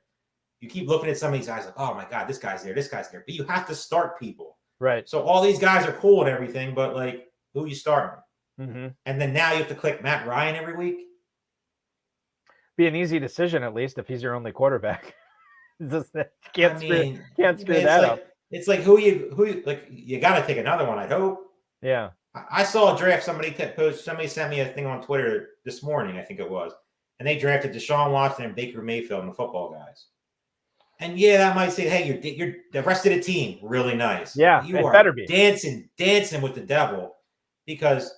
You keep looking at some of these guys like, oh my God, this guy's there, but you have to start people. Right. So all these guys are cool and everything, but like, who you starting? Mm-hmm. And then now you have to click Matt Ryan every week. Be an easy decision, at least, if he's your only quarterback. Can't screw that up. It's like who you like. You got to take another one. I hope. Yeah. I saw a draft. Somebody sent me a thing on Twitter this morning, I think it was, and they drafted Deshaun Watson and Baker Mayfield and the football guys. And yeah, that might say, hey, you're the rest of the team really nice. Yeah, you are better be dancing with the devil. Because,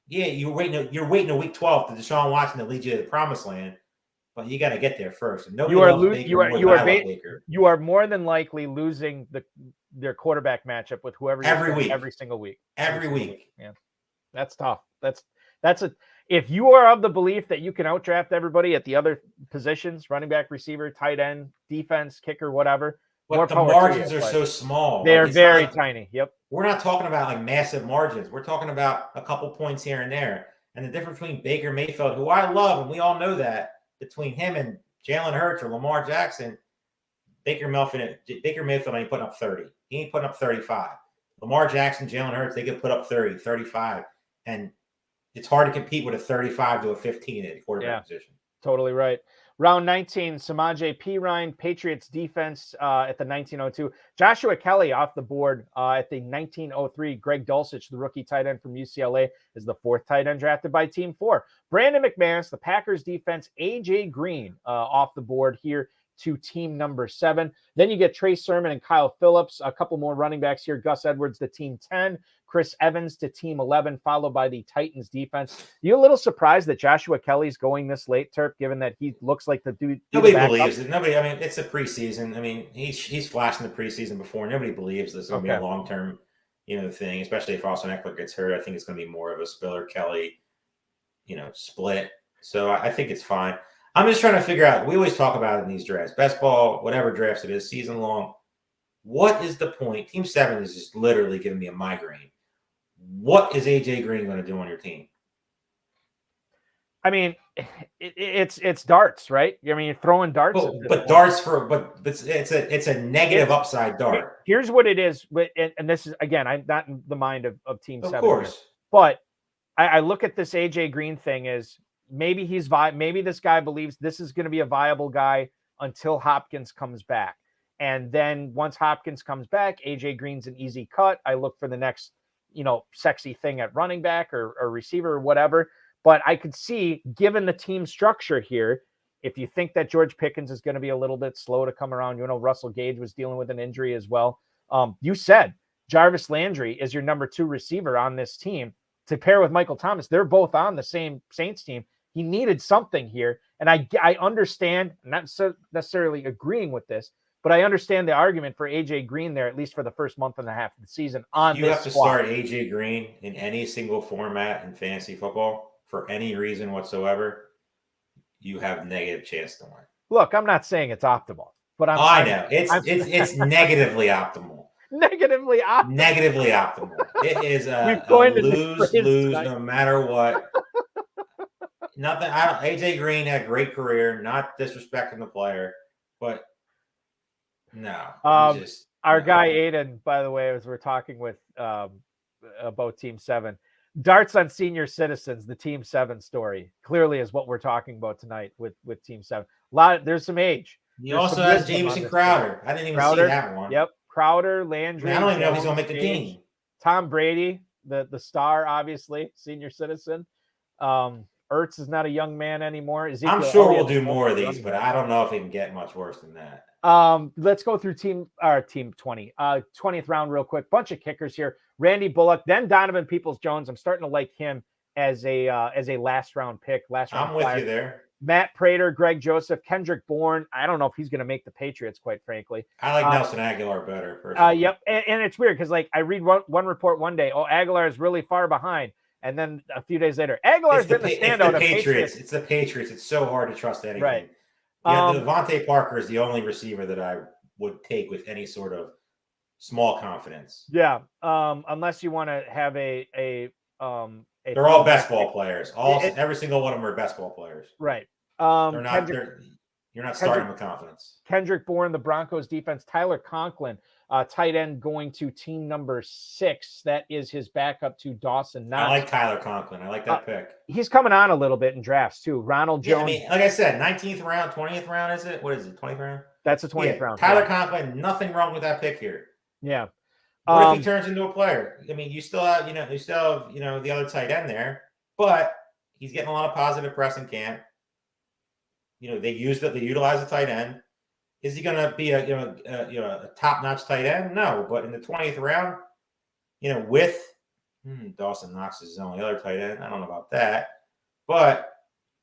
yeah, you're waiting a week 12 to Deshaun Watson to lead you to the promised land, but you got to get there first. And you are more than likely losing their quarterback matchup with whoever every single week. Every week. Yeah, that's tough. If you are of the belief that you can outdraft everybody at the other positions, running back, receiver, tight end, defense, kicker, whatever. But the margins are so small. They're very tiny. Yep. We're not talking about like massive margins. We're talking about a couple points here and there. And the difference between Baker Mayfield, who I love, and we all know that, between him and Jalen Hurts or Lamar Jackson, Baker Mayfield ain't putting up 30. He ain't putting up 35. Lamar Jackson, Jalen Hurts, they can put up 30, 35. And it's hard to compete with a 35 to a 15 at the quarterback position. Totally right. Round 19, Samaje Perine, Patriots defense at the 1902. Joshua Kelly off the board at the 1903. Greg Dulcich, the rookie tight end from UCLA, is the 4th tight end drafted by Team 4. Brandon McManus, the Packers defense. AJ Green off the board here to team number 7. Then you get Trey Sermon and Kyle Phillips. A couple more running backs here. Gus Edwards to team 10. Chris Evans to team 11, followed by the Titans defense. You a little surprised that Joshua Kelly's going this late, Terp, given that he looks like the dude? Nobody believes it. I mean, it's a preseason. I mean, he's flashed in the preseason before. Nobody believes this is going to be a long-term, thing, especially if Austin Eckler gets hurt. I think it's going to be more of a Spiller Kelly, split. So I think it's fine. I'm just trying to figure out, we always talk about it in these drafts, best ball, whatever drafts it is, season long. What is the point? Team 7 is just literally giving me a migraine. What is AJ Green going to do on your team? I mean, it's darts, right? I mean, you're throwing darts. But darts it's a negative upside dart. Here's what it is, and this is, again, I'm not in the mind of Team 7. Of course. But I look at this AJ Green thing as maybe maybe this guy believes this is going to be a viable guy until Hopkins comes back. And then once Hopkins comes back, AJ Green's an easy cut. I look for the next, sexy thing at running back or receiver or whatever. But I could see, given the team structure here, if you think that George Pickens is going to be a little bit slow to come around, Russell Gage was dealing with an injury as well. You said Jarvis Landry is your number 2 receiver on this team to pair with Michael Thomas. They're both on the same Saints team. He needed something here. And I understand, I'm not necessarily agreeing with this, but I understand the argument for AJ Green there, at least for the first month and a half of the season. You have to start AJ Green in any single format in fantasy football for any reason whatsoever. You have negative chance to win. Look, I'm not saying it's optimal, but I know it's negatively optimal. Negatively optimal. Negatively optimal. It is a lose no matter what. Nothing. AJ Green had a great career. Not disrespecting the player, but no. Our guy Aiden, by the way, as we're talking with about Team 7, darts on senior citizens. The Team 7 story clearly is what we're talking about tonight with Team 7. There's some age. He also has Jamison Crowder. I didn't even see that one. Yep, Crowder, Landry. I don't even know if he's going to make the team. Tom Brady, the star, obviously, senior citizen. Ertz is not a young man anymore. I'm sure we'll do more of these, but I don't know if it can get much worse than that. Let's go through team 20, 20th round real quick. Bunch of kickers here. Randy Bullock, then Donovan Peoples-Jones. I'm starting to like him as a last round pick. I'm with you there. Matt Prater, Greg Joseph, Kendrick Bourne. I don't know if he's going to make the Patriots, quite frankly. I like Nelson Aguilar better, personally. Yep, and it's weird because I read one report one day, Aguilar is really far behind. And then a few days later, Aguilar's been the standout of Patriots. It's the Patriots. It's so hard to trust anything. Right. Yeah, Devontae Parker is the only receiver that I would take with any sort of small confidence. Yeah. Unless you want to have a they're all best ball players. Every single one of them are best ball players. Right. They're not. You're not starting with confidence. Kendrick Bourne, the Broncos defense. Tyler Conklin, tight end, going to team number 6. That is his backup to Dawson Knox. I like Tyler Conklin. I like that pick. He's coming on a little bit in drafts too. Ronald Jones. Yeah, like I said, 19th round, 20th round, is it? What is it? 20th round? That's a 20th round. Tyler Conklin. Nothing wrong with that pick here. Yeah. What if he turns into a player? I mean, you still have the other tight end there, but he's getting a lot of positive press in camp. They utilize a tight end. Is he going to be a top-notch tight end? No, but in the 20th round, with Dawson Knox is his only other tight end. I don't know about that, but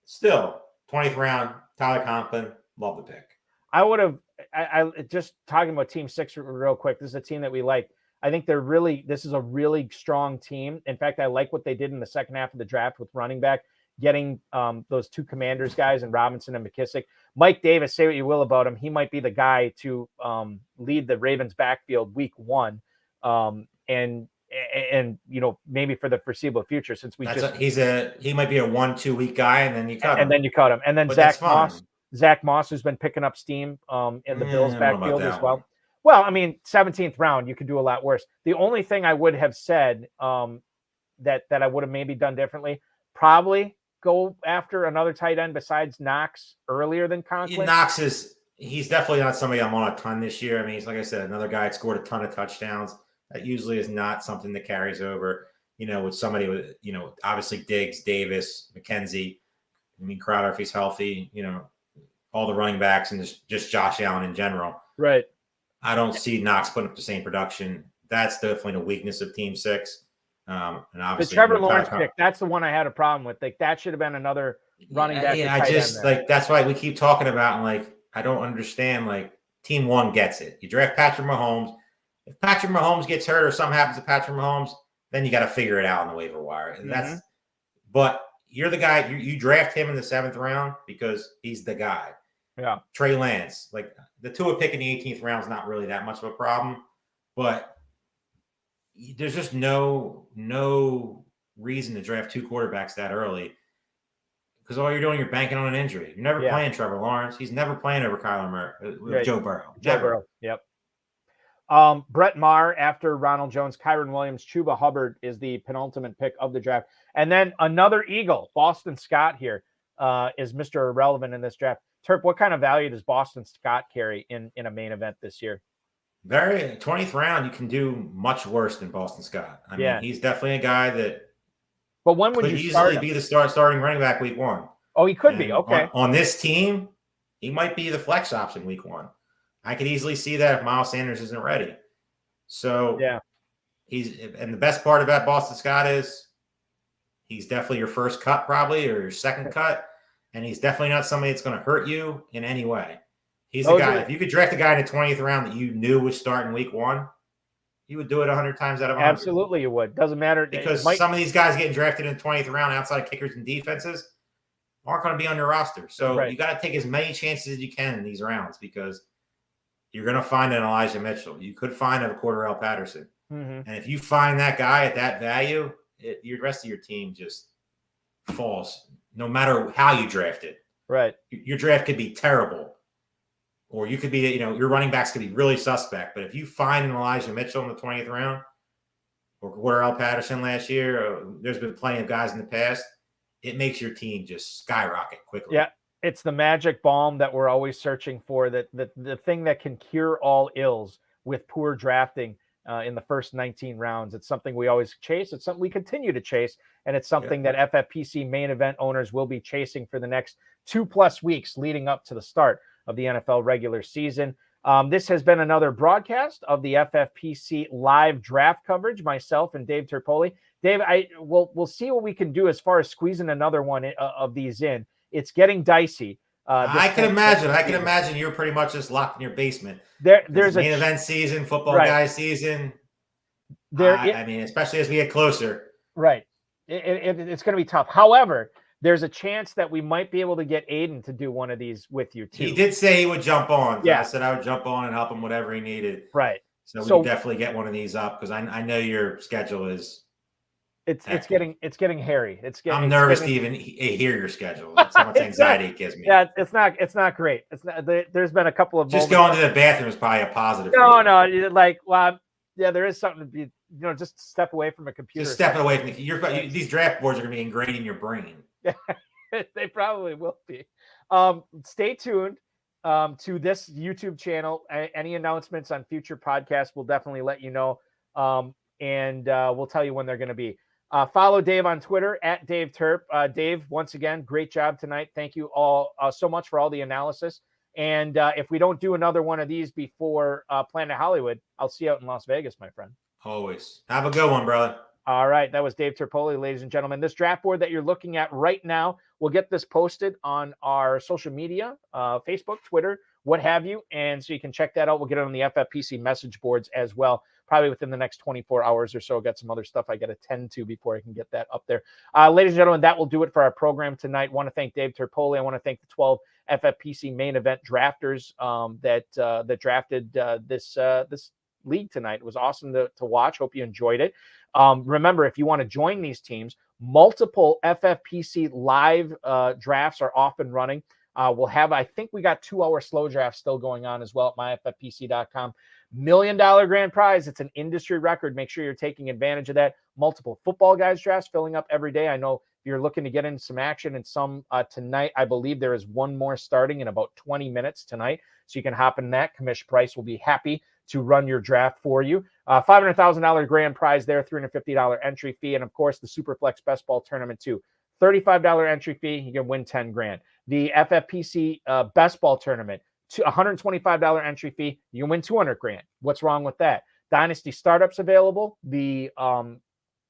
still, 20th round, Tyler Conklin, love the pick. I would have. I just talking about Team 6 real quick. This is a team that we like. I think this is a really strong team. In fact, I like what they did in the second half of the draft with running back, getting those 2 Commanders guys and Robinson and McKissick. Mike Davis, say what you will about him, he might be the guy to lead the Ravens backfield week 1, and maybe for the foreseeable future, since he might be a 1-2 week guy, and then you cut him. And then Zach Moss, who's been picking up steam in the Bills backfield as well. Well, I mean, 17th round, you could do a lot worse. The only thing I would have said that I would have maybe done differently, probably go after another tight end besides Knox earlier than Conklin. Knox he's definitely not somebody I'm on a ton this year. I mean, he's, like I said, another guy that scored a ton of touchdowns. That usually is not something that carries over, with somebody with, obviously Diggs, Davis, McKenzie. I mean, Crowder, if he's healthy, all the running backs and just Josh Allen in general. Right. I don't see Knox putting up the same production. That's definitely the weakness of Team 6. And obviously, the Trevor Lawrence pick, that's the one I had a problem with. Like, that should have been another running back. Yeah, I just that's why we keep talking about, and I don't understand. Team 1 gets it. You draft Patrick Mahomes. If Patrick Mahomes gets hurt or something happens to Patrick Mahomes, then you got to figure it out on the waiver wire. And but you're the guy. You draft him in the 7th round because he's the guy. Yeah. Trey Lance, the Tua pick in the 18th round is not really that much of a problem, but there's just no reason to draft 2 quarterbacks that early, because all you're doing, you're banking on an injury. You're never playing Trevor Lawrence. He's never playing over Kyler Murray, Joe Burrow. Joe Burrow. Yep. Brett Maher after Ronald Jones, Kyron Williams, Chuba Hubbard is the penultimate pick of the draft. And then another Eagle, Boston Scott here, is Mr. Irrelevant in this draft. Terp, what kind of value does Boston Scott carry in a main event this year? Very 20th round, you can do much worse than Boston Scott. I mean, he's definitely a guy that but when would you easily be the starting running back week 1. Oh, he could be. Okay. On this team, he might be the flex option week 1. I could easily see that if Miles Sanders isn't ready. So and the best part about Boston Scott is he's definitely your first cut probably, or your second cut. And he's definitely not somebody that's going to hurt you in any way. He's a guy, if you could draft a guy in the 20th round that you knew was starting week 1, you would do it 100 times out of 100. Absolutely, you would. Doesn't matter. Because some of these guys getting drafted in the 20th round outside of kickers and defenses aren't going to be on your roster. So you got to take as many chances as you can in these rounds, because you're going to find an Elijah Mitchell. You could find a Cordarrelle Patterson. And if you find that guy at that value, the rest of your team just falls, no matter how you draft it. Right. Your draft could be terrible. Or you could be, your running backs could be really suspect. But if you find an Elijah Mitchell in the 20th round, or Cordarrelle Patterson last year, there's been plenty of guys in the past, it makes your team just skyrocket quickly. Yeah, it's the magic balm that we're always searching for, that the thing that can cure all ills with poor drafting in the first 19 rounds. It's something we always chase. It's something we continue to chase. And it's something that FFPC main event owners will be chasing for the next 2+ weeks leading up to the start of the NFL regular season. This has been another broadcast of the FFPC live draft coverage. Myself and Dave Terpoilli. Dave, we'll see what we can do as far as squeezing another one of these in. It's getting dicey. I can imagine you're pretty much just locked in your basement. There's main event season, football guy season. I mean, especially as we get closer. Right. It's going to be tough. However, there's a chance that we might be able to get Aiden to do one of these with you too. He did say he would jump on. Yeah. I said I would jump on and help him whatever he needed. Right. So we can definitely get one of these up, because I know your schedule is. It's getting hairy. I'm nervous to even hear your schedule. That's how much anxiety it gives me. Yeah, it's not great. It's not. There's been a couple of just going to the bathroom is probably a positive. No, there is something to be. Just step away from a computer. Just stepping away from these draft boards are going to be ingrained in your brain. They probably will be. Stay tuned to this YouTube channel. Any announcements on future podcasts, we'll definitely let you know, and we'll tell you when they're going to be. Follow Dave on Twitter at Dave Terp. Dave, once again, great job tonight. Thank you all so much for all the analysis. And if we don't do another one of these before Planet Hollywood, I'll see you out in Las Vegas, my friend. Always. Have a good one, brother. All right. That was Dave Terpoilli, ladies and gentlemen. This draft board that you're looking at right now, we'll get this posted on our social media, Facebook, Twitter, what have you. And so you can check that out. We'll get it on the FFPC message boards as well, probably within the next 24 hours or so. Got some other stuff I got to tend to before I can get that up there. Ladies and gentlemen, that will do it for our program tonight. Want to thank Dave Terpoilli. I want to thank the 12 FFPC main event drafters that drafted this league tonight. It was awesome to watch. Hope you enjoyed it. Remember, if you want to join these teams, multiple FFPC live drafts are off and running. We'll have, I think we got 2-hour slow drafts still going on as well at myffpc.com. $1 million grand prize. It's an industry record. Make sure you're taking advantage of that. Multiple football guys drafts filling up every day. I know if you're looking to get into some action and some tonight, I believe there is one more starting in about 20 minutes tonight. So you can hop in that. Commish Price will be happy to run your draft for you. $500,000 grand prize there, $350 entry fee. And of course, the Superflex Best Ball Tournament too. $35 entry fee, you can win 10 grand. The FFPC Best Ball Tournament, $125 entry fee, you can win 200 grand. What's wrong with that? Dynasty startups available. The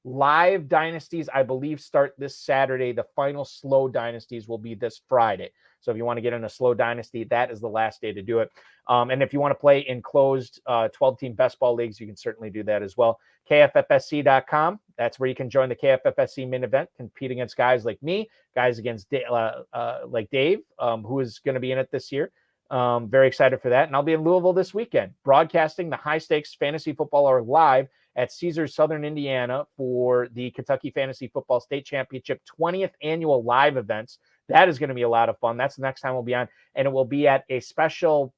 live dynasties, I believe, start this Saturday. The final slow dynasties will be this Friday. So if you want to get in a slow dynasty, that is the last day to do it. And if you want to play in closed 12-team best ball leagues, you can certainly do that as well. KFFSC.com. That's where you can join the KFFSC main event, compete against guys like me, guys against like Dave, who is going to be in it this year. Very excited for that. And I'll be in Louisville this weekend, broadcasting the high stakes fantasy football hour live at Caesars Southern Indiana for the Kentucky Fantasy Football State Championship 20th annual live events. That is going to be a lot of fun. That's the next time we'll be on. And it will be at a special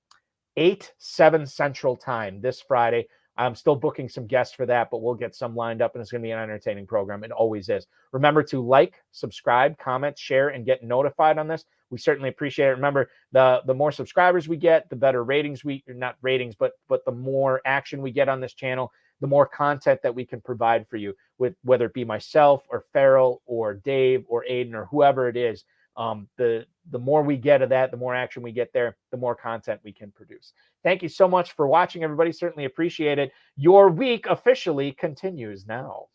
8/7 Central time this Friday. I'm still booking some guests for that, but we'll get some lined up, and it's going to be an entertaining program. It always is. Remember to like, subscribe, comment, share, and get notified on this. We certainly appreciate it. Remember, the more subscribers we get, the better ratings not ratings, but the more action we get on this channel, the more content that we can provide for you, with whether it be myself or Farrell or Dave or Aiden or whoever it is. The more we get of that, the more action we get there, the more content we can produce. Thank you so much for watching, everybody. Certainly appreciate it. Your week officially continues now.